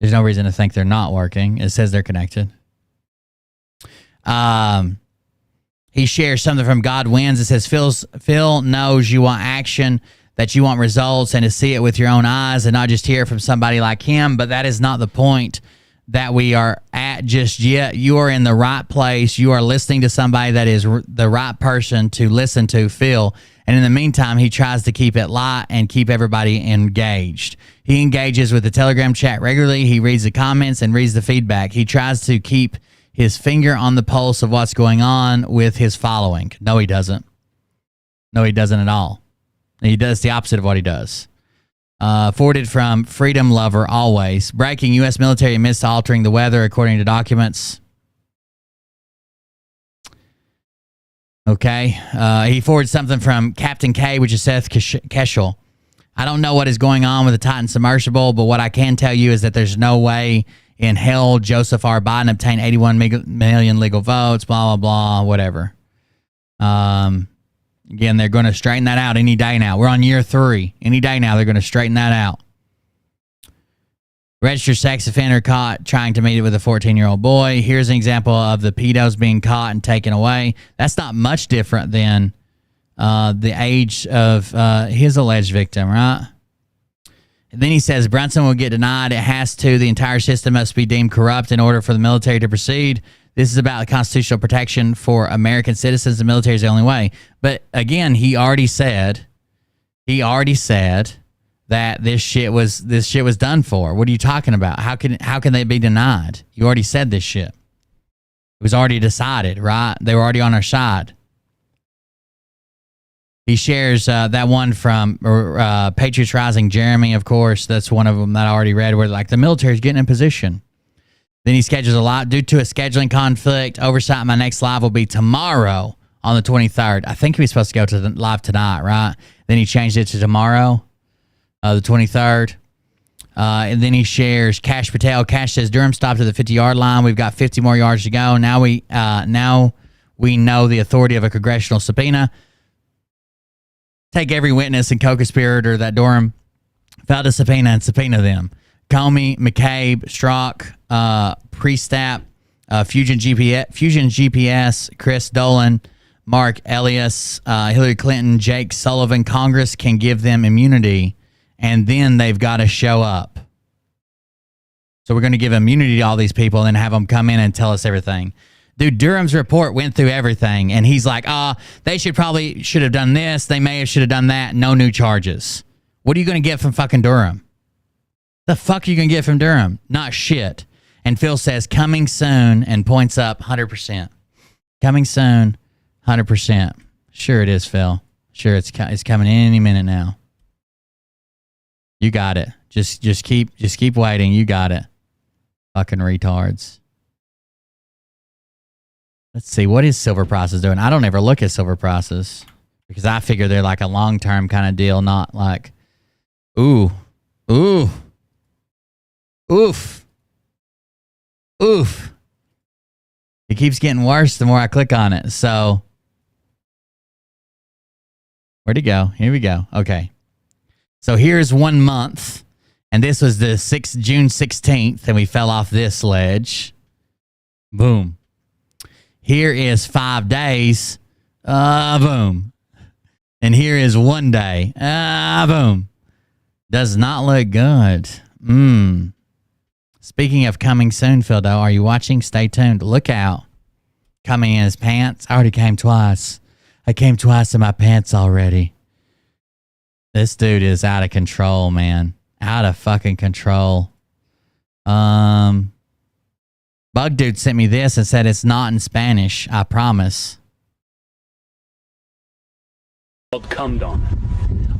There's no reason to think they're not working. It says they're connected. He shares something from God Wins. It says, Phil knows you want action, that you want results, and to see it with your own eyes and not just hear it from somebody like him. But that is not the point that we are at just yet. You are in the right place. You are listening to somebody that is the right person to listen to, Phil. And in the meantime, he tries to keep it light and keep everybody engaged. He engages with the Telegram chat regularly. He reads the comments and reads the feedback. He tries to keep his finger on the pulse of what's going on with his following. No, he doesn't. No, he doesn't at all. He does the opposite of what he does. Forwarded from Freedom Lover Always. Breaking: U.S. military admits to altering the weather according to documents. Okay. He forwards something from Captain K, which is Seth Keschel. I don't know what is going on with the Titan submersible, but what I can tell you is that there's no way in hell Joseph R. Biden obtained 81 million legal votes, blah, blah, blah, whatever. Again, they're going to straighten that out any day now. We're on year 3. Any day now, they're going to straighten that out. Registered sex offender caught trying to meet it with a 14-year-old boy. Here's an example of the pedos being caught and taken away. That's not much different than the age of his alleged victim, right? And then he says Brunson will get denied. It has to. The entire system must be deemed corrupt in order for the military to proceed. This is about constitutional protection for American citizens. The military is the only way. But again, he already said that this shit was done for. What are you talking about? How can they be denied? You already said this shit. It was already decided, right? They were already on our side. He shares that one from Patriots Rising Jeremy, of course. That's one of them that I already read where like the military's getting in position. Then he schedules a lot. Due to a scheduling conflict, oversight, my next live will be tomorrow on the 23rd. I think he was supposed to go to the live tonight, right? Then he changed it to tomorrow, the 23rd. And then he shares Cash Patel. Cash says Durham stopped at the 50-yard line. We've got 50 more yards to go. Now we know the authority of a congressional subpoena. Take every witness and co-conspirator that Durham filed a subpoena and subpoena them. Comey, McCabe, Strzok, Priestap, Fusion GPS, Chris Dolan, Mark Elias, Hillary Clinton, Jake Sullivan. Congress can give them immunity, and then they've got to show up. So we're going to give immunity to all these people and then have them come in and tell us everything. Dude, Durham's report went through everything, and he's like, they should have done this. They should have done that. No new charges. What are you going to get from fucking Durham? The fuck are you going to get from Durham? Not shit. And Phil says, coming soon, and points up 100%. Coming soon, 100%. Sure it is, Phil. Sure, it's coming any minute now. You got it. Just keep waiting. You got it. Fucking retards. Let's see. What is silver prices doing? I don't ever look at silver prices because I figure they're like a long-term kind of deal, not like, ooh, oof. It keeps getting worse the more I click on it. So, where'd it go? Here we go. Okay. So here's 1 month, and this was the June 16th, and we fell off this ledge. Boom. Here is 5 days. Boom. And here is 1 day. Boom. Does not look good. Speaking of coming soon, Phildo, are you watching? Stay tuned. Look out. Coming in his pants. I already came twice. I came twice in my pants already. This dude is out of control, man. Out of fucking control. Bug Dude sent me this and said it's not in Spanish. I promise. Called Cumdon.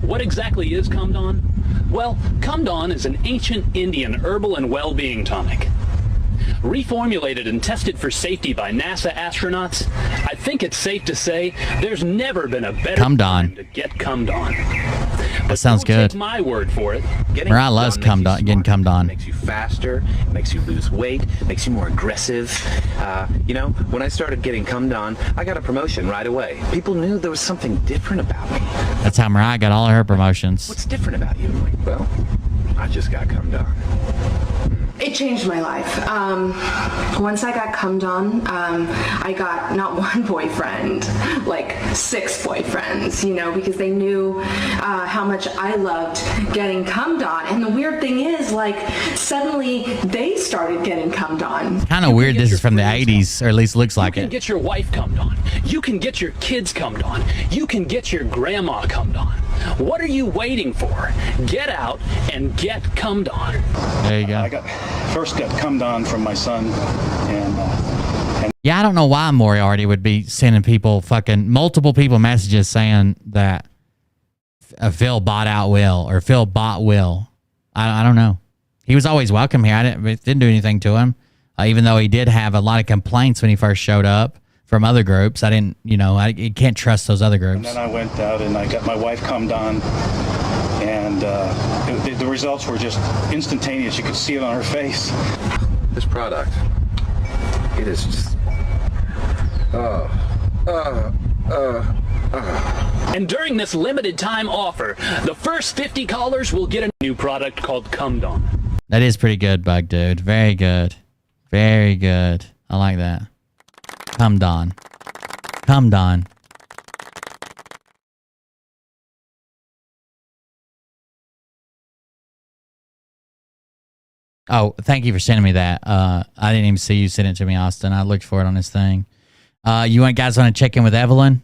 What exactly is Cumdon? Well, Cumdon is an ancient Indian herbal and well-being tonic. Reformulated and tested for safety by NASA astronauts, I think it's safe to say there's never been a better time to get cummed on. That sounds good. Take my word for it. Mariah loves getting cummed on. Makes you faster, makes you lose weight, makes you more aggressive. You know, when I started getting cummed on, I got a promotion right away. People knew there was something different about me. That's how Mariah got all of her promotions. What's different about you? I'm like, well, I just got cummed on. It changed my life. Once I got cummed on, I got not one boyfriend, like 6 boyfriends, you know, because they knew how much I loved getting cummed on. And the weird thing is, like, suddenly they started getting cummed on. Kind of weird this is from the 80s, or at least looks like You can it. get your wife cummed on. You can get your kids cummed on. You can get your grandma cummed on. What are you waiting for? Get out and get cummed on. There you go. I first got cummed on from my son, and Yeah, I don't know why Moriarty would be sending people multiple people messages saying that Phil bought out Will or Phil bought Will. I don't know. He was always welcome here. It didn't do anything to him, even though he did have a lot of complaints when he first showed up from other groups. I didn't, you can't trust those other groups. and then I went out and I got my wife cummed on, and the results were just instantaneous. You could see it on her face. This product, it is just, And during this limited time offer, the first 50 callers will get a new product called Cumdon. That is pretty good, Bug Dude. Very good. Very good. I like that. Cumdon. Cumdon. Oh, thank you for sending me that. I didn't even see you send it to me, Austin. I looked for it on this thing. You guys want to check in with Evelyn?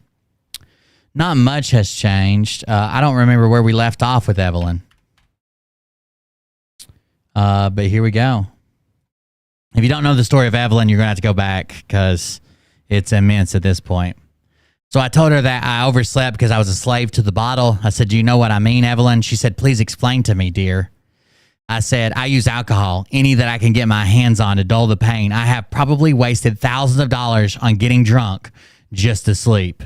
Not much has changed. I don't remember where we left off with Evelyn. But here we go. If you don't know the story of Evelyn, you're going to have to go back because it's immense at this point. So I told her that I overslept because I was a slave to the bottle. I said, do you know what I mean, Evelyn? She said, please explain to me, dear. I said, I use alcohol, any that I can get my hands on to dull the pain. I have probably wasted thousands of dollars on getting drunk just to sleep.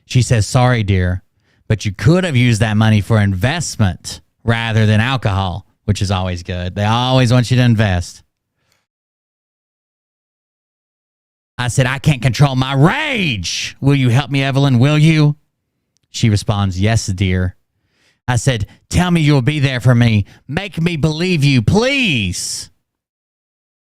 She says, sorry, dear, but you could have used that money for investment rather than alcohol, which is always good. They always want you to invest. I said, I can't control my rage. Will you help me, Evelyn? Will you? She responds, yes, dear. I said, tell me you'll be there for me. Make me believe you, please.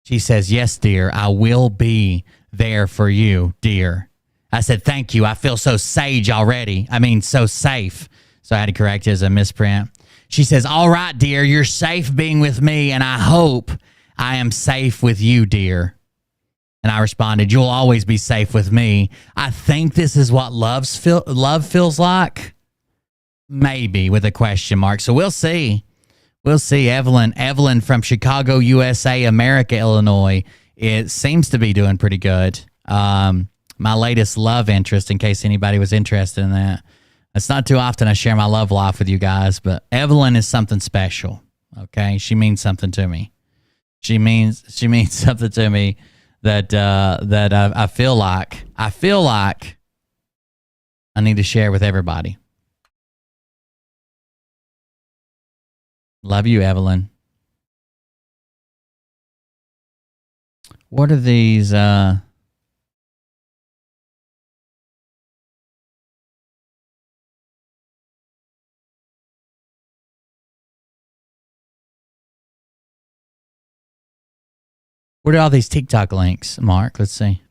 She says, yes, dear, I will be there for you, dear. I said, thank you. I feel so sage already. I mean, so safe. So I had to correct it as a misprint. She says, all right, dear, you're safe being with me, and I hope I am safe with you, dear. And I responded, you'll always be safe with me. I think this is what love feels like. Maybe, with a question mark. So we'll see. We'll see. Evelyn from Chicago, USA, America, Illinois. It seems to be doing pretty good. My latest love interest, in case anybody was interested in that. It's not too often I share my love life with you guys, but Evelyn is something special. Okay, she means something to me. She means something to me that I feel like I need to share with everybody. Love you, Evelyn. What are these? What are all these TikTok links, Mark? Let's see.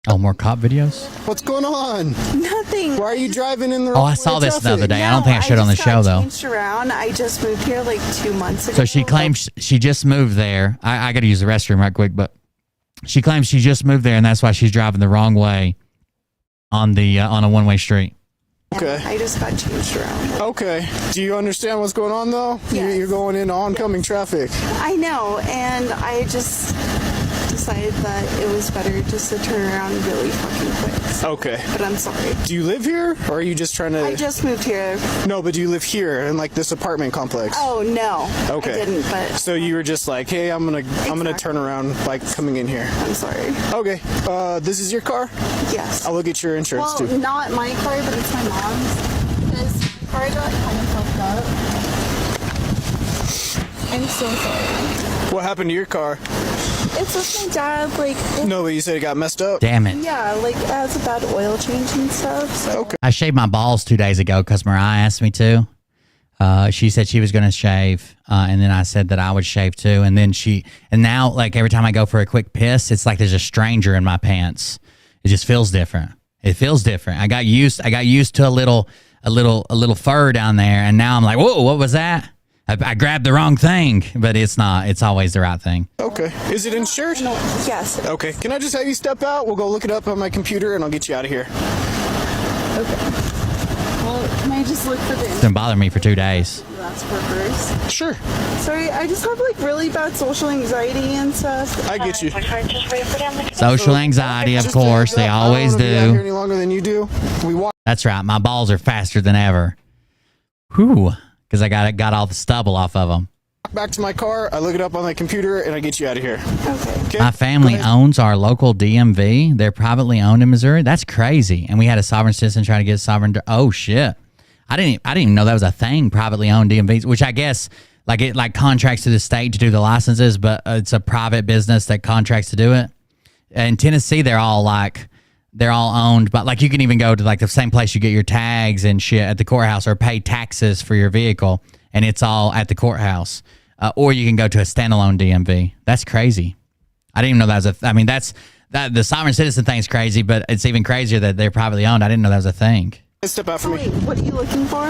Oh, more cop videos? What's going on? Nothing. Why are you driving in the Oh, I saw this the other day. I don't think I showed it on the show, though. Changed around. I just moved here like 2 months ago. So she claims she just moved there. I got to use the restroom right quick, but she claims she just moved there, and that's why she's driving the wrong way on a one-way street. Okay. I just got changed around. Okay. Do you understand what's going on, though? Yes. You're going into oncoming traffic. I know, and I just decided that it was better just to turn around really fucking quick. Okay. But I'm sorry. Do you live here, or are you just trying to... I just moved here. No, but do you live here in, like, this apartment complex? Oh, no. Okay. I didn't, but... So you were just like, hey, I'm gonna turn around, like, coming in here. I'm sorry. Okay. This is your car? Yes. I'll look at your insurance, well, too. not my car, but it's my mom's. Because my car got kind of fucked up. I'm so sorry. What happened to your car? It's with my dad, like... No, but you said it got messed up? Damn it. Yeah, like, it has a bad oil change and stuff, so... Okay. I shaved my balls 2 days ago because Mariah asked me to. She said she was going to shave, and then I said that I would shave too. And now, like, every time I go for a quick piss, it's like there's a stranger in my pants. It just feels different. It feels different. I got used to a little fur down there, and now I'm like, whoa, what was that? I grabbed the wrong thing, but it's not. It's always the right thing. Okay. Is it insured? No, yes. Okay. Can I just have you step out? We'll go look it up on my computer, and I'll get you out of here. Okay. Well, can I just look for the... It's been bothering me for 2 days. That's for first. Sure. Sorry, I just have, like, really bad social anxiety and stuff. I get you. Social anxiety, of course. They always I don't wanna be out here do. any longer than you do. We walk. That's right. My balls are faster than ever. Whew. Because I got all the stubble off of them. Back to my car, I look it up on my computer, and I get you out of here. Okay. My family owns our local DMV. They're privately owned in Missouri. That's crazy. And we had a sovereign citizen trying to get sovereign. Oh shit! I didn't even know that was a thing. Privately owned DMVs, which I guess it contracts to the state to do the licenses, but it's a private business that contracts to do it. In Tennessee, they're all owned, but like you can even go to like the same place you get your tags and shit at the courthouse or pay taxes for your vehicle, and it's all at the courthouse. Or you can go to a standalone DMV. That's crazy. I didn't even know that was the sovereign citizen thing's crazy, but it's even crazier that they're privately owned. I didn't know that was a thing. Step out for me. Wait, what are you looking for?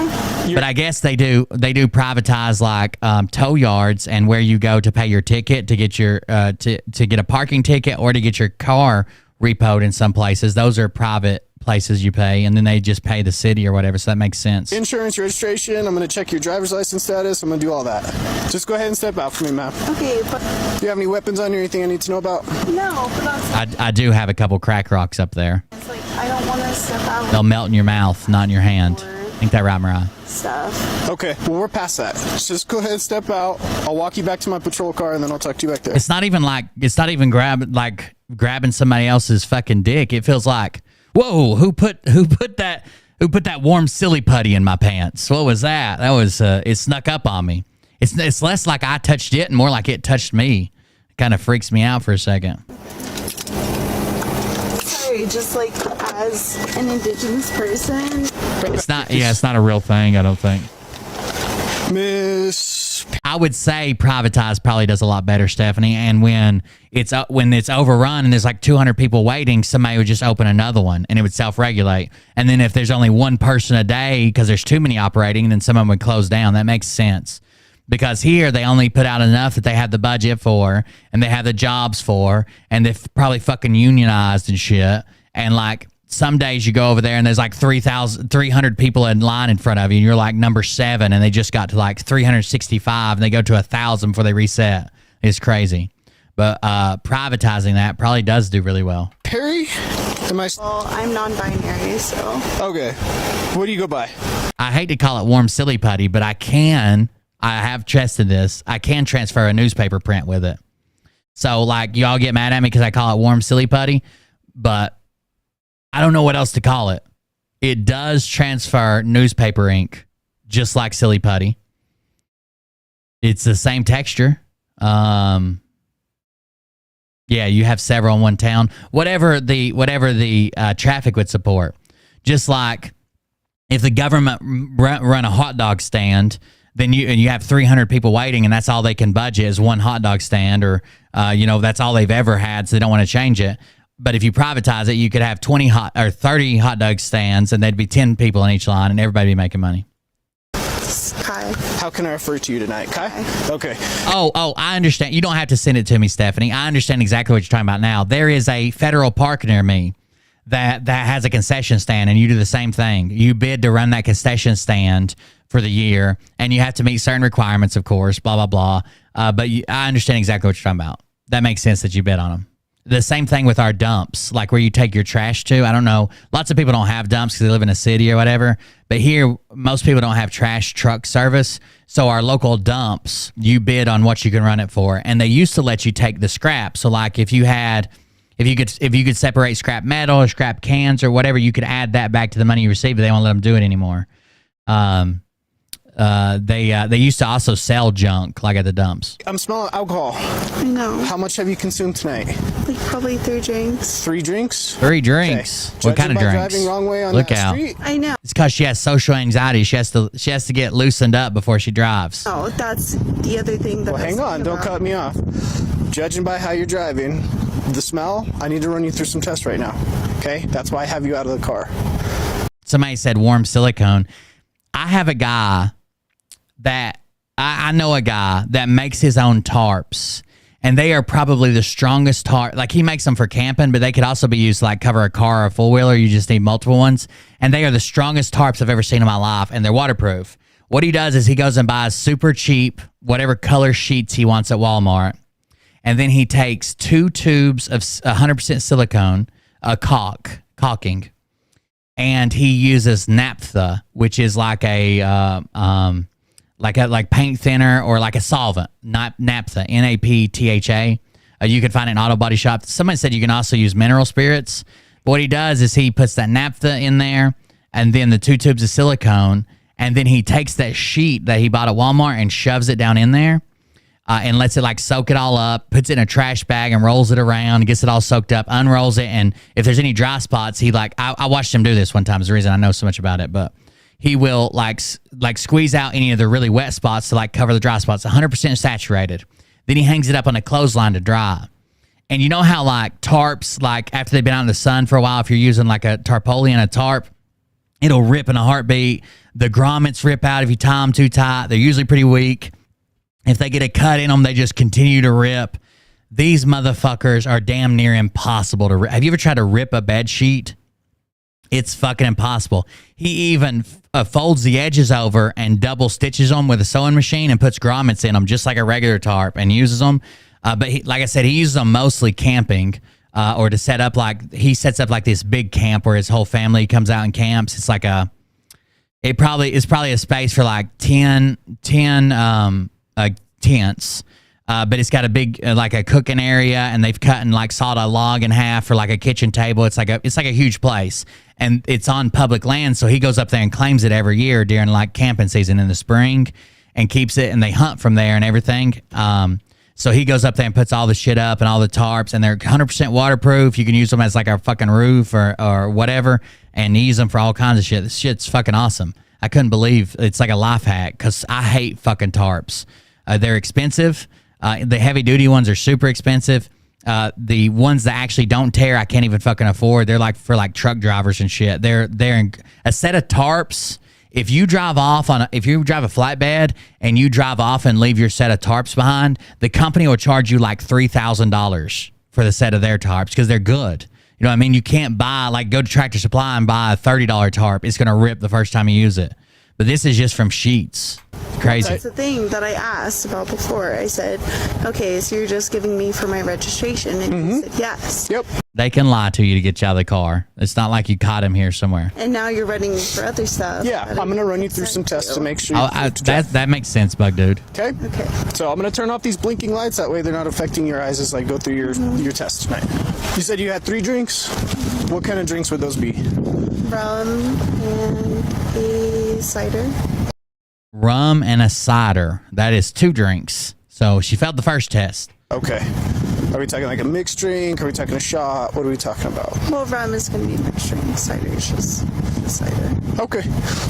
But I guess they do privatize like tow yards and where you go to pay your ticket to get your to get a parking ticket or to get your car repoed in some places. Those are private places you pay, and then they just pay the city or whatever, so that makes sense. Insurance, registration, I'm going to check your driver's license status. I'm going to do all that. Just go ahead and step out for me, ma'am. Okay, but... Do you have any weapons on you or anything I need to know about? No, but that's... I do have a couple crack rocks up there. It's like, I don't want to step out... They'll melt in your mouth, not in your hand. Ain't that right, Mariah? Stuff. Okay, well, we're past that. Just go ahead and step out. I'll walk you back to my patrol car, and then I'll talk to you back there. It's not even grabbing somebody else's fucking dick. It feels like, whoa, who put that warm silly putty in my pants? What was that? That was it snuck up on me. It's less like I touched it and more like it touched me. It kind of freaks me out for a second. Sorry, just like as an indigenous person. It's not a real thing, I don't think. Miss, I would say privatized probably does a lot better, Stephanie. And when it's overrun and there's like 200 people waiting, somebody would just open another one and it would self-regulate. And then if there's only one person a day because there's too many operating, then someone would close down. That makes sense. Because here they only put out enough that they have the budget for and they have the jobs for, and they've probably fucking unionized and shit. And like some days you go over there and there's like 300 people in line in front of you, and you're like number 7, and they just got to like 365, and they go to 1,000 before they reset. It's crazy. But privatizing that probably does do really well. Perry? Well, I'm non-binary, so. Okay. What do you go by? I hate to call it warm silly putty, but I have tested this. I can transfer a newspaper print with it. So, like, y'all get mad at me because I call it warm silly putty, but I don't know what else to call it. It does transfer newspaper ink, just like silly putty. It's the same texture. Yeah, you have several in one town. Whatever the traffic would support. Just like if the government run a hot dog stand, then you have 300 people waiting, and that's all they can budget is one hot dog stand, or that's all they've ever had, so they don't want to change it. But if you privatize it, you could have 20 or 30 hot dog stands, and there'd be 10 people in each line, and everybody would be making money. Kai. How can I refer to you tonight? Kai? Okay. Oh, I understand. You don't have to send it to me, Stephanie. I understand exactly what you're talking about now. There is a federal park near me that has a concession stand, and you do the same thing. You bid to run that concession stand for the year, and you have to meet certain requirements, of course, blah, blah, blah. But I understand exactly what you're talking about. That makes sense that you bid on them. The same thing with our dumps, like where you take your trash to. I don't know. Lots of people don't have dumps because they live in a city or whatever. But here, most people don't have trash truck service. So our local dumps, you bid on what you can run it for. And they used to let you take the scrap. So like if you could separate scrap metal or scrap cans or whatever, you could add that back to the money you received, but they won't let them do it anymore. They used to also sell junk, like at the dumps. I'm smelling alcohol. I know. How much have you consumed tonight? Like probably 3 drinks. 3 drinks? 3 drinks. Okay. What kind of Judging by drinks? driving wrong way on Look that out. street? I know. It's because she has social anxiety. She has to get loosened up before she drives. Oh, that's the other thing that Well, hang on. Don't cut me off. Judging by how you're driving, the smell, I need to run you through some tests right now. Okay? That's why I have you out of the car. Somebody said warm silicone. I have a guy that I know a guy that makes his own tarps, and they are probably the strongest tarp. Like, he makes them for camping, but they could also be used to like cover a car or a four-wheeler. You just need multiple ones, and they are the strongest tarps I've ever seen in my life, and they're waterproof. What he does is he goes and buys super cheap whatever color sheets he wants at Walmart, and then he takes 2 tubes of 100% silicone, caulking, and he uses naphtha, which is like a like paint thinner or like a solvent, not naphtha, NAPTHA. You can find it in auto body shop. Somebody said you can also use mineral spirits. But what he does is he puts that naphtha in there, and then the 2 tubes of silicone, and then he takes that sheet that he bought at Walmart and shoves it down in there, and lets it like soak it all up, puts it in a trash bag and rolls it around, gets it all soaked up, unrolls it, and if there's any dry spots, he I watched him do this one time. It's the reason I know so much about it, but he will like squeeze out any of the really wet spots to like cover the dry spots, 100% saturated. Then he hangs it up on a clothesline to dry. And you know how like tarps, like after they've been out in the sun for a while, if you're using like a tarpaulin, a tarp, it'll rip in a heartbeat. The grommets rip out if you tie them too tight. They're usually pretty weak. If they get a cut in them, they just continue to rip. These motherfuckers are damn near impossible to rip. Have you ever tried to rip a bed sheet? It's fucking impossible. He even folds the edges over and double stitches them with a sewing machine and puts grommets in them just like a regular tarp and uses them. But he, like I said, he uses them mostly camping or to set up he sets up like this big camp where his whole family comes out and camps. It's like it's probably a space for like 10 tents. But it's got a big like a cooking area, and they've cut and like sawed a log in half for like a kitchen table. It's like a huge place, and it's on public land. So he goes up there and claims it every year during like camping season in the spring, and keeps it. And they hunt from there and everything. So he goes up there and puts all the shit up and all the tarps, and they're 100% waterproof. You can use them as like a fucking roof or whatever, and use them for all kinds of shit. This shit's fucking awesome. I couldn't believe it's like a life hack because I hate fucking tarps. They're expensive. The heavy duty ones are super expensive. The ones that actually don't tear, I can't even fucking afford. They're like for like truck drivers and shit. They're in a set of tarps. If you drive a flatbed and you drive off and leave your set of tarps behind, the company will charge you like $3,000 for the set of their tarps because they're good. You know what I mean? You can't buy, like, go to Tractor Supply and buy a $30 tarp. It's going to rip the first time you use it. But this is just from sheets. Crazy. That's the thing that I asked about before. I said, okay, so you're just giving me for my registration. And he said, yes. Yep. They can lie to you to get you out of the car. It's not like you caught him here somewhere. And now you're running me for other stuff. Yeah, I'm going to run you through some tests to make sure that makes sense, Bug Dude. Okay? Okay. So I'm going to turn off these blinking lights. That way they're not affecting your eyes as I go through your test tonight. You said you had 3 drinks. What kind of drinks would those be? Rum and a cider. Rum and a cider. That is 2 drinks. So she failed the first test. Okay. Are we talking like a mixed drink? Are we talking a shot? What are we talking about? Well, rum is going to be mixed drink. Cider is just a cider. Okay.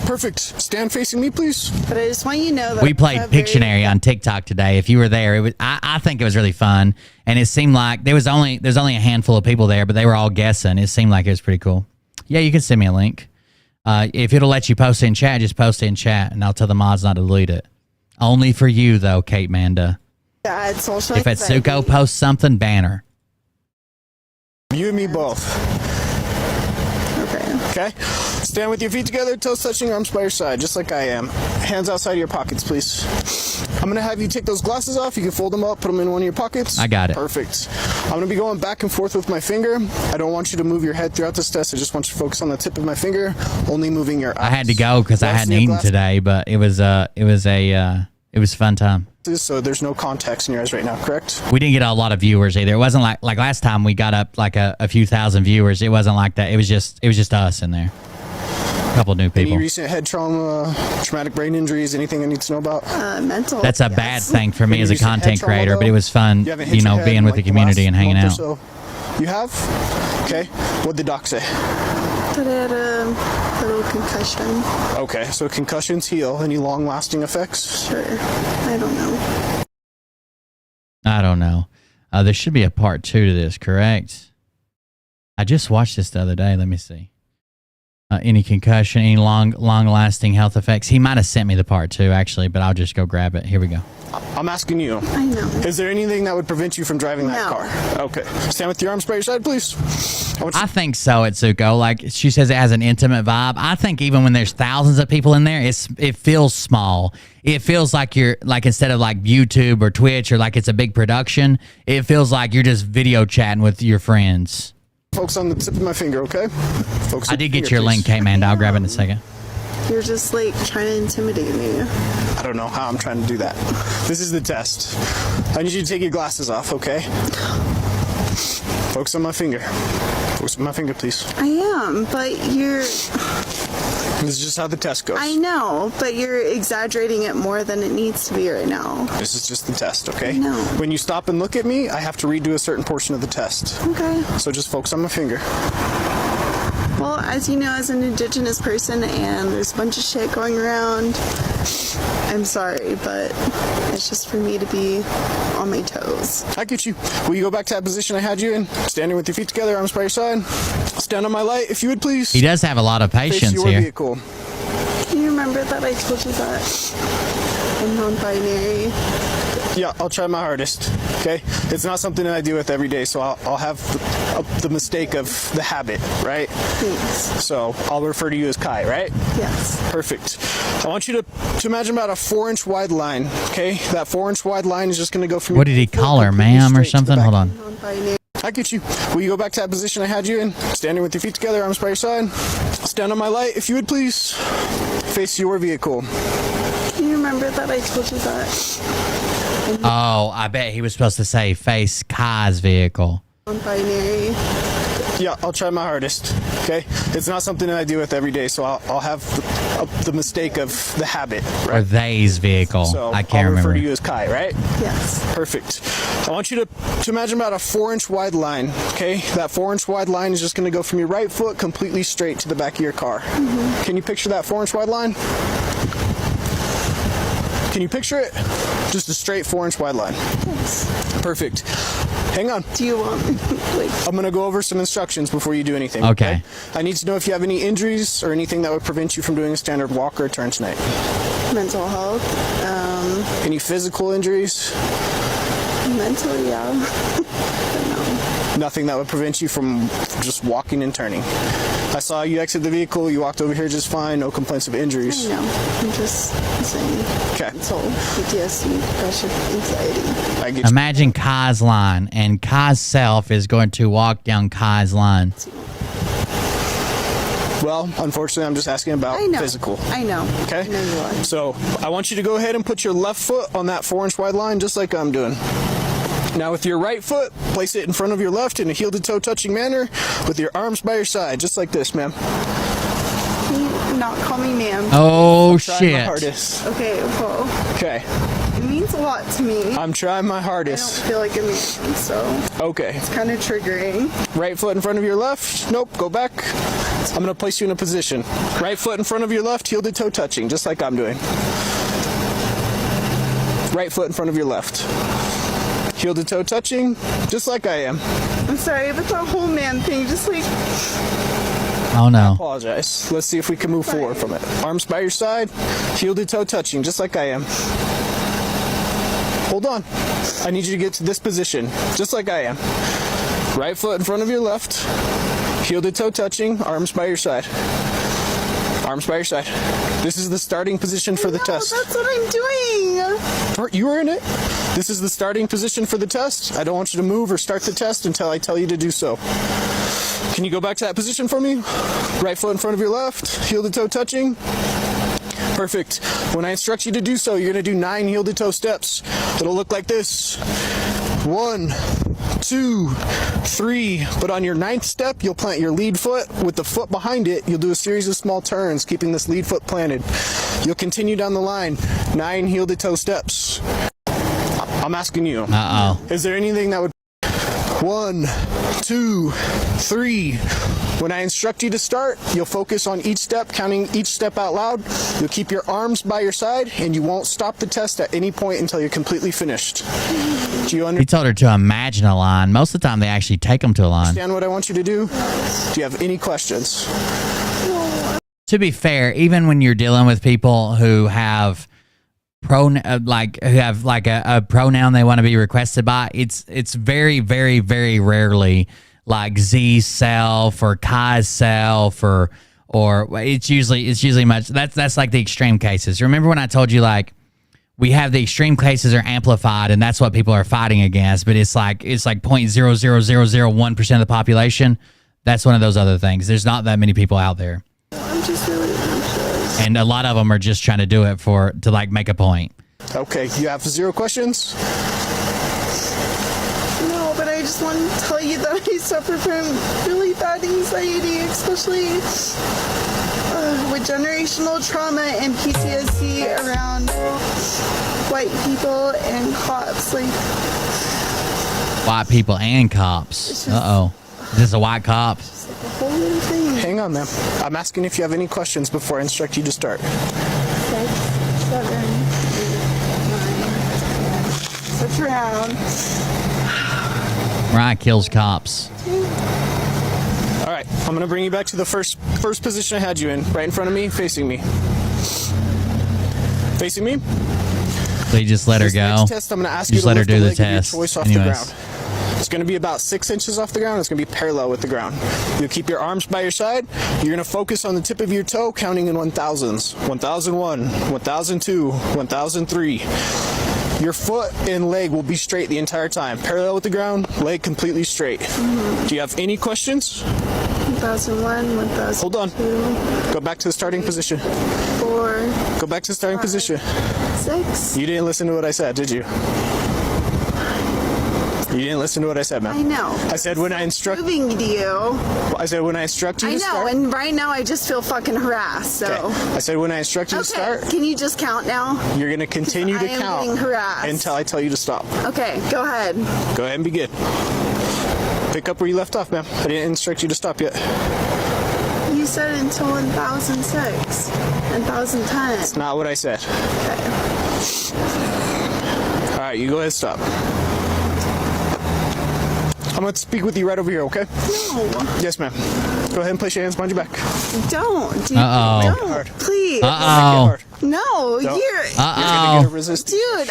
Perfect. Stand facing me, please. But I just want you to know that We played Pictionary on TikTok today. If you were there, it was, I think it was really fun. And it seemed like there's only a handful of people there, but they were all guessing. It seemed like it was pretty cool. Yeah, you can send me a link. If it'll let you post it in chat, just post it in chat, and I'll tell the mods not to delete it. Only for you, though, Kate Manda. Yeah, it's social If Atsuko posts something, ban her. You and me both. Okay. Stand with your feet together, toes touching, arms by your side, just like I am. Hands outside of your pockets, please. I'm going to have you take those glasses off. You can fold them up, put them in one of your pockets. I got it. Perfect. I'm going to be going back and forth with my finger. I don't want you to move your head throughout this test. I just want you to focus on the tip of my finger, only moving your eyes. I had to go because I hadn't eaten today, but it was a fun time. So there's no contacts in your eyes right now, correct? We didn't get a lot of viewers either. It wasn't like last time we got up like a few thousand viewers. It wasn't like that. It was just us in there. A couple new people. Any recent head trauma, traumatic brain injuries, anything I need to know about? Mental. That's a bad thing for me Any as a recent content head trauma, creator, but though? it was fun, You haven't hit your head being in, with like, the community and hanging month out. or so? You have? Okay. What'd the doc say? That I had a little concussion. Okay, so concussions heal. Any long-lasting effects? Sure. I don't know. I don't know. There should be a part 2 to this, correct? I just watched this the other day. Let me see. Any concussion, any long-lasting health effects? He might have sent me the part 2, actually, but I'll just go grab it. Here we go. I'm asking you. I know. Is there anything that would prevent you from driving that car? Okay. Stand with your arms by your side, please. I think so, Atsuko. Like she says, it has an intimate vibe. I think even when there's thousands of people in there, it feels small. It feels like you're like, instead of like YouTube or Twitch or like it's a big production, it feels like you're just video chatting with your friends. Focus on the tip of my finger, okay? Focus. I did get your link, Kate Manda. I'll grab it in a second. You're just like trying to intimidate me. I don't know how I'm trying to do that. This is the test. I need you to take your glasses off, okay? Focus on my finger. Focus on my finger, please. I am, but you're... This is just how the test goes. I know, but you're exaggerating it more than it needs to be right now. This is just the test, okay? No. When you stop and look at me, I have to redo a certain portion of the test. Okay. So just focus on my finger. Well, as you know, as an Indigenous person, and there's a bunch of shit going around, I'm sorry, but it's just for me to be on my toes. I get you. Will you go back to that position I had you in? Standing with your feet together, arms by your side. Stand on my light, if you would, please. He does have a lot of patience Face your here. vehicle. Can you remember that I told you that I'm non-binary? Yeah, I'll try my hardest, okay? It's not something that I deal with every day, so I'll have the mistake of the habit, right? Thanks. So I'll refer to you as Kai, right? Yes. Perfect. I want you to imagine about a 4-inch wide line, okay? That 4-inch wide line is just going to go from... What did he call her, ma'am, or something? Hold on. Non-binary. I get you. Will you go back to that position I had you in? Standing with your feet together, arms by your side. Stand on my light, if you would, please. Face your vehicle. Can you remember that I told you that? Oh, I bet he was supposed to say face Kai's vehicle. Non-binary. Yeah, I'll try my hardest, okay? It's not something that I deal with every day, so I'll have the mistake of the habit, right? Or they's vehicle. So I can't I'll remember. refer to you as Kai, right? Yes. Perfect. I want you to imagine about a 4-inch wide line, okay? That 4-inch wide line is just going to go from your right foot completely straight to the back of your car. Mm-hmm. Can you picture that 4-inch wide line? Can you picture it? Just a straight 4-inch wide line. Yes. Perfect. Hang on. Do you want me, like... I'm going to go over some instructions before you do anything. Okay. I need to know if you have any injuries or anything that would prevent you from doing a standard walk or a turn tonight. Mental health. Any physical injuries? Mental, yeah. But no. Nothing that would prevent you from just walking and turning. I saw you exit the vehicle. You walked over here just fine. No complaints of injuries. I know. I'm just saying. Okay. It's all PTSD, depression, anxiety. I get you. Imagine Kai's line, and Kai's self is going to walk down Kai's line. Well, unfortunately, I'm just asking about physical. I know. Okay? I know you are. So, I want you to go ahead and put your left foot on that 4-inch wide line, just like I'm doing. Now, with your right foot, place it in front of your left in a heel-to-toe touching manner with your arms by your side, just like this, ma'am. Can you not call me ma'am? Oh, I'm trying my shit. hardest. Okay, well, Okay. it means a lot to me. I'm trying my I hardest. don't feel like a man, so Okay. it's kind of triggering. Right foot in front of your left. Nope, go back. I'm going to place you in a position. Right foot in front of your left, heel to toe touching, just like I'm doing. Right foot in front of your left. Heel to toe touching, just like I am. I'm sorry, but the whole man thing, just like, Oh, no. Apologize. Let's see if we can move forward from it. Arms by your side, heel to toe touching, just like I am. Hold on. I need you to get to this position, just like I am. Right foot in front of your left, heel to toe touching, arms by your side. Arms by your side. This is the starting position for the test. that's what I'm doing. You were in it. This is the starting position for the test. I don't want you to move or start the test until I tell you to do so. Can you go back to that position for me? Right foot in front of your left, heel to toe touching. Perfect. When I instruct you to do so, you're going to do 9 heel to toe steps. It'll look like this. 1, 2, 3. But on your 9th step, you'll plant your lead foot. With the foot behind it, you'll do a series of small turns, keeping this lead foot planted. You'll continue down the line. 9 heel to toe steps. I'm asking you. Uh-oh. Is there anything that would... 1, 2, 3. When I instruct you to start, you'll focus on each step, counting each step out loud. You'll keep your arms by your side, and you won't stop the test at any point until you're completely finished. Do you He told her to imagine a line. Most of the time, they actually take them to a line. understand what I want you to do? Do you have any questions? To be fair, even when you're dealing with people who have a pronoun they want to be requested by, it's very, very, very rarely like Z's self or Kai's self or it's usually much. That's like the extreme cases. Remember when I told you like we have the extreme cases are amplified and that's what people are fighting against, but it's like 0.00001% of the population. That's one of those other things. There's not that many people out there. I'm just really anxious. And a lot of them are just trying to do it to like make a point. Okay, you have 0 questions? No, but I just want to tell you that I suffer from really bad anxiety, especially with generational trauma and PTSD around white people and cops. Like White people and cops. Uh-oh. Is this a white cop? the whole little thing. Hang on, ma'am. I'm asking if you have any questions before I instruct you to start. 6, 7, 8, 9, 10. Switch around. Riot kills cops. All right, I'm going to bring you back to the first position I had you in, right in front of me, facing me. Facing me? So you just let her This go. next test, I'm going to ask you Just to let her lift do a the leg of your test. choice off the Anyways. ground. It's going to be about 6 inches off the ground. It's going to be parallel with the ground. You'll keep your arms by your side. You're going to focus on the tip of your toe, counting in 1000s. 1001, 1002, 1003. Your foot and leg will be straight the entire time. Parallel with the ground, leg completely straight. Do you have any questions? 1001, 1002. Hold on. Go back to the starting position. 4. Go back to the starting position. 6. You didn't listen to what I said, did you? You didn't listen to what I said, ma'am. I know. I said when I instruct. Proving to you. I said when I instruct you I to know, start. and right now I just feel fucking harassed. So. Okay. I said when I instruct you to start. Can you just count now? You're gonna continue to I am count getting harassed. until I tell you to stop. Okay, go ahead. Go ahead and begin. Pick up where you left off, ma'am. I didn't instruct you to stop yet. You said until 1006, 1010. That's not what I said. Okay. All right, you go ahead and stop. I'm going to speak with you right over here, okay? No. Yes, ma'am. Go ahead and place your hands behind your back. Don't. Dude, Uh-oh. Don't. Please. Uh-oh. No, Don't. you're. You're going to get a resistance. Dude,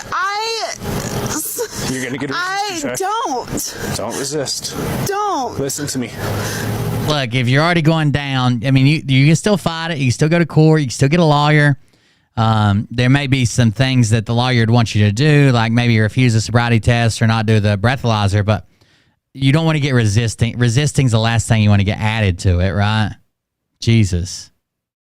this. You're gonna get a I don't. Don't resist. Don't. Listen to me. Look, if you're already going down, I mean, you can still fight it. You can still go to court. You can still get a lawyer. There may be some things that the lawyer would want you to do, like maybe refuse a sobriety test or not do the breathalyzer, but you don't want to get resisting. Resisting's the last thing you want to get added to it, right? Jesus.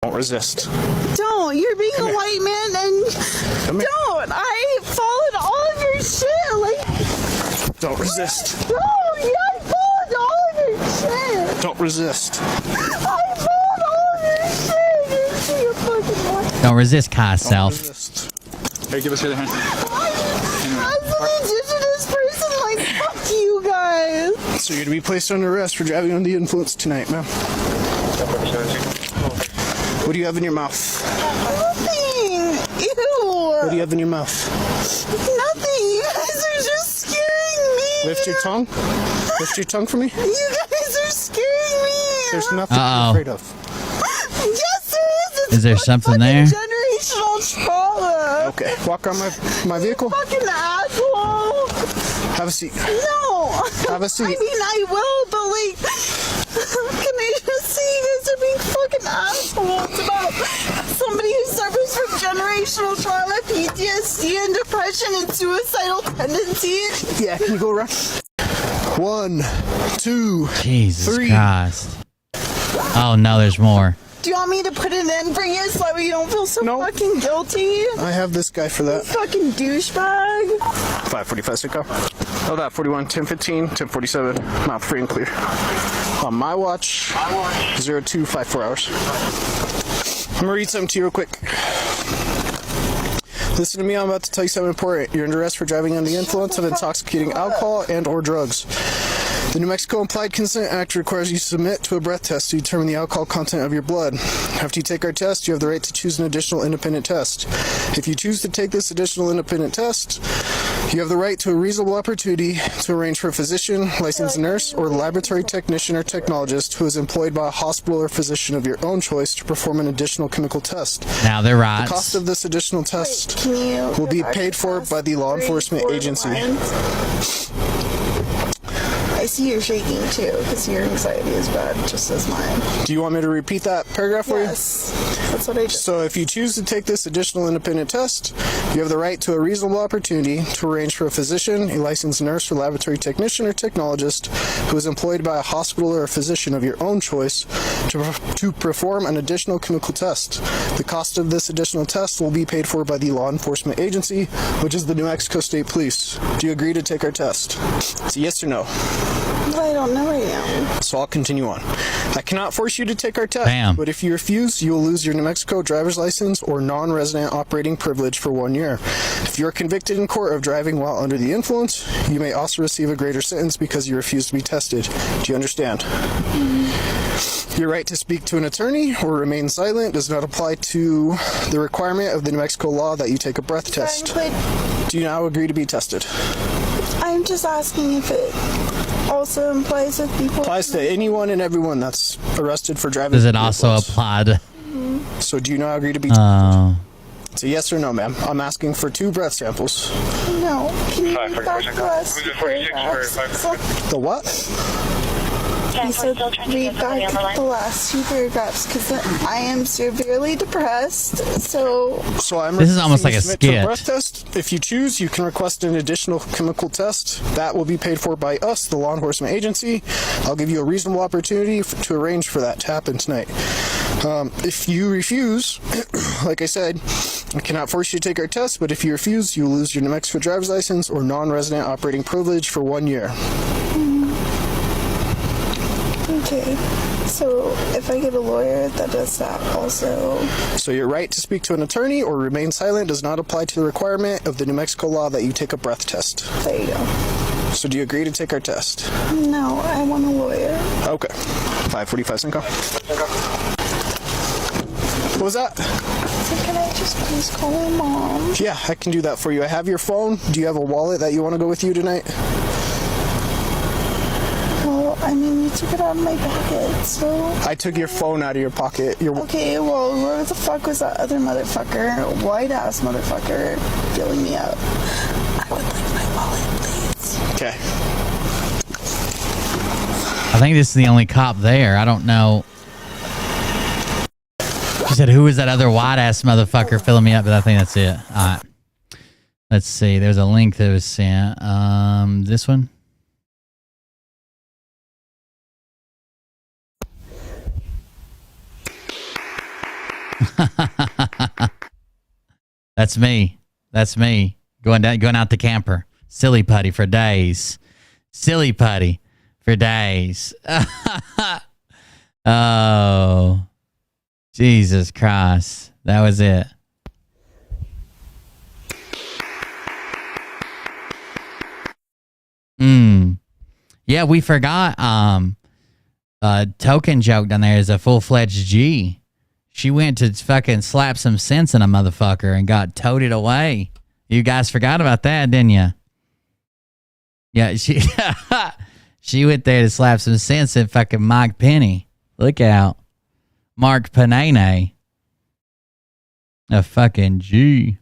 Don't resist. Don't. You're being a white man and don't. I followed all of your shit. Like, don't resist. No, I followed all of your shit. Don't resist. I followed all of your shit. You're fucking white. Don't resist, Kai self. Hey, give us your hand. As an indigenous person, like, fuck you guys. So you're going to be placed under arrest for driving under the influence tonight, ma'am. What do you have in your mouth? Nothing. Ew. What do you have in your mouth? Nothing. You guys are just scaring me. Lift your tongue. Lift your tongue for me. You guys are scaring me. There's nothing to be afraid of. Yes, there is. Is there something there? Generational trauma. Okay. Walk on my vehicle. Fucking asshole. Have a seat. No. Have a seat. I mean, I will, but like, can I just say you guys are being fucking assholes about somebody who suffers from generational trauma, PTSD, and depression and suicidal tendencies? Yeah, can you go around? 1, 2, Jesus 3. Christ. Oh, no, there's more. Do you want me to put it in for you so you don't feel so fucking guilty? I have this guy for that. You fucking douchebag. 545 Cinco. Oh, that 41, 1015, 1047. Mouth free and clear. On my watch, 0254 hours. I'm gonna read something to you real quick. Listen to me, I'm about to tell you something important. You're under arrest for driving under the influence of intoxicating alcohol and or drugs. The New Mexico Implied Consent Act requires you to submit to a breath test to determine the alcohol content of your blood. After you take our test, you have the right to choose an additional independent test. If you choose to take this additional independent test, you have the right to a reasonable opportunity to arrange for a physician, licensed nurse, or laboratory technician or technologist who is employed by a hospital or physician of your own choice to perform an additional chemical test. Now they're right. The cost of this additional test will be paid for by the law enforcement agency. I see you're shaking too, because your anxiety is bad, just as mine. Do you want me to repeat that paragraph for you? Yes, that's what I did. So if you choose to take this additional independent test, you have the right to a reasonable opportunity to arrange for a physician, a licensed nurse or laboratory technician or technologist who is employed by a hospital or a physician of your own choice to perform an additional chemical test. The cost of this additional test will be paid for by the law enforcement agency, which is the New Mexico State Police. Do you agree to take our test? It's a yes or no. I don't know right now. So I'll continue on. I cannot force you to take our test, Bam. but if you refuse, you will lose your New Mexico driver's license or non-resident operating privilege for 1 year. If you are convicted in court of driving while under the influence, you may also receive a greater sentence because you refuse to be tested. Do you understand? Your right to speak to an attorney or remain silent does not apply to the requirement of the New Mexico law that you take a breath test. Do you now agree to be tested? I'm just asking if it also applies with people. Applies to anyone and everyone that's arrested for driving. Does it also apply to... So do you now agree to be tested? It's a yes or no, ma'am. I'm asking for 2 breath samples. No. Can you read back the last paragraphs? The what? He said read back the last 2 paragraphs because I am severely depressed. So I'm This is almost like a submit to skit. breath test. If you choose, you can request an additional chemical test. That will be paid for by us, the law enforcement agency. I'll give you a reasonable opportunity to arrange for that to happen tonight. If you refuse, like I said, I cannot force you to take our test, but if you refuse, you will lose your New Mexico driver's license or non-resident operating privilege for 1 year. okay. So if I get a lawyer, that does that also. So your right to speak to an attorney or remain silent does not apply to the requirement of the New Mexico law that you take a breath test. There you go. So do you agree to take our test? No, I want a lawyer. Okay. 545 Cinco. What was that? So can I just please call my mom? Yeah, I can do that for you. I have your phone. Do you have a wallet that you want to go with you tonight? Well, I mean, you took it out of my pocket, so... I took your phone out of your pocket. Okay, well, where the fuck was that other motherfucker, white-ass motherfucker, filling me up? I would like my wallet Okay. I think this is the only cop there. I don't know. She said, who was that other white-ass motherfucker filling me up? But I think that's it. All right. Let's see. There's a link that was sent. This one. That's me. That's me. Going out to camper. Silly putty for days. Silly putty for days. Oh. Jesus Christ. That was it. Yeah, we forgot. Token joke down there is a full-fledged G. She went to fucking slap some sense in a motherfucker and got toted away. You guys forgot about that, didn't you? Yeah, she went there to slap some sense in fucking Mike Penny. Look out. Mark Panene. A fucking G.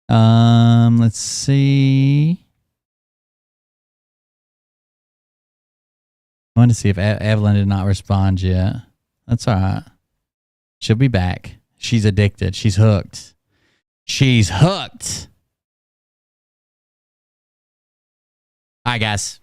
Let's see. I want to see if Evelyn did not respond yet. That's all right. She'll be back. She's addicted. She's hooked. She's hooked. All right, guys.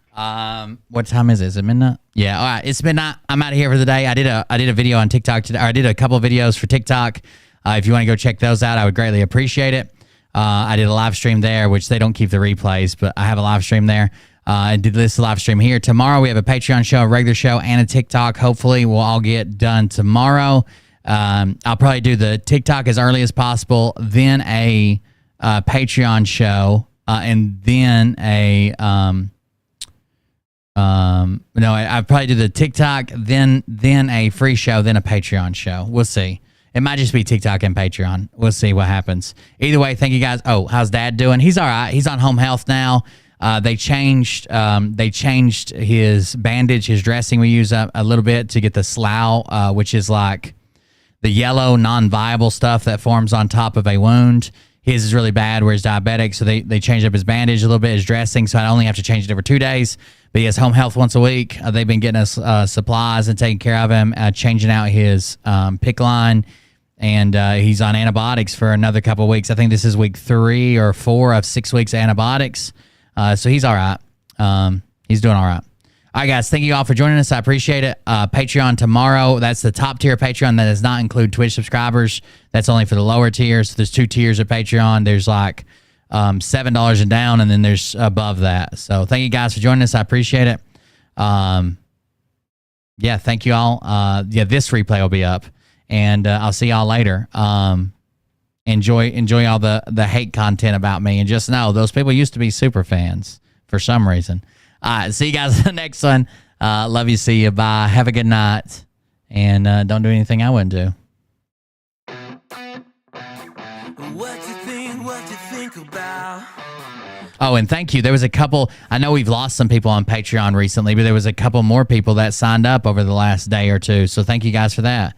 What time is it? Is it midnight? Yeah. All right. It's midnight. I'm out of here for the day. I did a video on TikTok today. Or I did a couple of videos for TikTok. If you want to go check those out, I would greatly appreciate it. I did a live stream there, which they don't keep the replays, but I have a live stream there. I did this live stream here. Tomorrow we have a Patreon show, a regular show, and a TikTok. Hopefully we'll all get done tomorrow. I'll probably do the TikTok as early as possible, then a Patreon show, and then a I'll probably do the TikTok, then a free show, then a Patreon show. We'll see. It might just be TikTok and Patreon. We'll see what happens. Either way, thank you guys. Oh, how's Dad doing? He's all right. He's on home health now. They changed his bandage, his dressing we use a little bit to get the slough, which is like the yellow non-viable stuff that forms on top of a wound. His is really bad where he's diabetic, so they changed up his bandage a little bit, his dressing, so I only have to change it every 2 days. But he has home health once a week. They've been getting us supplies and taking care of him, changing out his PICC line, and he's on antibiotics for another couple of weeks. I think this is week 3 or 4 of 6 weeks of antibiotics. So he's all right. He's doing all right. All right, guys. Thank you all for joining us. I appreciate it. Patreon tomorrow. That's the top tier Patreon. That does not include Twitch subscribers. That's only for the lower tiers. So there's 2 tiers of Patreon. There's like $7 and down, and then there's above that. So thank you guys for joining us. I appreciate it. Yeah, thank you all. Yeah, this replay will be up, and I'll see y'all later. Enjoy all the hate content about me, and just know those people used to be super fans for some reason. All right, see you guys in the next one. Love you. See you. Bye. Have a good night, and don't do anything I wouldn't do. What you think about? Oh, and thank you. There was a couple. I know we've lost some people on Patreon recently, but there was a couple more people that signed up over the last day or two. So thank you guys for that.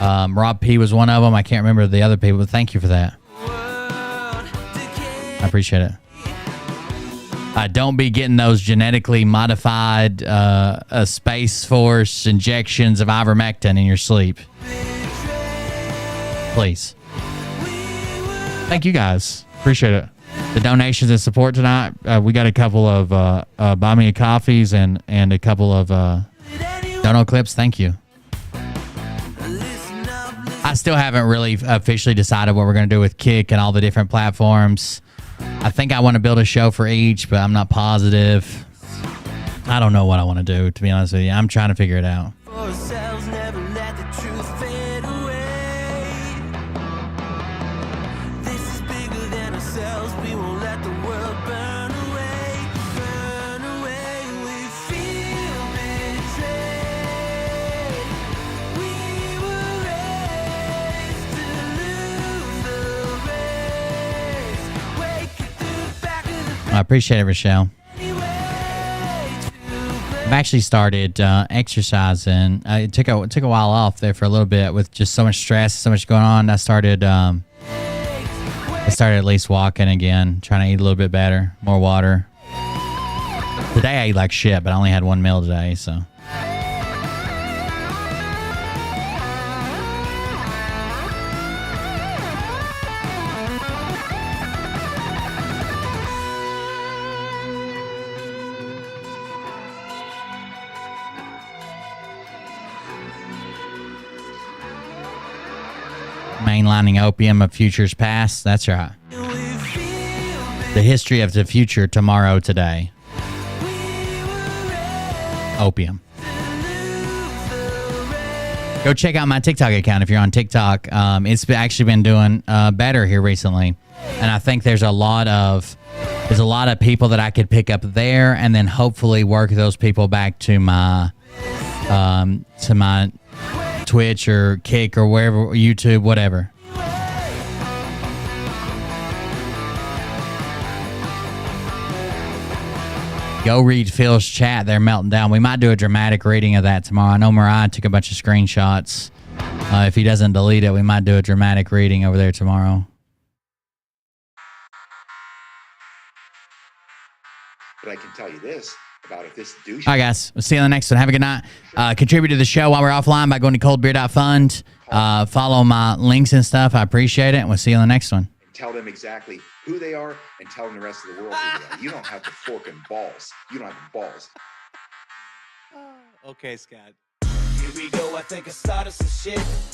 Rob P was one of them. I can't remember the other people, but thank you for that. I appreciate it. Don't be getting those genetically modified Space Force injections of ivermectin in your sleep. Please. Thank you guys. Appreciate it. The donations and support tonight. We got a couple of buy me a coffees and a couple of dono clips. Thank you. I still haven't really officially decided what we're going to do with Kick and all the different platforms. I think I want to build a show for each, but I'm not positive. I don't know what I want to do, to be honest with you. I'm trying to figure it out. I appreciate it, Rochelle. I've actually started exercising. It took a while off there for a little bit with just so much stress, so much going on. I started I started at least walking again, trying to eat a little bit better, more water. Today I ate like shit, but I only had one meal today, so. Mainlining opium of futures past. That's right. The history of the future tomorrow today. Opium. Go check out my TikTok account if you're on TikTok. It's actually been doing better here recently, and I think there's a lot of people that I could pick up there, and then hopefully work those people back to my Twitch or Kick or wherever, YouTube, whatever. Go read Phil's chat. They're melting down. We might do a dramatic reading of that tomorrow. I know Mariah took a bunch of screenshots. If he doesn't delete it, we might do a dramatic reading over there tomorrow. But I can tell you this about if this douche. All right, guys. We'll see you on the next one. Have a good night. Contribute to the show while we're offline by going to coldbeer.fund. Follow my links and stuff. I appreciate it. And we'll see you on the next one. Tell them exactly who they are and tell them the rest of the world who they are. You don't have the fork and balls. You don't have the balls. Okay, Scott. Here we go. I think I started some shit.